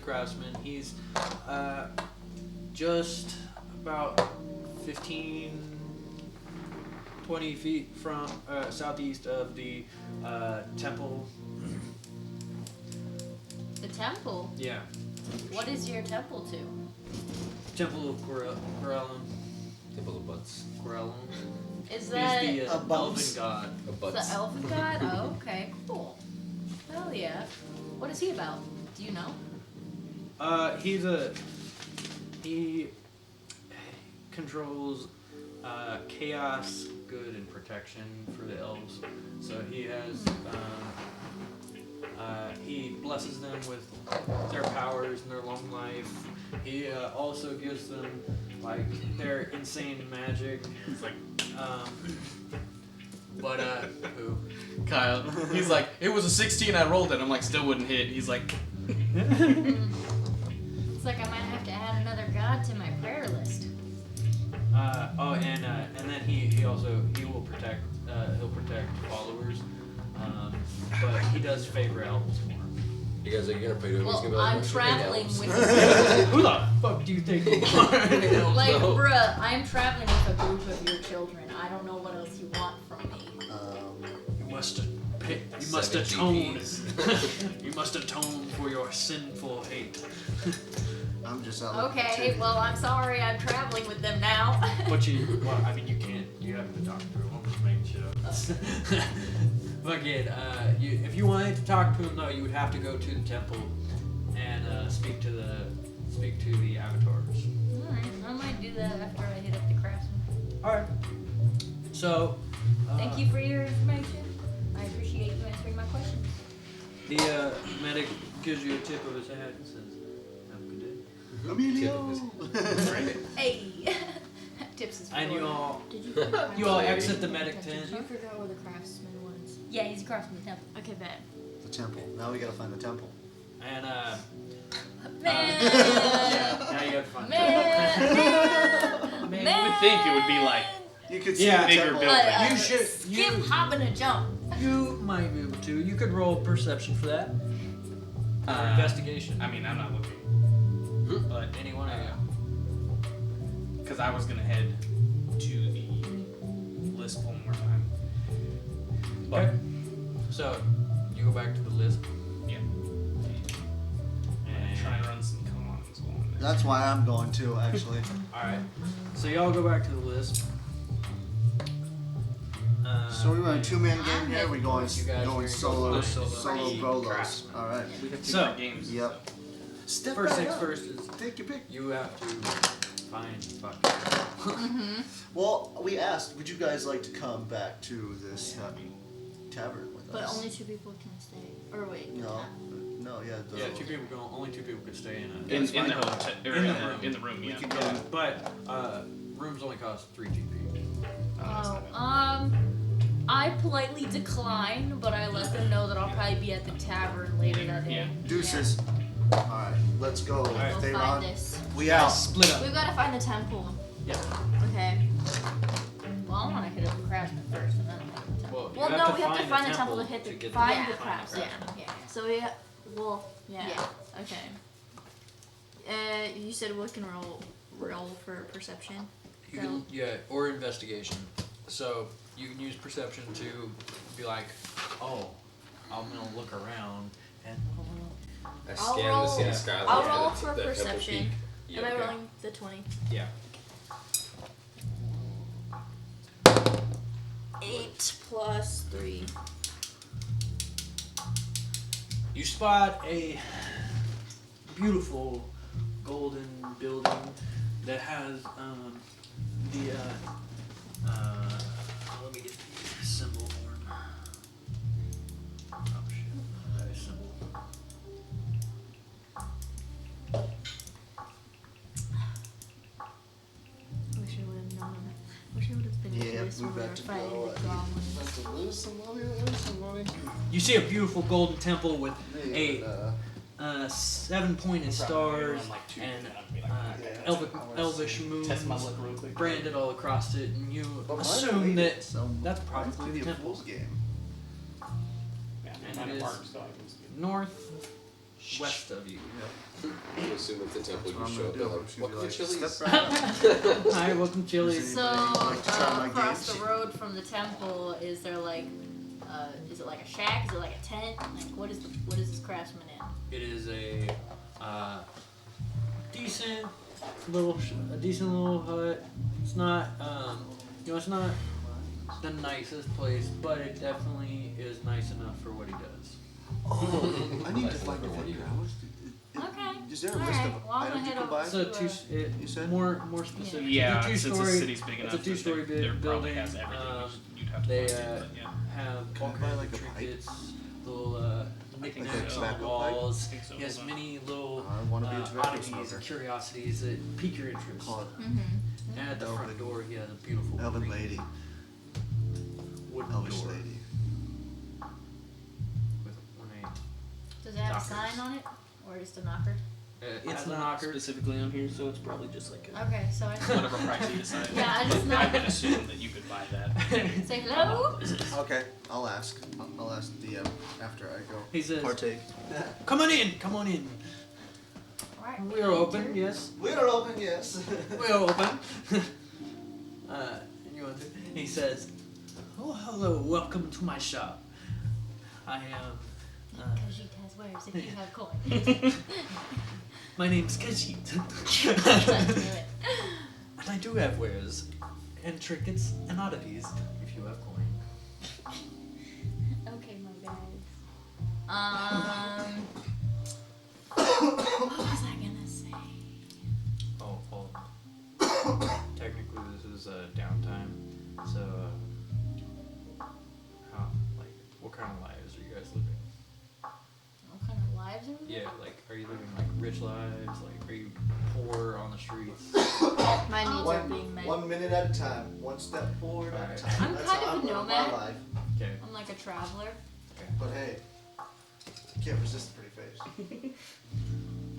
craftsman. He's just about 20 feet from southeast of the temple. The temple? Yeah. What is your temple to? Temple of Corellon. Temple of Butts. Corellon. Is He's that the elven bumps. god. Of the Butts. elfin god? Oh, okay, cool. Hell yeah. What is he about? Do you know? He controls chaos, good, and protection for the elves. So he has he blesses them with their powers and their long life. He also gives them like their insane magic. He's like, But who? Kyle. He's like, it was a 16. I rolled it. I'm like, still wouldn't hit. He's like, It's like I might have to add another god to my prayer list. And then he also will protect he'll protect followers. But he does favor elves more. You guys are gonna play the Well, I'm traveling with Who the fuck do you think you are? like, bruh, I'm traveling with a group of your children. I don't know what else you want from me. You must Seven atone. GPs. You must atone for your sinful hate. I'm just out. Okay, well, I'm sorry. I'm traveling with them now. But you can't. You have to talk to him. I'm just making shit up. But again, if you wanted to talk to him though, you would have to go to the temple and speak to the avatars. Alright, I might do that after I hit up the craftsman. All right. So. Thank you for your information. I appreciate you answering my questions. The medic gives you a tip of his hat and says, "Have a good day." Emilio. Hey! Tips his And you all Did you exit the medic tent. I forgot where the craftsman was. Yeah, he's across from the temple. Okay, bet. The temple. Now we gotta find the temple. And Man! now you have to find the temple. Man! you would think it would be like, You could see Yeah, the bigger temple. building. You should. Skip, hop, and a jump. You might be able to. You could roll perception for that. Investigation. I mean, I'm not looking. But Any one of you. because I was gonna head to the list one more time. But Okay. So you go back to the list. yeah, And try and run some cons on there. That's why I'm going too, actually. all right. So y'all go back to the list. So we run a and- two-man game here. We going You guys going are solo solo. solos. Craftsman. All right. We have two So- different games. Yep. Step First back things up. first is Take your pick. you have to find fuck. Well, we asked, would you guys like to come back to this tavern with But us? only 2 people can stay. Or wait. No, no, yeah. The, Yeah, only two people could stay in a. In That's the fine. hotel or In in the the room. in the room. We Yeah. could Yeah, but rooms only cost 3 GP. That's not bad. I politely decline, but I let them know that I'll probably be at the tavern later that day. Yeah. Deuces. All right, let's go. right. We'll They find run. this. We out. Split up. We've got to find the temple. Yeah. Okay. Well, I want to hit up the craftsman first and then hit the temple. Well, Well, you no, have we have to find the temple to hit the get find Yeah. the crafts. Yeah, Yeah. yeah. So we well, yeah. Yeah. Okay. You said we can roll for perception. You can, yeah, or investigation. So you can use perception to be like, oh, I'm gonna look around and. I I'll scan roll- the city skyline. I'll at roll the- for the temple perception. peak. Am I okay. rolling the 20? Yeah. 8 plus 3. You spot a beautiful golden building that has the let me get the symbol horn. Oh shit, that is symbol. Wish I would have known. Wish I would have been Yeah, this we when we were got to fighting go. the goblins. Have to lose some money. Lose some money. You see a beautiful golden temple with Yeah, a 7-pointed stars Like two and down, be like, elvish moons test my luck real quick. branded all across it, and you But mine assume made that it, so that's mine's probably gonna the be a temple. fool's game. Yeah. And Mine it are is marked, so I can see. northwest of you. You assume at the temple That's you what show I'm up, gonna they're do. like, She'll be welcome to like, Chili's. step right up. Hi, welcome Chili's. So, Like to try my across games? the road from the temple, is there like, is it like a shack? Is it like a tent? Like, what is this craftsman in? It is a decent little hut. It's not it's not the nicest place, but it definitely is nice enough for what he does. Oh, I need to Nice find a one for vendor. you. Okay. Is there a All list right. of Well, I'm gonna items you head can over buy? So to, two, You said? more specific. Yeah, it's a since the two-story. city's big enough, It's a two-story that there probably building. has everything. You'd have to They find it, but yeah. have Can all I buy, kinds like, of a pipe? trinkets, little knickknacks so. on the Tobacco pipe? walls. I think so, He has hold on. many little I wanna be a tobacco oddities smoker. and curiosities that pique your interest. Call it Mm-hmm. And at the front Elven. door, he has a beautiful Elven green Lady. wooden Elvish door Lady. with ornate. Does it have a Knockers. sign on it, or just a knocker? It It's has a not knocker. specifically on here, so it's probably just like a, Okay, so I whatever price you decide. Yeah, I just I knock. would assume that you could buy that. say hello. Okay, I'll ask. I'll ask the DM after I go He says, partake. "Come on in, come on in. Alright. We are open, yes. We are open, yes. We are open." And you want to? He says, "Oh, hello, welcome to my shop. I am. Khajiit has wares if you have coin. My name's Khajiit, Let's do it. and I do have wares and trinkets and oddities if you have coin." Okay, my bad. What was I gonna say? Oh, technically this is downtime, so what kind of lives are you guys living? What kind of lives are we Yeah, like, are you living like rich lives? Like, are you poor on the streets? My needs are being met. 1 minute at a time, one step forward at a Alright. time. I'm That's kind how of a living nomad. my life. Okay. I'm like a traveler. But hey, you can't resist the pretty face.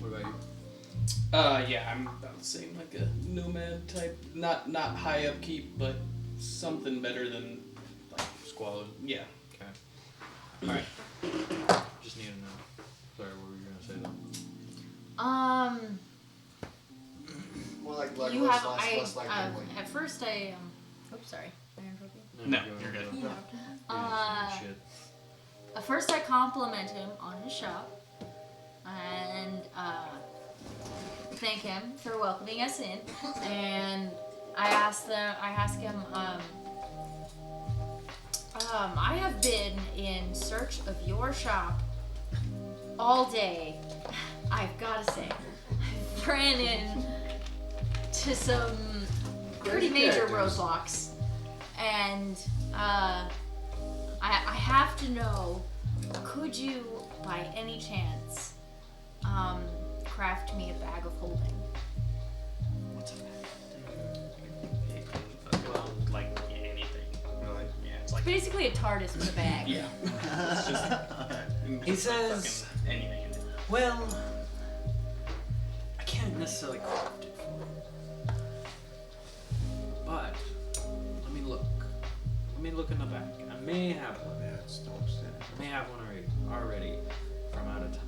What about you? Yeah, I'm about the same, like a nomad type. Not high upkeep, but something better than like squalid. Yeah. Okay. Alright. Just need to know. Sorry, what were you gonna say then? More like You less, have less like family. at first I oops, sorry. I interrupted you. No, go you're ahead, good. go. Uh, Shit. At first I compliment him on his shop and thank him for welcoming us in, and I ask him I have been in search of your shop all day. I've got to say, I've ran in to some pretty major roadblocks, and I have to know, could you, by any chance, craft me a bag of holding? Well, like anything. Really? Yeah, it's like Basically a TARDIS with a bag. yeah. It's just, you can He just put says- fucking anything in it. Well, I can't necessarily craft it for you. But, let me look. Let me look in the back. I may have one. Yeah, it's still upstairs. I may have one already from out of town.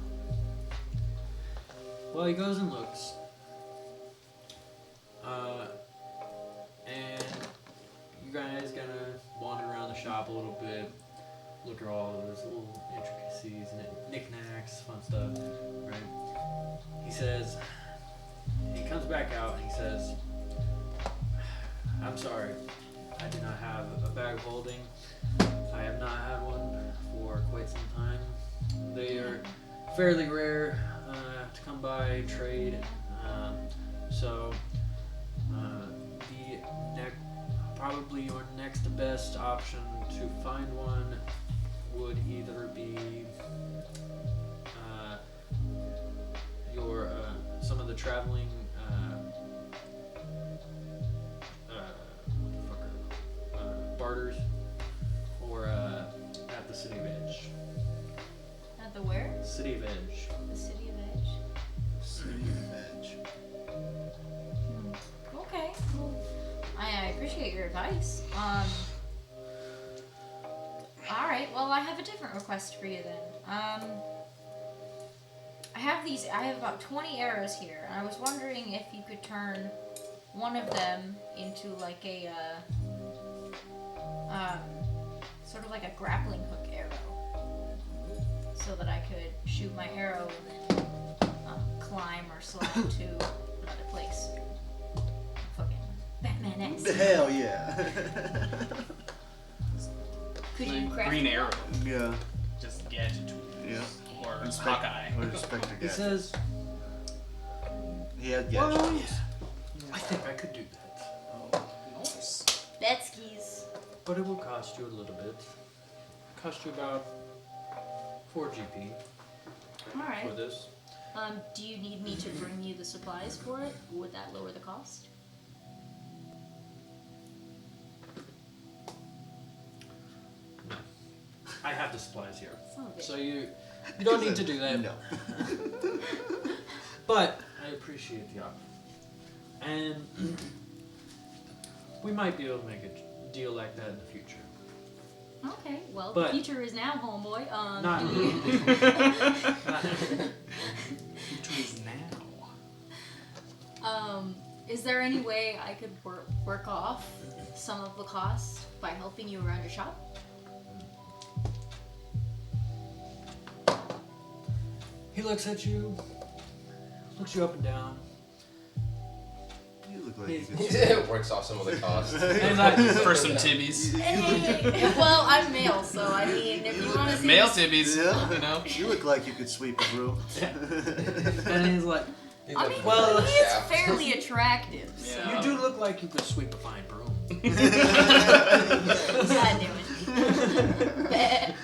Well, he goes and looks. And you guys gonna wander around the shop a little bit, look at all of those little intricacies and knickknacks, fun stuff, right? He says, he comes back out and he says, "I'm sorry, I do not have a bag of holding. I have not had one for quite some time. They are fairly rare to come by, trade. So probably your next best option to find one would either be your some of the traveling barters, or at the City of Edge. At the where? City of Edge. The City of Edge. City of Edge. Okay. Well, I appreciate your advice. All right. well, I have a different request for you then. I have about 20 arrows here, and I was wondering if you could turn one of them into like a, sort of like a grappling hook arrow. So that I could shoot my arrow and then climb or slide to another place. Fucking Batman-esque. Hell yeah. Could you craft Green it? arrow. Yeah. Just gadget tool. Yeah. Or Inspect- Hawkeye. Or Inspector He Gadget. says, He had well, gadgets. I think I could do that. Nice. Betskis. But it will cost you a little bit. Cost you about 4 GP Alright. for this. Do you need me to bring you the supplies for it? Would that lower the cost? No. I have the supplies here. Son of a bitch. So you don't need to do that. No. But I appreciate the offer. And we might be able to make a deal like that in the future. Okay, well, But- the future is now, homeboy. Not do you- Future is now. Is there any way I could work off some of the costs by helping you around your shop? He looks at you, looks you up and down. You look like you could. It works off some of the costs. And like, For some tibbies. Hey, well, I'm male, so I mean, if you want to see Male this- tibbies. Yeah. You know? You look like you could sweep a room. and he's like, I mean, Well, he is fairly attractive, so. Yeah. you do look like you could sweep a fine broom. God damn it.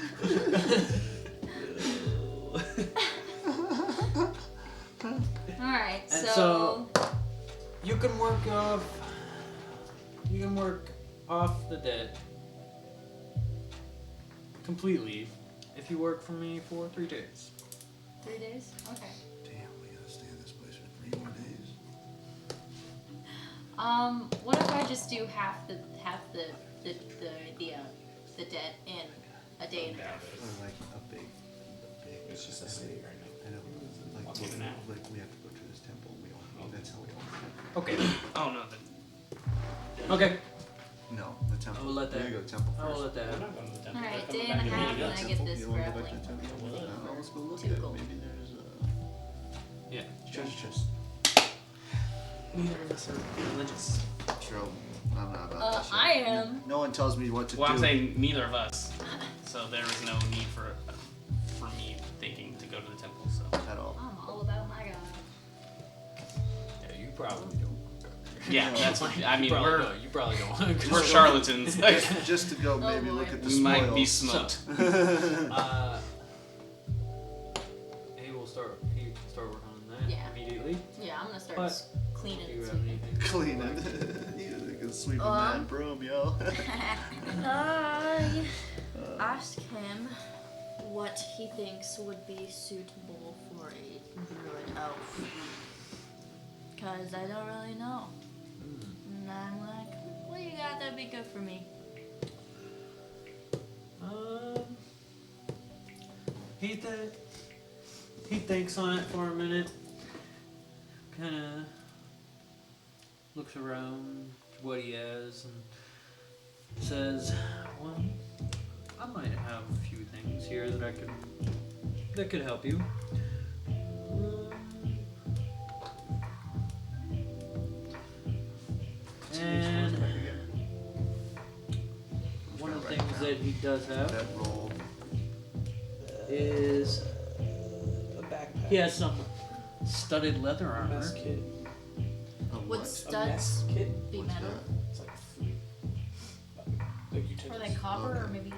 Alright, And so You can work off the debt completely if you work for me for 3 days. 3 days? Okay. Damn, we gotta stay in this place for 3 more days. What if I just do half the debt in a day and a half? Or like a big. It's just a city right now. I know. Like, I'll give it now. like we have to go to this temple. We all. That's how we all. Okay. Oh no, then. Okay. No, the temple. I will let that- You go temple I first. will let that I'm happen. not going to the temple. Alright, If I day come and a back half, meet and I again, get this You wanna go back to grappling. the temple? Let's go look Two at it. gold. Maybe there's a Yeah. treasure chest. Neither of us are religious. True. I'm not about that shit. I am. No one tells me what to Well, do. I'm saying neither of us. So there is no need for me thinking to go to the temple. So At all. I'm all about my God. Yeah, you probably don't. yeah, that's what I mean. You probably don't. We're charlatans. Just to go Oh, maybe boy. look at the We might be spoils. smoked. He will start working on that Yeah. immediately. Yeah, I'm gonna start But- cleaning Do you it. have anything? Cleaning. You can sweep a Um, man broom, yo. I ask him what he thinks would be suitable for a druid elf. Because I don't really know. And I'm like, what you got that'd be good for me? He thinks on it for a minute. Kind of looks around what he has and says, "Well, I might have a few things here that could help you." And one of the things that he does have That roll. is A backpack. he has some studded leather A armor. mess kit. A Would what? A studs mess kit. be What's metal? that? It's like food. Like Are utensils. they copper or maybe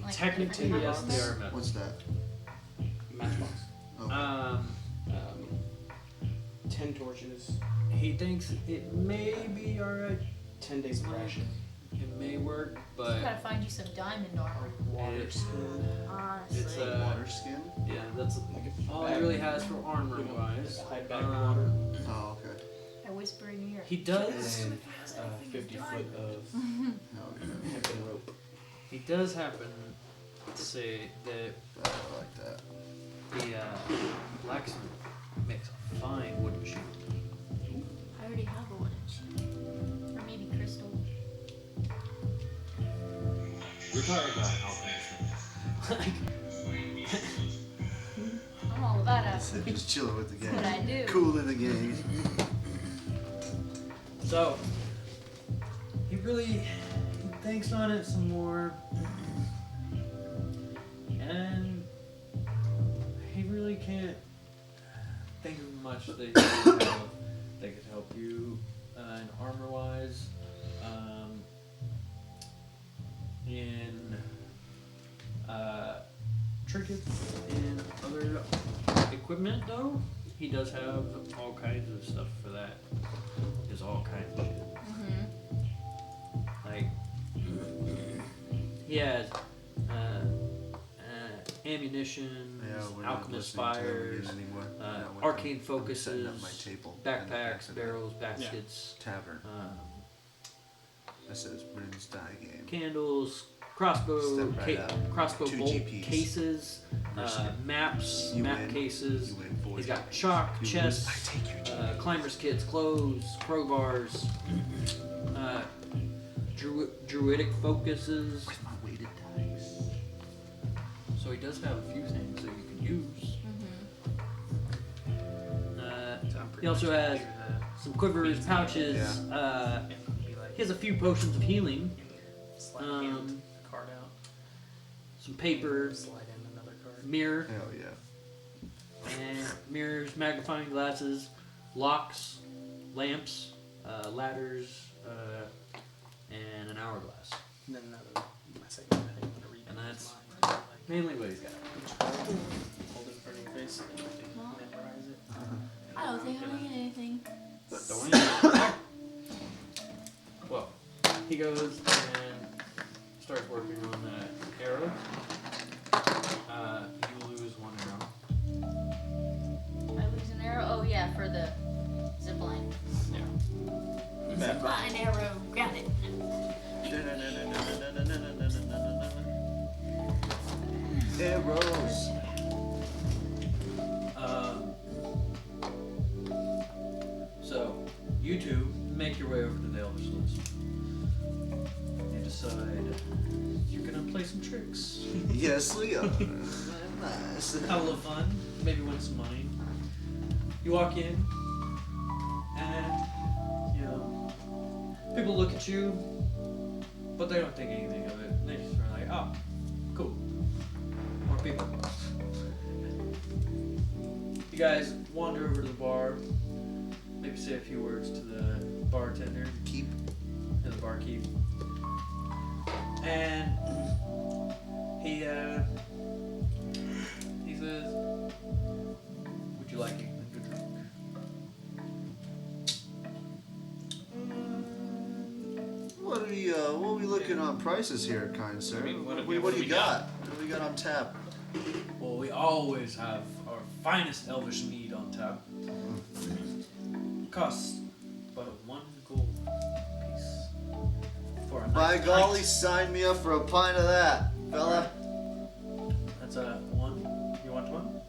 like Technically, different yes, metals? they are metal. What's that? Matchbox. Oh. 10 torches. He thinks it may be alright. 10 days of ration. It may work, You but gotta find you some diamond armor. Water It's- skin. Honestly. it's Water skin? yeah, that's Like a all bag, he really has for armor you know, wise. like a hide bag of water. Oh, okay. I whisper in your ear. He does. And 50 foot of Oh, okay. hempen rope. He does happen say that I like that. the blacksmith makes a fine wooden shield. I already have a wooden shield. Or maybe crystal. We're talking about alchemist. I'm all about it. Just chilling with the game. That's what I do. Cool in the game. So, he really thinks on it some more. And he really can't think of much that he could have that could help you in armor wise. In trinkets and other equipment, though, he does have all kinds of stuff for that. There's all kinds of shit. Like, he has ammunition, Yeah, we're not alchemist listening to him fires, again anymore. Not with arcane him. I'm setting up focuses, my table in the back backpacks, of the barrels, baskets, Tavern. That says Bryn's Die Game. candles, crossbow, Step right up. crossbow 2 bolt GPs. cases, maps, You map win. cases. You win 40. He's got chalk, You chests, lose, I take your GP. climbers kits, clothes, crowbars, druidic focuses. With my weighted dice. So he does have a few things that you can use. So I'm pretty He also much has picture some quivers, Beats pouches. that. It would be like He has a few potions of healing, slide hand um, card out, some paper, slide in another card. mirror, Hell yeah. and mirrors, magnifying glasses, locks, lamps, ladders, and an hourglass. And then another, my second thing I'm gonna read. And is that's mine. Like, mainly what he's got. hold it in front of your face and Huh? memorize it. I don't think I'm making anything. Well, he goes and starts working on that arrow. You lose one arrow. I lose an arrow. Oh yeah, for the zip line. Zipline arrow. Got it. Arrows. So, you two make your way over to the Elvish list. You decide you're gonna play some tricks. Yes, we are. Nice. Have a little fun, maybe win some money. You walk in, and, you know, people look at you, but they don't think anything of it. They just are like, oh, cool. More people. You guys wander over to the bar, maybe say a few words to the bartender, Keep. to the barkeep. And he says, would you like a good drink? What are we looking on prices here, kind sir? I mean, what what do do you we got? What do we got on tap? Well, we always have our finest elvish mead on tap. Costs about 1 gold piece for a By nice golly, pint. sign me up for a pint of that, fella. That's a 1. You want 1?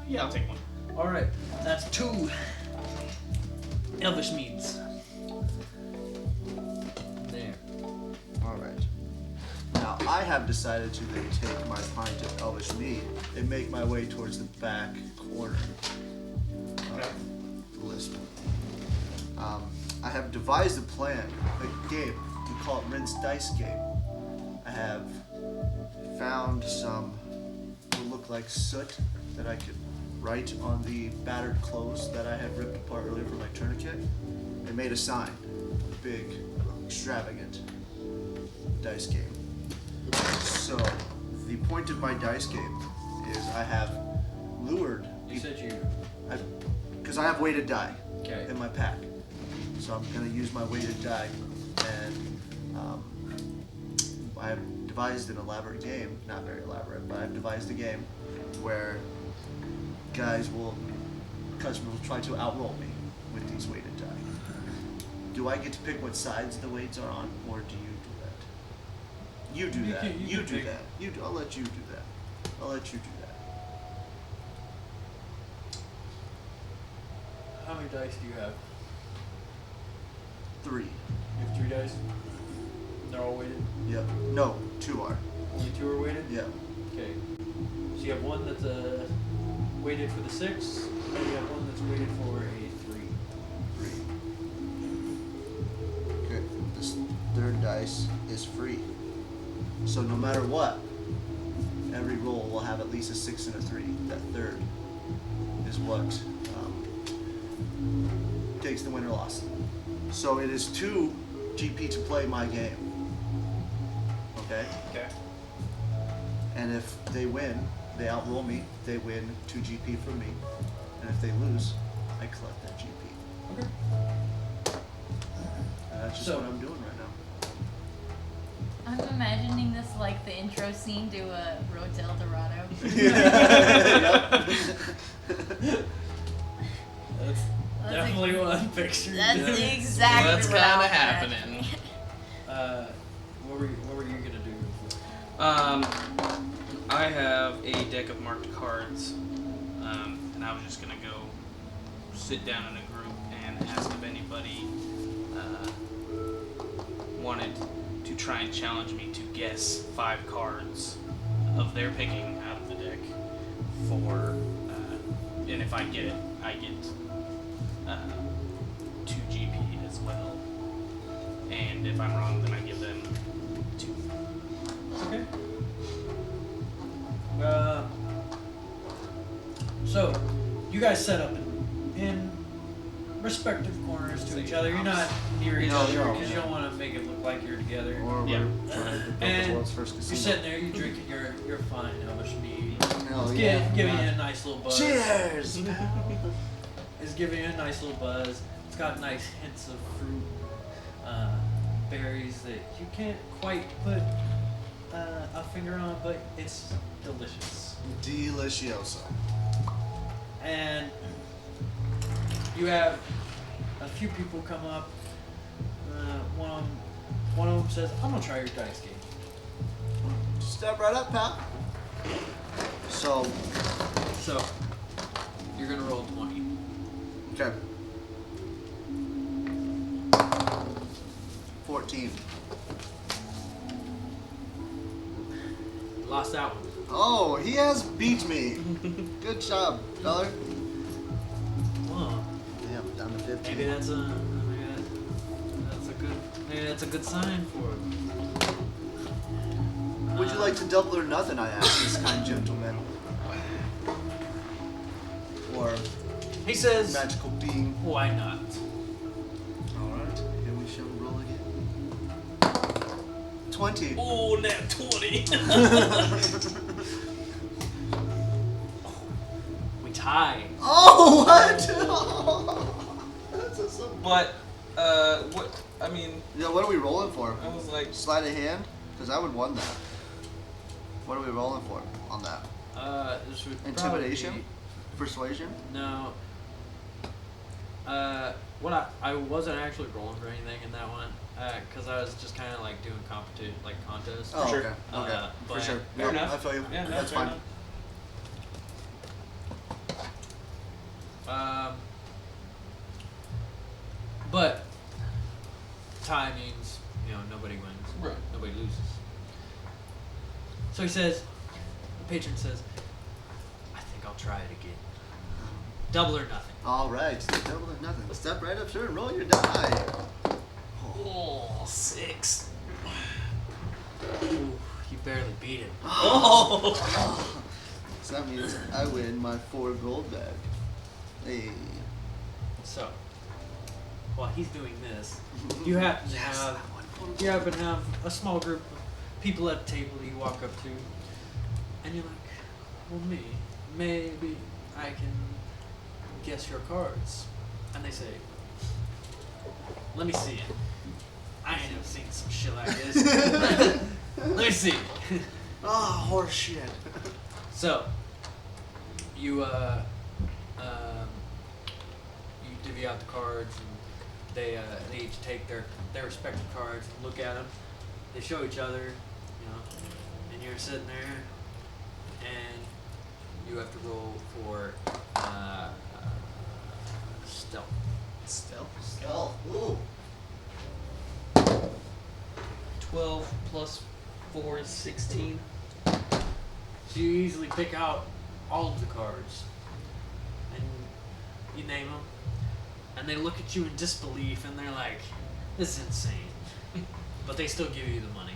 Yeah, I'll take one. All right, that's 2 elvish meads. There. All right. Now I have decided to then take my pint of Elvish mead and make my way towards the back corner of the list. I have devised a plan, a game. We call it Rin's Dice Game. I have found some what look like soot that I could write on the battered clothes that I had ripped apart earlier for my tourniquet, and made a sign, a big, extravagant dice game. So, the point of my dice game is I have lured You said you. because I have weighted die Okay. in my pack. So I'm gonna use my weighted die, and I have devised an elaborate game. Not very elaborate, but I've devised a game where customers will try to outroll me with these weighted die. Do I get to pick what sides the weights are on, or do you do that? You do You that. can- you You can do pick. that. I'll let you do that. I'll let you do that. How many dice do you have? 3. You have 3 dice. They're all weighted. Yep. No, 2 are. Only 2 are weighted. Yep. Okay. So you have one that's weighted for the 6, and you have one that's weighted for a 3. 3. Okay. This third dice is free. So no matter what, every roll will have at least a 6 and a 3. That third is what takes the win or loss. So it is 2 GP to play my game. Okay? Okay. And if they win, they outroll me. They win 2 GP from me. And if they lose, I collect that GP. Okay. And that's just So- what I'm doing right now. I'm imagining this like the intro scene to Road to El Dorado. That's definitely what I'm picturing. That's doing. exactly That's what kind I'm of happening. What were you gonna do? I have a deck of marked cards, and I was just gonna go sit down in a group and ask if anybody wanted to try and challenge me to guess 5 cards of their picking out of the deck for, and if I get it, I get 2 GP as well. And if I'm wrong, then I give them 2. Okay. So, you guys set up in respective corners to each other. You're not near each No, other you're all- because you don't want to make it look like you're together. Or Yeah. we're trying to build the And world's first you're casino. sitting there, you're drinking your fine Elvish mead. Hell It's yeah. giving you a nice little buzz. Cheers! It's giving you a nice little buzz. It's got nice hints of fruit, berries that you can't quite put a finger on, but it's delicious. Delicioso. And you have a few people come up. One of them says, "I'm gonna try your dice game." Step right up, pal. So, So you're gonna roll 20. okay. 14. Lost that one. Oh, he has beat me. Good job, Dollar. Well, Yeah, I'm down to 15. maybe that's a good sign for him. Would you like to double or nothing, I ask this kind gentleman. Or He says, magical being. "Why not?" Alright, here we shall roll again. 20. Oh, nat 20. We tie. Oh, what? That's a so. But, what, I mean, Yeah, what are we rolling for? I was like, Sleight of hand? Because I would want that. What are we rolling for on that? This would Intimidation? probably Persuasion? be- No. What I wasn't actually rolling for anything in that one, because I was just kind of like doing contest. Oh, sure. okay. Okay. For but- sure. Fair No, enough. I feel you. Yeah, no, That's fair fine. enough. But tie means nobody wins, Right. nobody loses. So he says, the patron says, "I think I'll try it again. Double or nothing." Alright, double or nothing. Step right up, sir, and roll your die. Oh, 6. Ooh, you barely beat him. Oh! So that means I win my 4 gold back. Hey. So, while he's doing this, you happen to have a small group of people at a table that you walk up to, and you're like, "Well, maybe I can guess your cards." And they say, "Let me see it. I ain't never seen some shit like this. Let me see." Oh, horse shit. So, you divvy out the cards, and they each take their respective cards and look at them. They show each other, and you're sitting there, and you have to roll for stealth. Stealth. Ooh. 12 plus 4 is 16. So you easily pick out all of the cards, and you name them, and they look at you in disbelief, and they're like, "This is insane," but they still give you the money.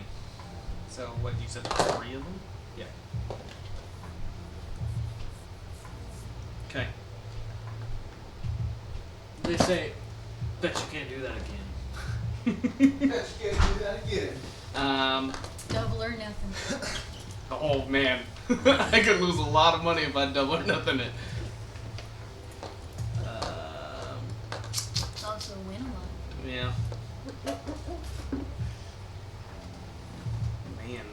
So what, you said 3 of them? Yeah. Okay. They say, "Bet you can't do that again." Let's get do that again. Double or nothing. Oh man, I could lose a lot of money if I double or nothing it. It's also win a lot. Yeah. Man.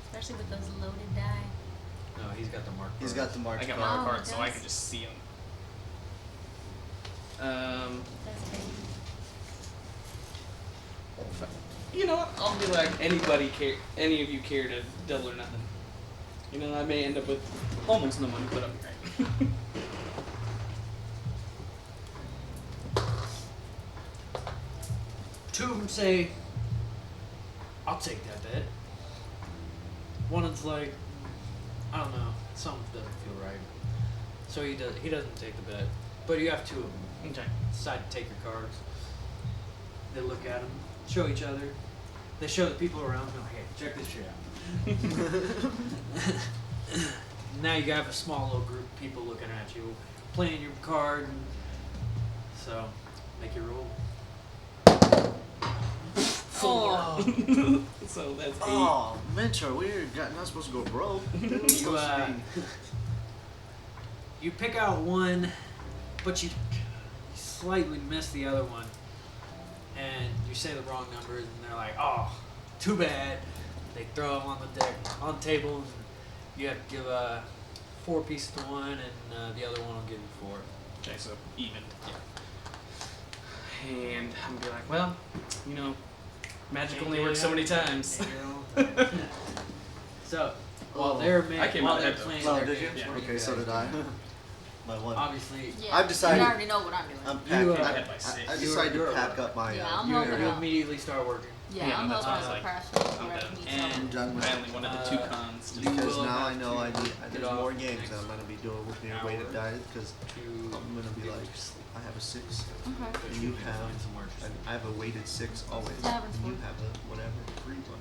Especially with those loaded die. No, he's got the mark. He's got the marked I got card. my Oh, card, so I that's- can just see them. That's crazy. You know what? I'll be like, any of you care to double or nothing? You know, I may end up with almost no money, but I'll be right. Two of them say, "I'll take that bet." One is like, "I don't know, something doesn't feel right," so he doesn't take the bet. But you have two of them. Okay. Decide to take your cards. They look at them, show each other. They show the people around them. Hey, check this shit out. Now you have a small little group of people looking at you, playing your card. And so, make your roll. 4. So that's 8. Oh, mentor, we're not supposed to go broke. We're supposed to be. You pick out one, but you slightly miss the other one, and you say the wrong numbers, and they're like, "Oh, too bad." They throw them on the deck, on the table, and you have to give 4 pieces to one, and the other one will give you 4. Okay, so even. Yeah. And I'm gonna be like, well, you know, magic only works so many times. So while they're I came while out they're ahead, though. playing Oh, their did you? games, what do Okay, you so guys did I. do? My one. Obviously, Yeah. I've decided- You already know what I'm doing. I'm You, packing. I had my 6. I decided to you're pack at up my. Yeah, I'm you, helping you out. immediately start working. Yeah, Yeah, I'm that's helping fine. out crash. I'm wherever done. he needs And- help. I'm done with I only wanted the 2 Uh, cons. you because will now I have know to I need. get There's off more the games next that I'm gonna be doing with your hour weighted diet because to I'm gonna be like, I have a 6, Okay. and you have. find some work. I have a weighted 6 always, Tavern and you food. have a whatever 3 one.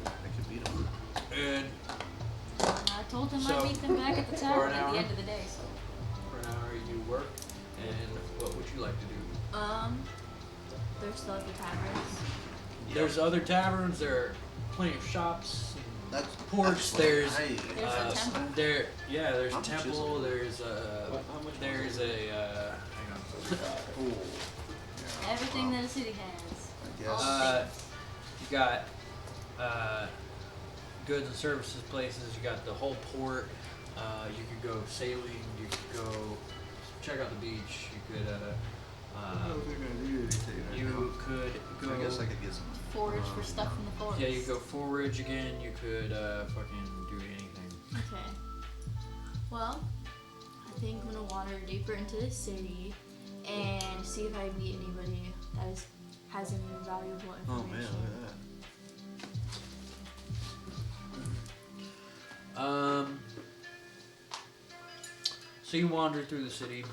I could beat them. And I told him So, I'd meet them back at the for tavern an at hour? the end of the day, so. for an hour you work, and what would you like to do? There's still the taverns. There's other taverns. There are plenty of shops. That's Ports, that's there's- what I- There's a temple? There's How a much is temple. it? There's a How much there's a hang on. Everything that a city has. I guess. You got goods and services places. You got the whole port. You could go sailing. You could go check out the beach. You could I don't think I need anything right you now. could go. I guess I could get some. Forage for stuff in the forest. Yeah, you go forage again. You could fucking do anything. Okay. Well, I think I'm gonna wander deeper into the city and see if I meet anybody that has any valuable Oh man, information. look at So you wander through the city.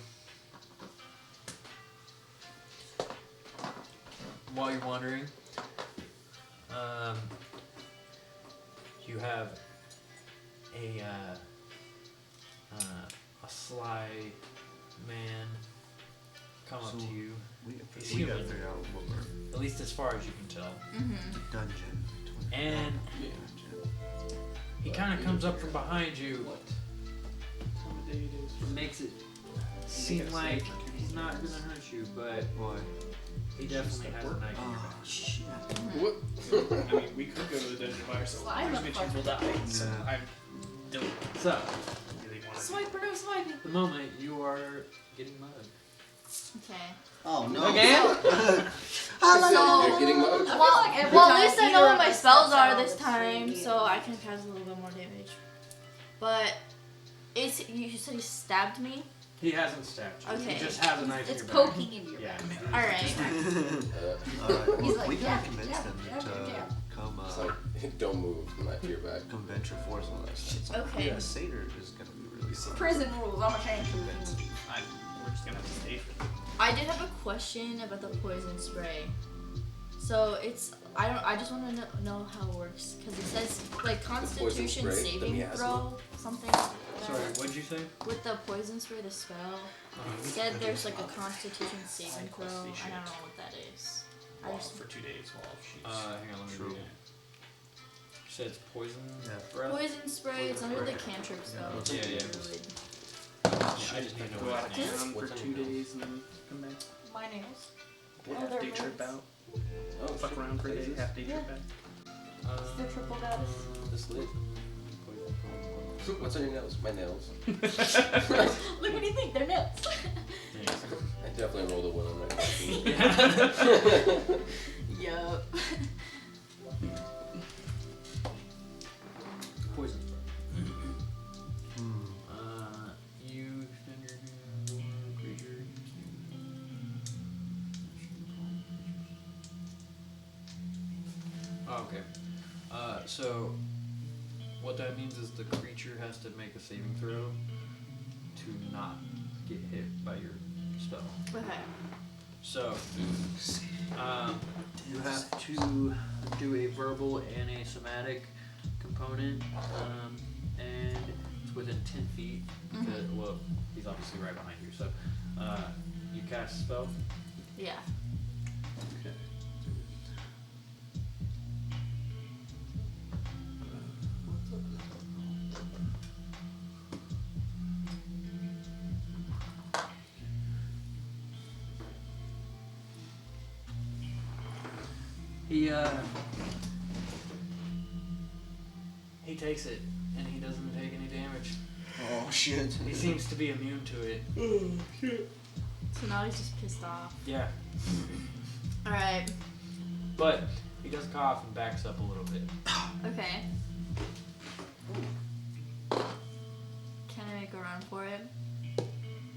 While you're wandering, you have a sly man come up So- to you. that. He's We gotta human. figure out what we're At least as far as you can tell. Mm-hmm. dungeon. And he kind of comes up from behind you, What time of day it is? and makes it seem like he's not gonna hurt you, but Why? he definitely has a knife in your Oh back. shit. What? I mean, we could go to the dungeon by ourselves. Well, I'm There's a good chance we'll die. So Yeah. I don't So, really want to. Swipe or no swiping? at the moment, you are getting mugged. Okay. Oh no. Again? You're getting mugged? Well, Well, at least I know what my my spells steps are out this with time, three. so I can cast a little bit more damage. But you said he stabbed me. He hasn't stabbed you. Okay. He just has a knife in It's your back. poking into your Yeah. back. All right. Alright, He's like, we can yeah, convince yeah, them yeah, to yeah. come It's like, don't move, knife to your back. come venture forth on us. It's like, Okay. yeah, a satyr is gonna be really fun. Prison rules. I'm ashamed. We're just gonna have to stay for I did have a question about the poison spray. So I just want to know how it works because it says like Constitution spray, the saving miasma. throw something. Like that. Sorry, what'd you say? With the poison spray, the spell, it said there's like a Constitution saving throw. I don't know what that is. I just for 2 days while she's. Hang on, let me True. read it. You said it's poison Yeah. breath? poison spray. It's under the cantrip spell. Yeah, yeah. Druid. Yeah, I just need to know Go what out of it is. town for What's on 2 your nose? days and then come back. My nails. Half day trip out. Oh, Fuck shit. around for a day. Half day trip back. It's the triple goddess. This lit. What's on your nails? My nails. Look, what do you think? They're nails. I definitely rolled a 1 on my fucking. Yup. Poison spray. Hmm. You spend your creature. Oh, okay. So what that means is the creature has to make a saving throw to not get hit by your spell. Okay. So, you have to do a verbal and a somatic component, and it's within 10 feet. Because, well, he's obviously right behind you. So, you cast a spell. Yeah. Okay. He takes it, and he doesn't take any damage. Oh shit. He seems to be immune to it. So now he's just pissed off. Yeah. All right. But he does cough and backs up a little bit. Okay. Can I make a run for it?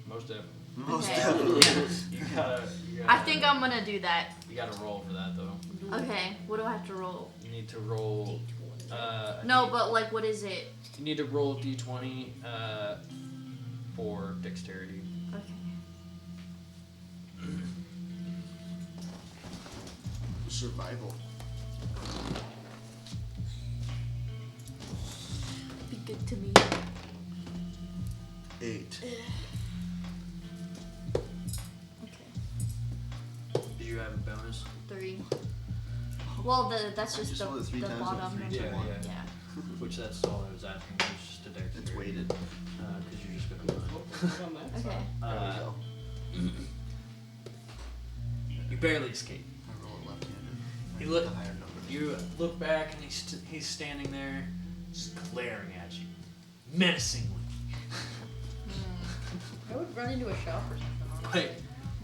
Most definitely. Most Okay. definitely. You gotta. I think I'm gonna do that. You gotta roll for that though. Okay. What do I have to roll? You need to roll. No, but like, what is it? You need to roll d20 for dexterity. Okay. Survival. Be good to me. 8. Okay. Did you have a bonus? 3. Well, that's just Just the, roll it 3 the times and bottom 3 number. Yeah, one. yeah. Which that's all I was asking. It was just a dexterity. It's weighted. Because you're just gonna run. Okay. There we go. You barely escape. I roll it left-handed. You I look- need the higher number. You look back and he's standing there, just glaring at you, menacingly. I would run into a shop or something. But,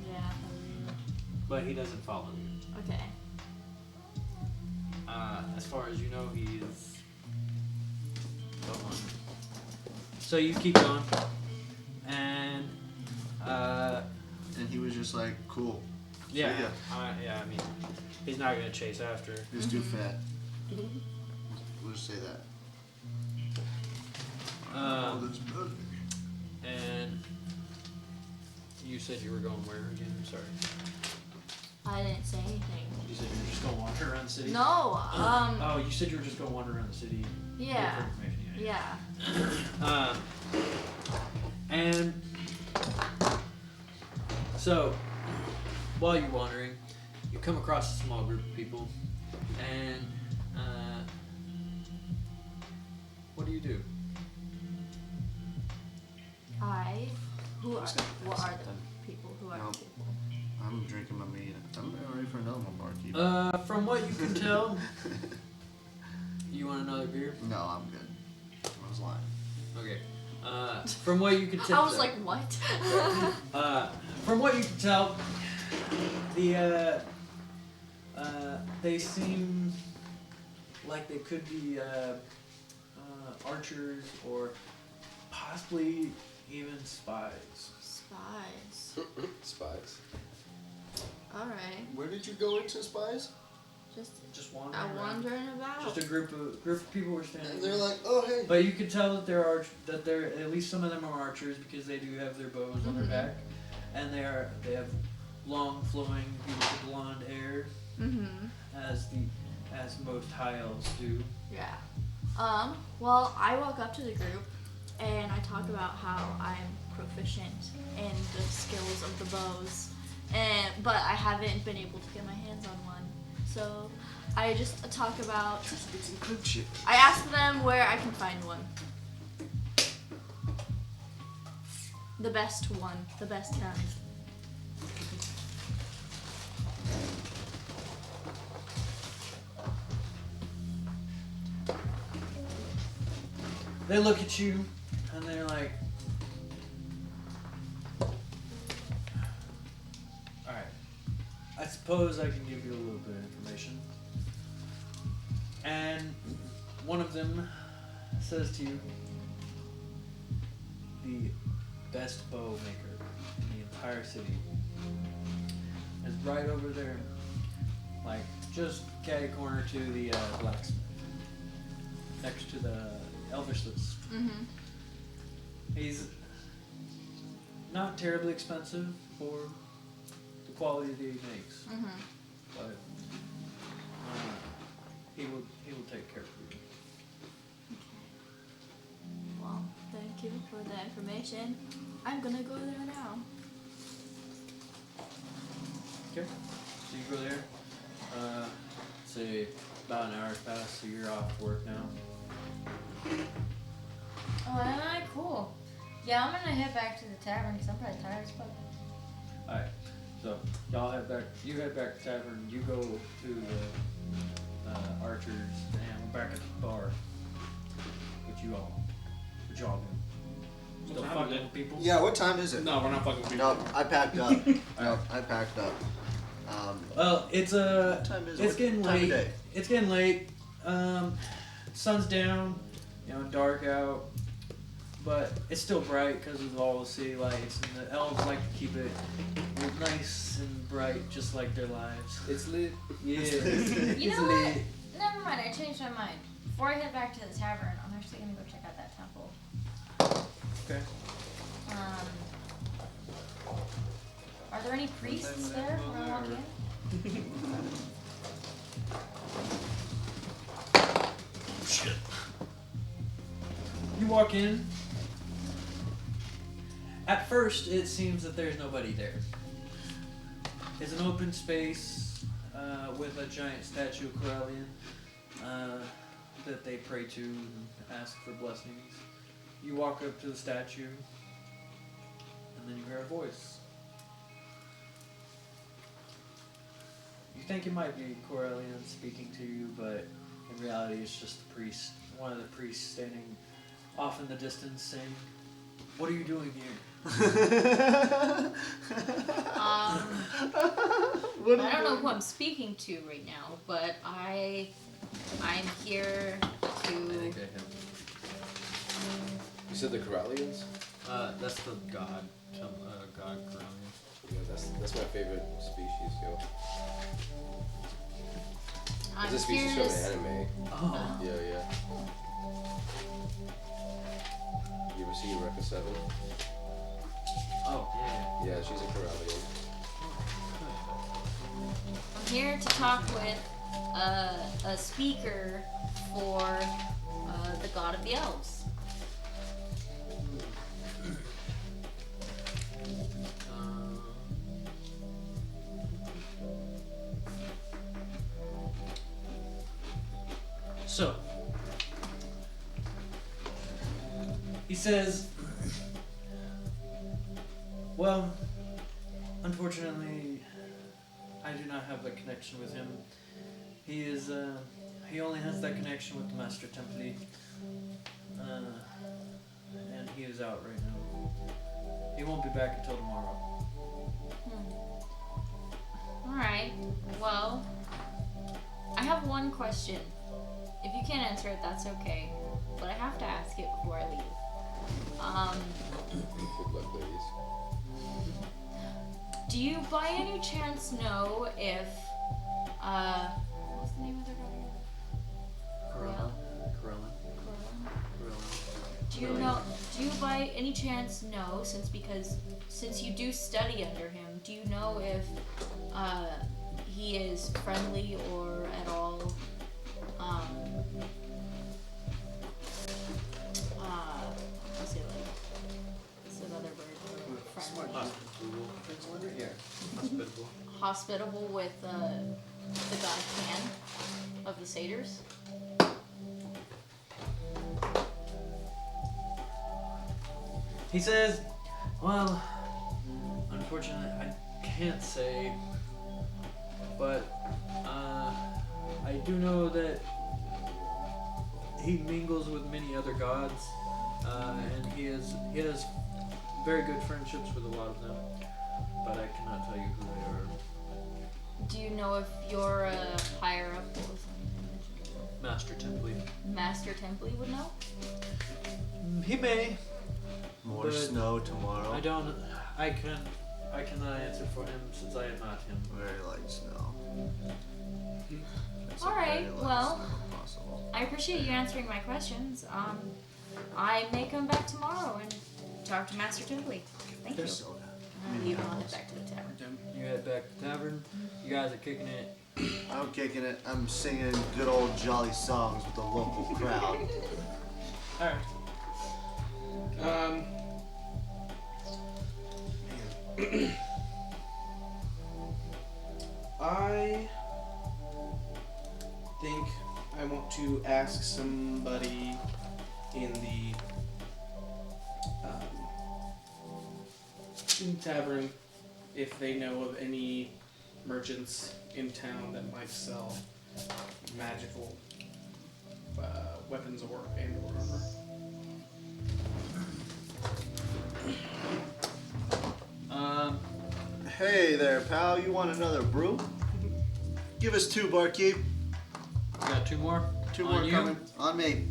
Yeah. but he doesn't follow you. Okay. As far as you know, he's gone. So you keep going, and And he was just like, cool. yeah, See ya. I mean, he's not gonna chase after. He's too fat. We'll just say that. All this building. And you said you were going where again? I'm sorry. I didn't say anything. You said you were just gonna wander around the city. No. Oh, you said you were just gonna wander around the city. Yeah. Look for information, Yeah. And so, while you're wandering, you come across a small group of people, and what do you do? What are the people? Who are No. the people? I'm drinking my meat. I'm ready for another one, barkeep. From what you can tell, you want another beer? No, I'm good. I was lying. Okay. From what you can tell, I was like, what? from what you can tell, the they seem like they could be archers or possibly even spies. Spies. Spies. Alright. Where did you go into spies? Just wandering around. Wandering about. Just a group of people were standing And they're there. like, oh hey. But you can tell that they're at least some of them are archers because they do have their bows on their back, and they have long flowing beautiful blonde hair, as most high elves do. Yeah. Well, I walk up to the group and I talk about how I'm proficient in the skills of the bows, but I haven't been able to get my hands on one. So I just talk about. It's encryption. I ask them where I can find one. The best one, the best kind. They look at you and they're like, alright, I suppose I can give you a little bit of information. And one of them says to you, the best bow maker in the entire city is right over there, like just catty corner to the blacksmith, next to the Elvis's. He's not terribly expensive for the quality that he makes, but he will take care of you. Well, thank you for the information. I'm gonna go there now. Okay, so you go there. Say about an hour's passed, so you're off work now. Oh, alright, cool. Yeah, I'm gonna head back to the tavern because I'm probably tired as fuck. Alright, so y'all head back. You head back to the tavern. You go to the archers, and we're back at the bar. What you all do? Still What time fucking is it? with people? Yeah, what time is it? No, we're not fucking with people. No, I packed up. No, I packed up. Well, it's What time is it? it's getting What time of late. day? It's getting late. Sun's down. Dark out. But it's still bright because of all the city lights, and the elves like to keep it nice and bright, just like their lives. It's lit. Yeah. You It's know what? lit. Never mind, I changed my mind. Before I head back to the tavern, I'm actually gonna go check out that temple. Okay. Are there any priests there when I walk in? Shit. You walk in. At first, it seems that there's nobody there. It's an open space with a giant statue of Corellian that they pray to and ask for blessings. You walk up to the statue, and then you hear a voice. You think it might be Corellian speaking to you, but in reality, it's just the priest, one of the priests standing off in the distance, saying, "What are you doing here?" I don't know who I'm speaking to right now, but I'm here to. I have. You said the Corellians? That's the god, god Corellian. Yeah, that's my favorite species, yo. I'm It's a species here from to. an anime. Oh. Yeah. You ever see Eureka 7? Oh, yeah. Yeah, she's a Corellian. I'm here to talk with a speaker for the god of the elves. So, he says, well, unfortunately, I do not have a connection with him. He is, he only has that connection with the Master Templi, and he is out right now. He won't be back until tomorrow. Alright, well, I have one question. If you can't answer it, that's okay. But I have to ask it before I leave. Good luck, ladies. Do you by any chance know if what's the name of their daughter? Corella. Corella? Corella. Do you by any chance know, since you do study under him, do you know if he is friendly or at all what's it like? What's another word for friendly? Hospitable. Hospitable with the god Pan of the satyrs? He says, well, unfortunately, I can't say, but I do know that he mingles with many other gods, and he has very good friendships with a lot of them, but I cannot tell you who they are. Do you know if you're higher up? What was Master Templey. Master Templey would know? He may. More But snow tomorrow. I cannot answer for him since I am not him. Very light snow. It's a Alright, very light well, snow possible. I appreciate you answering my questions. I may come back tomorrow and talk to Master Templey. Thank you. Soda. I'll leave on it back to the tavern. You head back to the tavern. You guys are kicking it. I'm kicking it. I'm singing good old jolly songs with the local crowd. Alright. Man. I think I want to ask somebody in the tavern if they know of any merchants in town that might sell magical weapons or armor. Hey there, pal. You want another brew? Give us 2, barkeep. Got 2 more? 2 On more you? coming. On me.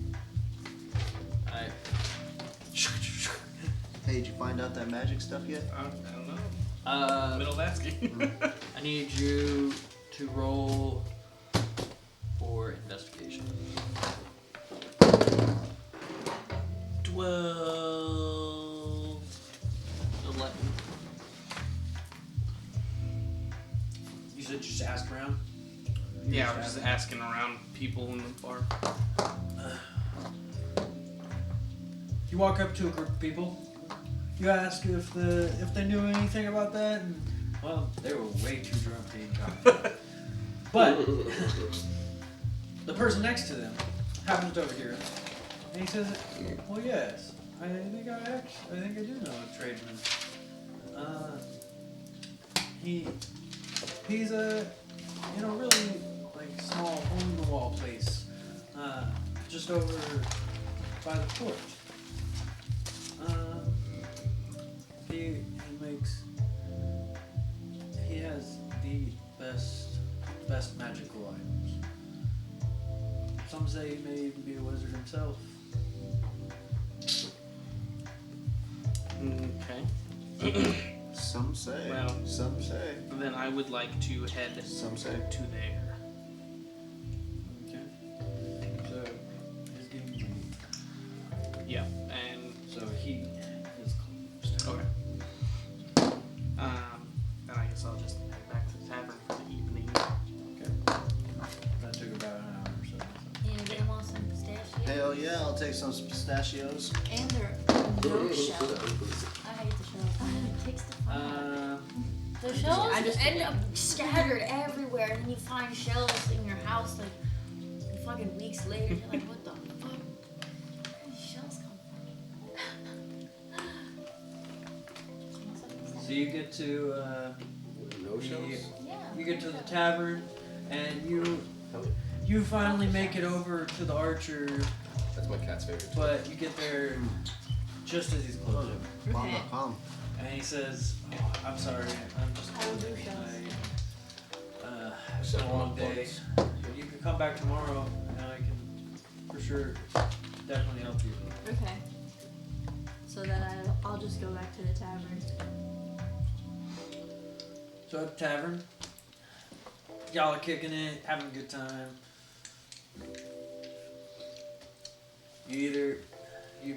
Alright. Hey, did you find out that magic stuff yet? I don't know. Middle of asking. I need you to roll for investigation. 12, 11. You said just ask around? Yeah, I was just asking around people in the bar. You walk up to a group of people. You ask if they knew anything about that, and well, they were way too drunk to even talk. But the person next to them happens to overhear it, and he says, "Well, yes, I think I do know a tradesman. He's a really like small hole in the wall place, just over by the port. He has the best magical items. Some say he may even be a wizard himself." Okay. Some say. Well, Some say. then I would like to head Some say. to there. Okay. So he's giving you. Yeah, and So he is closed. okay. Then I guess I'll just head back to the tavern for the evening. Okay. That took about an hour or so. Anybody want some pistachios? Hell yeah, I'll take some pistachios. And there are no shells. I hate the shells. It takes the fun out of it. The shells I just end up scattered everywhere, and then you find shells in your house like fucking weeks later. You're like, what the fuck? Where did these shells come from? So you get to No shells? Yeah. you get to the tavern, and you finally make it over to the Archer, That's my cat's favorite. but you get there just as he's closing. Bomb.com. And he says, "Oh, I'm sorry, I'm just I will do closing. shells. It's been a long day. You can come back tomorrow, and I can for sure definitely help you. Okay. So then I'll just go back to the tavern. So at the tavern, y'all are kicking it, having a good time. You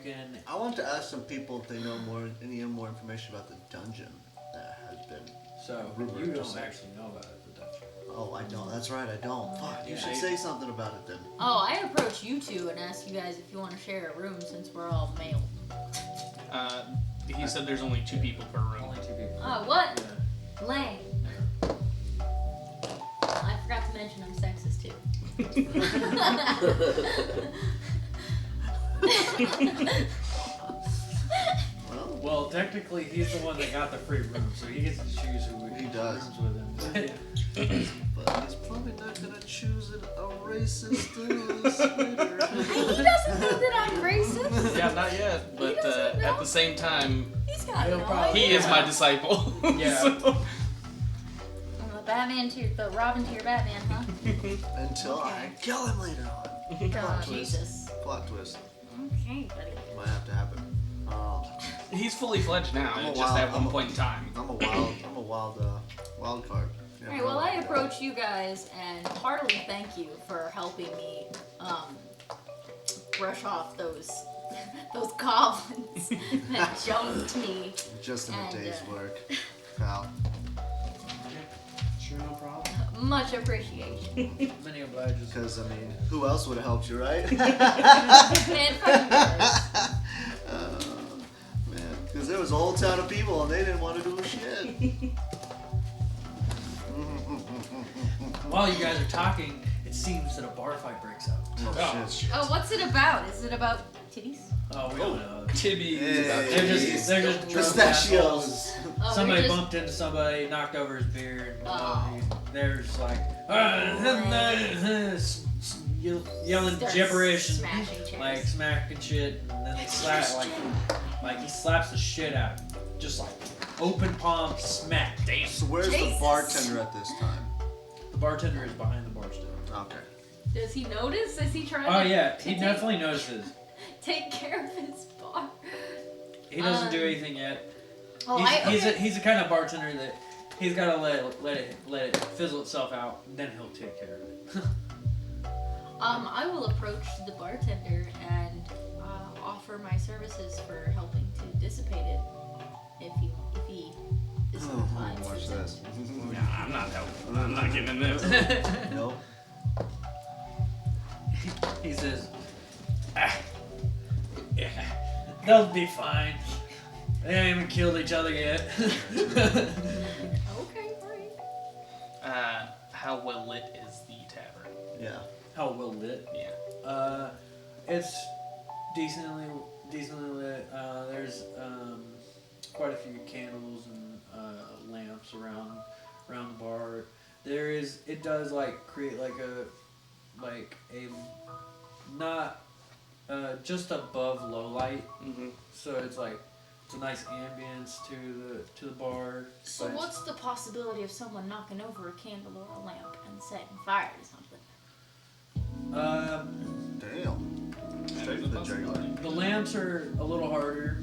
can. I want to ask some people if they know any more information about the dungeon that has been. So rumored you to don't say. actually know about it, the dungeon. Oh, I don't. That's right, I don't. Fuck, you Yeah. should say something about it then. Oh, I approach you two and ask you guys if you want to share a room since we're all male. He said there's only 2 people per room. Only 2 people. Oh, what? Yeah. Lame. I forgot to mention I'm sexist too. Well, technically, he's the one that got the free room, so he gets to choose who He does. rooms with him. But he's probably not gonna choose a racist spitter. He doesn't know that I'm racist. Yeah, not yet. But doesn't know. at the same time, He's got He'll no probably- he idea. is my disciple. Yeah. So- I'm the Batman to the Robin to your Batman, huh? Until I kill him later on. God, twist. Jesus. Plot twist. Okay, buddy. Might have to happen. He's fully fledged now. I'm a Just wild- at one I'm a- point in time. I'm a wild card. Yeah, Alright, well, I approach you guys and heartily thank you for helping me brush off those goblins that jumped me. Just in a and, day's work, pal. Sure, no problem. Much appreciation. Many obliges. Because I mean, who else would have helped you, right? Man, fuck you guys. Man, because there was a whole town of people and they didn't want to do shit. While you guys are talking, it seems that a bar fight breaks out. Oh, shit. Oh, what's it about? Is it about titties? Oh, we don't know. Tibby. Hey. They're just drunk Pistachios. assholes. Oh, Somebody we're just... bumped into somebody, knocked over his beard. Oh. They're just like yelling Starts gibberish and smashing chairs. like smacking shit, and then they slap like he slaps the shit out, of you. Just like open palm smack. Damn. So where's the Jesus. bartender at this time? The bartender is behind the bar still. Okay. Does he notice? Is he trying Oh to, yeah, to he take, definitely notices. take care of his bar? He doesn't do anything yet. Oh, He's the kind of bartender that he's gotta let it fizzle itself out, and then he'll take care of it. I will approach the bartender and offer my services for helping to dissipate it. If he is inclined to Watch accept this. Nah, I'm not helping. I'm not getting in this. Nope. He says, yeah, they'll be fine. They haven't even killed each other yet. Okay, alright. How well lit is the tavern? Yeah. How well lit? Yeah. It's decently lit. There's quite a few candles and lamps around the bar. It does like create like a not just above low light. Mm-hmm. So it's like it's a nice ambience to the bar. So but what's the possibility of someone knocking over a candle or a lamp and setting fire to something? Damn. Straight to the jugular. The lamps are a little harder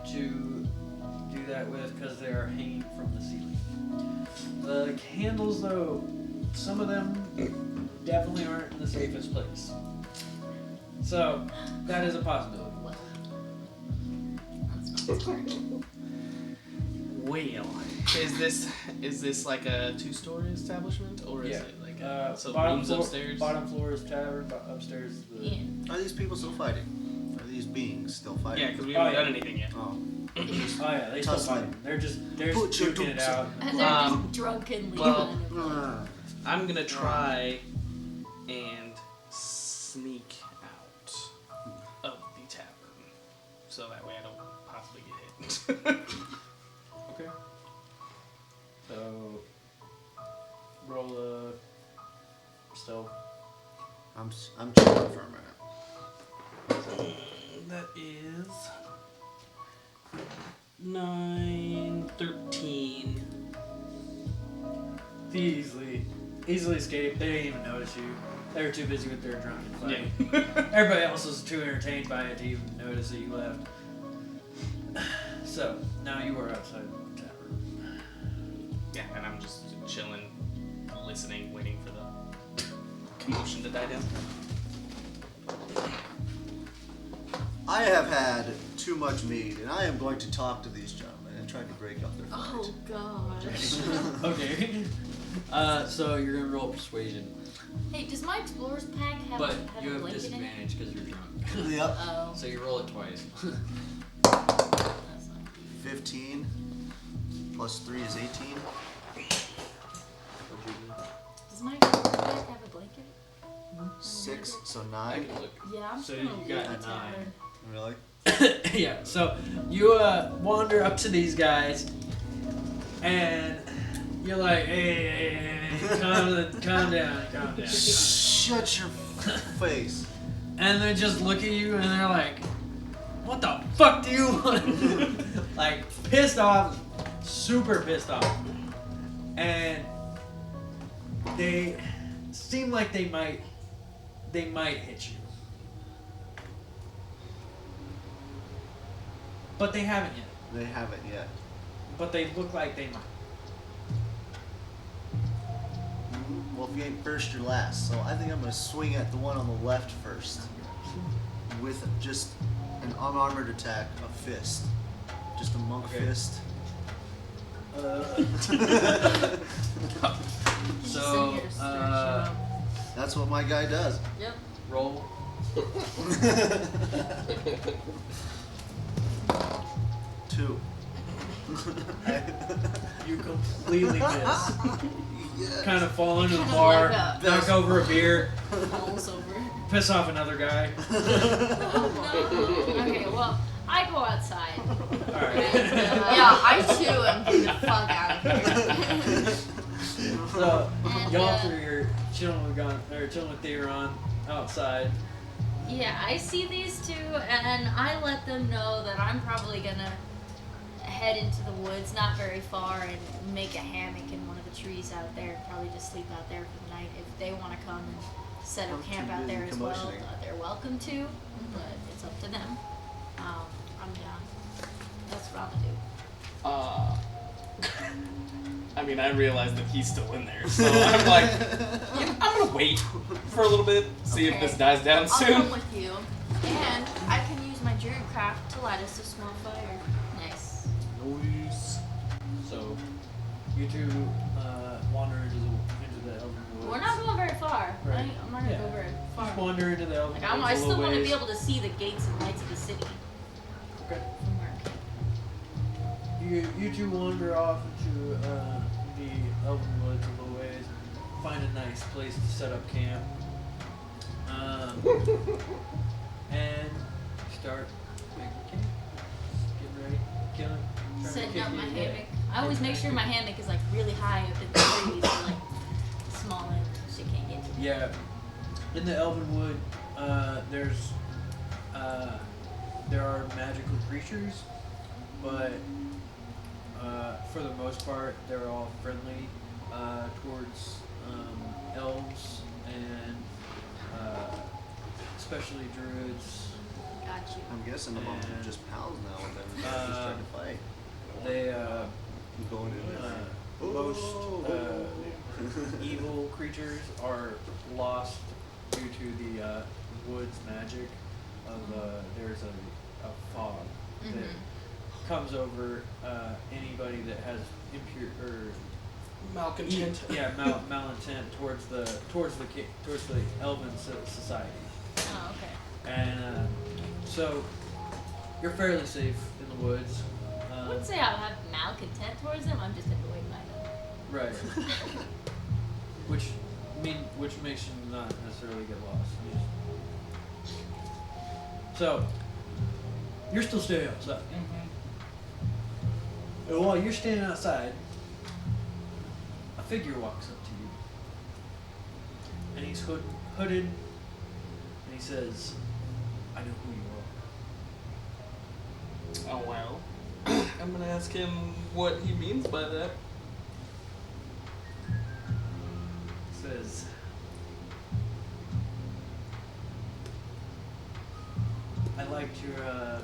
to do that with because they are hanging from the ceiling. The candles, though, some of them definitely aren't in the safest place. So that is a possibility. Well, that's not smart. Well, is this like a 2-story establishment or is it like so rooms upstairs? Bottom floor is tavern, upstairs is the. Yeah. Are these people still fighting? Are these beings still fighting? Yeah, because we haven't Oh, yeah. done anything yet. Oh. Oh yeah, they still Tussling. fighting. They're just Put your duking it dukes out. And they're Um, just drunkenly well, running away. I'm gonna try and sneak out of the tavern, so that way I don't possibly get hit. Okay. So roll a stealth. I'm chilling for a minute. That is 9, 13. Easily. easily escaped. They didn't even notice you. They were too busy with their drunken fight. Yeah. Everybody else was too entertained by it to even notice that you left. So, now you are outside the tavern. Yeah, and I'm just chilling, listening, waiting for the commotion to die down. I have had too much mead, and I am going to talk to these gentlemen and try to break up their fight. Oh gosh. Okay. So you're gonna roll persuasion, Hey, does my explorer's pack have, but have you a have blanket in it? disadvantage because you're drunk. Yep. Oh, So you roll it twice. that's not 15 plus 3 is 18. Does my explorer's pack have a blanket? 6, so I 9. can look. Yeah, I'm So just gonna you got leave the a 9. tavern. Really? Yeah. So you wander up to these guys, and you're like, hey, calm down. Shut your face. And they just look at you and they're like, what the fuck do you want? Like, pissed off, super pissed off. And they seem like they might hit you. But they haven't yet. They haven't yet. But they look like they might. Well, if you ain't first, you're last. So I think I'm going to swing at the one on the left first. With just an unarmored attack, a fist. Just a monk Okay. fist. So, That's what my guy does. Yep. roll. 2. You completely miss. Yes. Kind of fall into the Kind of bar, like knock over a beer, Falls over. piss off another guy. Okay, well, I go outside. Alright. Yeah, I too am getting the fuck out of here. So, And, y'all three are chilling with Theron outside. Yeah, I see these two, and I let them know that I'm probably gonna head into the woods, not very far, and make a hammock in one of the trees out there, and probably just sleep out there for the night. If they want to come and set up I'm camp too out there busy as well, commotioning. they're welcome to, but it's up to them. I'm down. That's what I'm gonna do. I mean, I realize that he's still in there, so I'm like, yeah, I'm gonna wait for a little bit, see if Okay. this dies down I'll soon. come with you, and I can use my druid craft to light us a small fire. Nice. Noise. So, you two wander into the elven woods. We're not going very far. Right. Right? I'm not gonna Yeah. go very far. Just wander into the elven Like, woods I a still little want to ways. be able to see the gates and lights of the city Okay. from where I'm camping. You two wander off into the elven woods a little ways, find a nice place to set up camp, and start making camp. Getting ready, killing, trying to Setting kick up my it. hammock. I always make sure my hammock is like really high up in the trees, so like small and shit can't get to it. Yeah, in the elven wood, there are magical creatures, but for the most part, they're all friendly towards elves and especially druids. Got you. I'm guessing I'm And, just pals now and then just trying to fight. They I'm going in there. most evil creatures are lost due to the woods magic of there's a fog that comes over anybody that has impure or Malcontent. malintent towards the elven society, Oh, okay. and so you're fairly safe in the woods. I wouldn't say I have malcontent towards them. I'm just annoyed by them. Right. which makes you not necessarily get lost. So you're still staying outside. And while you're standing outside, a figure walks up to you. And he's hooded, and he says, I know who you are. Oh well. I'm gonna ask him what he means by that. says, I liked your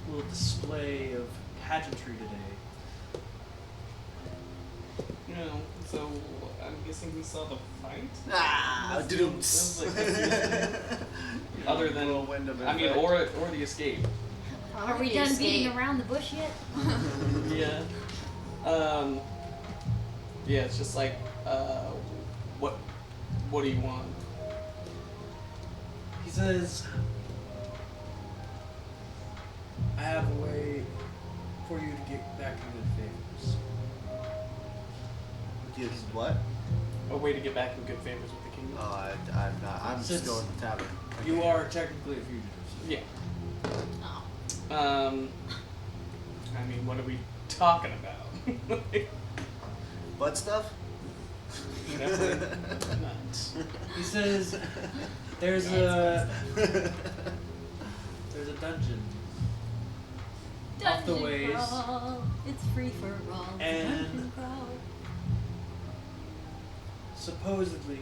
little display of pageantry today. You know, so I'm guessing he saw the fight. Ah, That's the- dooms. that's Other than, Whirlwind of I mean, effect. or the escape. Are we done beating around the bush yet? Yeah. Yeah, it's just like, what do you want? He says, I have a way for you to get back in good favors. Gives what? A way to get back in good favors with the kingdom. I'm not. I'm just Since going to the tavern. You are technically a fugitive. Yeah. Oh. I mean, what are we talking about? Butt stuff? Definitely not. He says, there's a dungeon off the Dungeon ways, crawl, it's free for all. And- Dungeon crawl. supposedly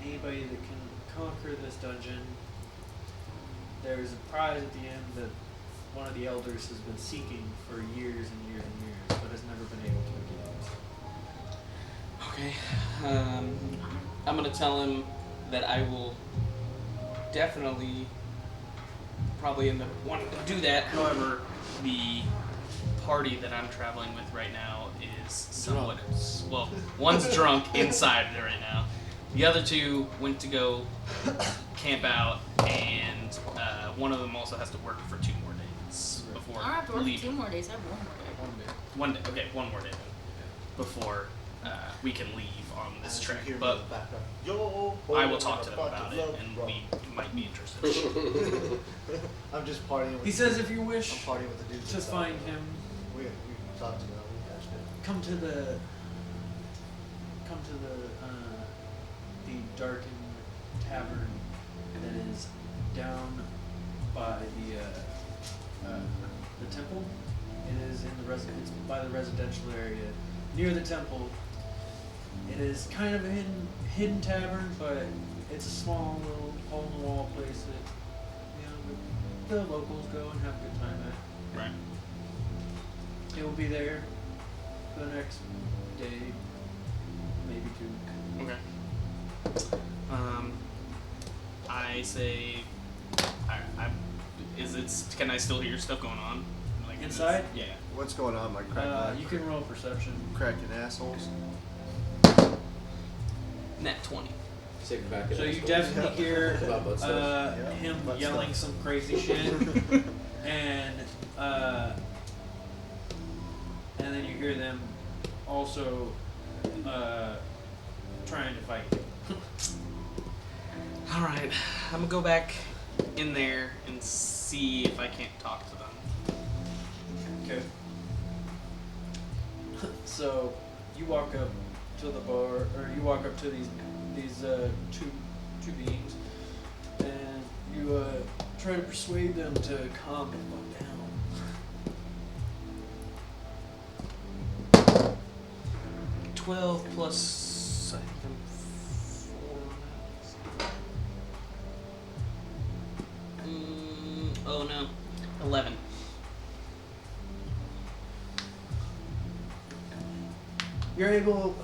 anybody that can conquer this dungeon, there's a prize at the end that one of the elders has been seeking for years and years and years, but has never been able to get. Okay. I'm gonna tell him that I will definitely probably end up wanting to do that. However, the party that I'm traveling with right now is somewhat well. One's drunk inside right now. The other two went to go camp out, and one of them also has to work for 2 more days before I don't have to work for leaving. 2 more days. I have 1 more day. One day. Okay, 1 more day then, before we can leave on this trek. Hear me But in the background. Yo, I will talk to them about it, and we might be interested. I'm just partying with He says if you wish I'm partying with the dudes. to inside. find him, We talked to them. We hashed it. come to the darkened tavern that is down by the temple. It is in the it's by the residential area near the temple. It is kind of a hidden tavern, but it's a small little hole in the wall place that the locals go and have a good time at. Right. It will be there for the next day, maybe 2. Okay. I say, can I still hear stuff going on? Like is it- Inside? Yeah. What's going on, my crack? You can roll perception. cracking assholes. Net 20. Take it back. So you definitely hear About butt stuff. Yeah, him butt yelling stuff. some crazy shit, and then you hear them also trying to fight you. All right. I'm gonna go back in there and see if I can't talk to them. Okay. So you walk up to the bar, or you walk up to these two beings, and you try to persuade them to calm the fuck down. 12 plus, I think I'm 4. Oh no, 11. You're able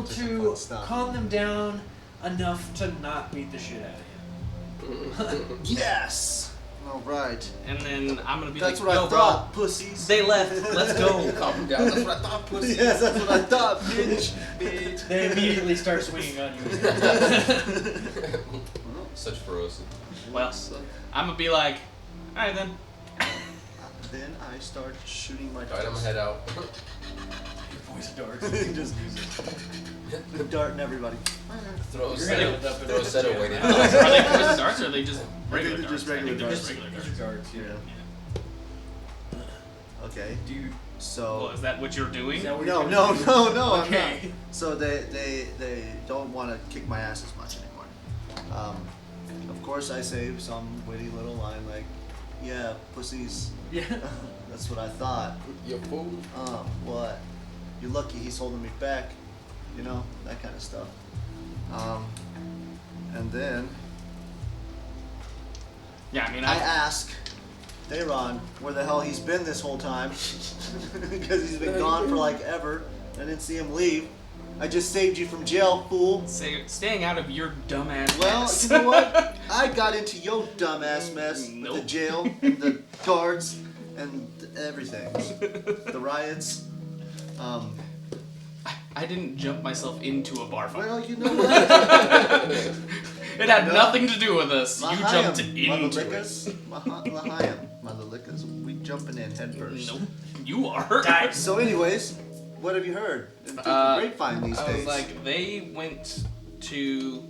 to Stuff. calm them down enough to not beat the shit out of you. Yes. All right. And then I'm gonna be That's like, what yo, I bro, thought, pussies. they left. Let's go. Calm down. That's what I thought, pussy. Yes, that's what I thought, bitch. Bitch. They immediately start swinging on you. Such ferocity. Well, I'm gonna be like, all right then. Then I start shooting my Alright, I'm darts. gonna head out. Your voice darts. Just darting everybody. Throw a You're set gonna of, end up in throw a a set of jail. weighted Are they poison darts or are they just regular they're darts? just regular I think they're darts. just regular These darts. are darts, yeah. Okay. Do you? So. Well, is that what you're doing? Is that what No, you're no, gonna do? no, no, I'm Okay. not. So they don't want to kick my ass as much anymore. Of course, I say some witty little line like, "Yeah, pussies." Yeah. That's what I thought. You fool. What? You're lucky he's holding me back. you know, that kind of stuff. And then Yeah, I mean, I ask Dayron where the hell he's been this whole time because he's been gone for like ever. I didn't see him leave. I just saved you from jail, fool. Staying out of your dumbass Well, mess. you know what? I got into your dumbass mess with the Nope. jail and the guards and everything. The riots. I didn't jump myself into a bar fight. Well, you know what? It had No. nothing to do with us. You jumped into it. Mahalikas. We jumping in head first. Nope. You are. So, anyways, what have you heard? Through the grapevine these I days. was like, they went to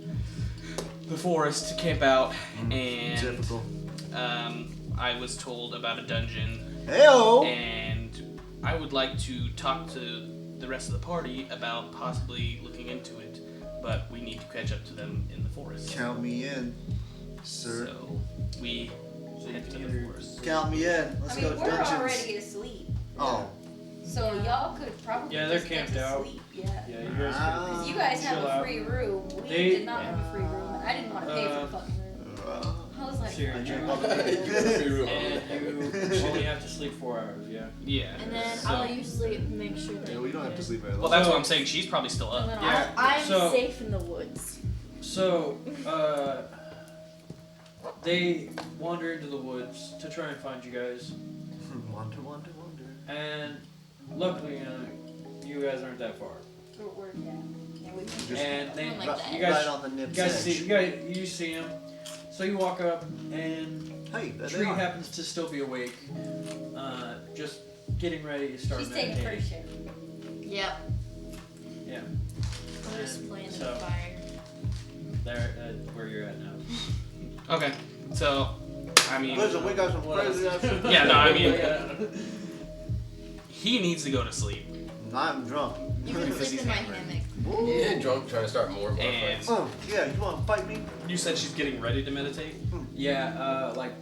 the forest to camp out, and Typical. I was told about a dungeon, Heyo! and I would like to talk to the rest of the party about possibly looking into it, but we need to catch up to them in the forest. Count me in, sir. So we head to the forest. Count me in. Let's I go mean, to we're dungeons. already asleep. Oh. So y'all could probably Yeah, they're just get camped to out. sleep. Yeah. Yeah, you guys Ah. can. Because you guys have Chill a out. free room. We They- did not have a free room. And I didn't want to pay for the fucking room. I was like, Sure. I you- drink Free room. And you only have to sleep 4 hours, yeah. Yeah. And then So- I'll let you sleep and make sure that Yeah, we don't have to sleep very long. Well, that's what I'm saying. She's probably still no, up. no, no. Yeah. I'm So- safe in the woods. So, they wander into the woods to try and find you guys, Wander. and luckily, you guys aren't that far. Yeah, we Just And they, Like that. you guys, right on the you nip's guys edge. you see him. So you walk up, and Hey, there they Tree are. happens to still be awake, just getting ready to start She's taking her meditating. shit. Yep. Yeah, I'm just playing So- the fire. there, where you're at now. Okay. So, I mean, Listen, we got some crazy ass shit. yeah, no, I mean, he needs to go to sleep. I'm drunk. You can Because sleep he's in my hungry. hammock. Yeah, drunk, trying to start more bar And- fights. Oh, yeah, you want to fight me? You said she's getting ready to meditate. Yeah, like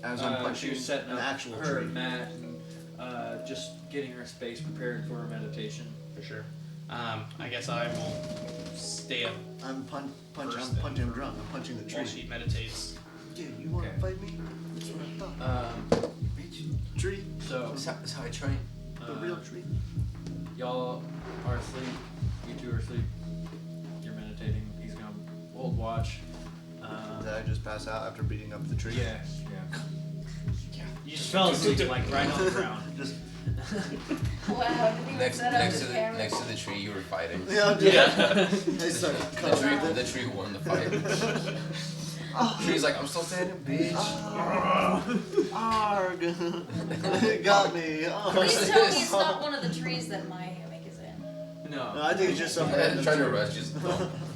As I'm she punching was setting an up actual her tree. mat and just getting her space prepared for her meditation. For sure. I guess I will stay up I'm punching. First I'm thing. punching. I'm drunk. I'm punching the while tree. she meditates. Yeah, you want to Okay. fight me? That's what I thought. Tree, So That's how I train. the real tree. y'all are asleep. You two are asleep. You're meditating. He's gonna hold watch. Did I just pass out after beating up the tree? Yeah. You just fell asleep like right on the ground. Just Wow, did he Next, set up next the to the camera? next to the tree, you were fighting. yeah. I'm just, I started covering The tree won the fight. Tree's like, I'm still standing, bitch. Arg! It got me. Oh. Please tell me it's not one of the trees that my hammock is in. No, No. I think it's just some I'm random trying to tree. rush, just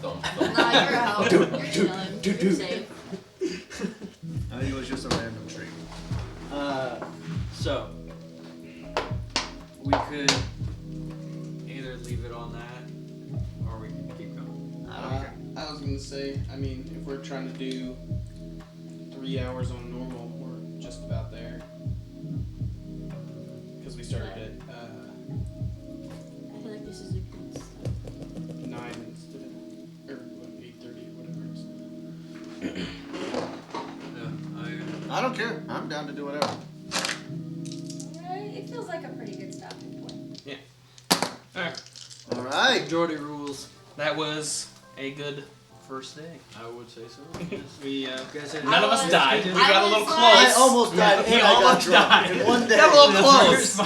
don't. Nah, you're out. You're chilling. You're safe. I think it was just a random tree. So we could either leave it on that, or we can keep going. I was gonna say, I mean, if we're trying to do 3 hours on normal, we're just about there. Because we started at I feel like this is a good start. 9 instead of, or 8:30 or whatever it is. Yeah, I don't care. I'm down to do whatever. It feels like a pretty good stopping point. Alright, All right. majority rules. that was a good first day. I would say so. We, guys had none of us was- died. We I got a was little like- close. I almost died We and I got almost drunk died. in one day. Got a little close.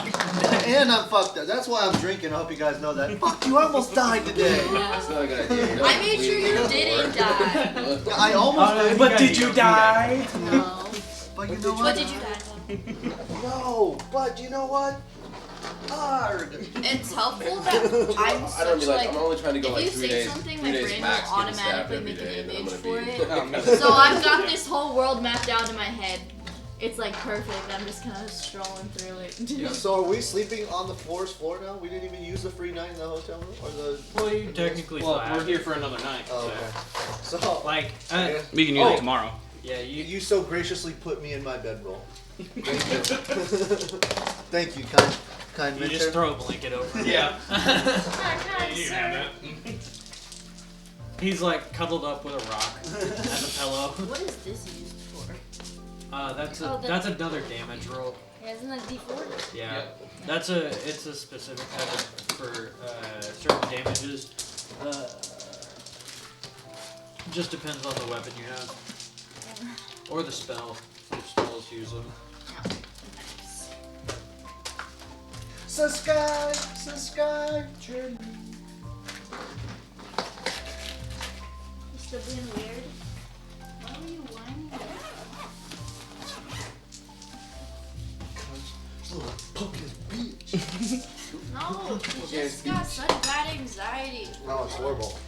And I'm fucked up. That's why I'm drinking. I hope you guys know that. Fuck you! I almost died today. That's not a good idea. You know, I made sure you we- didn't die. I almost died. But did you die? No. But you know What what? did you die? No. But you know what? Arg. It's helpful that I'm I don't such be like. I'm only trying to go If like you 3 say days. something, 3 my days brain max will getting stabbed automatically every make an day, and then I'm image gonna for be. it. Oh, man. So I've got this whole world mapped out in my head. It's like perfect. I'm just kind of strolling through it. So are we sleeping on the forest floor now? We didn't even use the free night in the hotel room or the. Well, you technically Well, flat. we're here for another night. Oh, so. okay. So Like, We can use Oh. it tomorrow. yeah, you. you so graciously put me in my bedroll. Thank you. Thank you, kind. Kind You mentor. just throw a blanket over him. Yeah. You have that. He's like cuddled up with a rock as a pillow. What is this used for? That's Oh, that's another damage roll. Yeah, isn't that D4? Yeah. Yep. It's a specific type of, for certain damages. Just depends on the weapon you have. Or the spell. If spells use them. Subscribe, journey. You still being weird? Why were you whining? Pumpkin bitch. No, you just got such bad anxiety. No, it's horrible.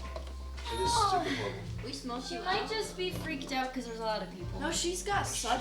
It is stupid horrible. We smoked She you might out. just be freaked out because there's a lot of people. No, she's got such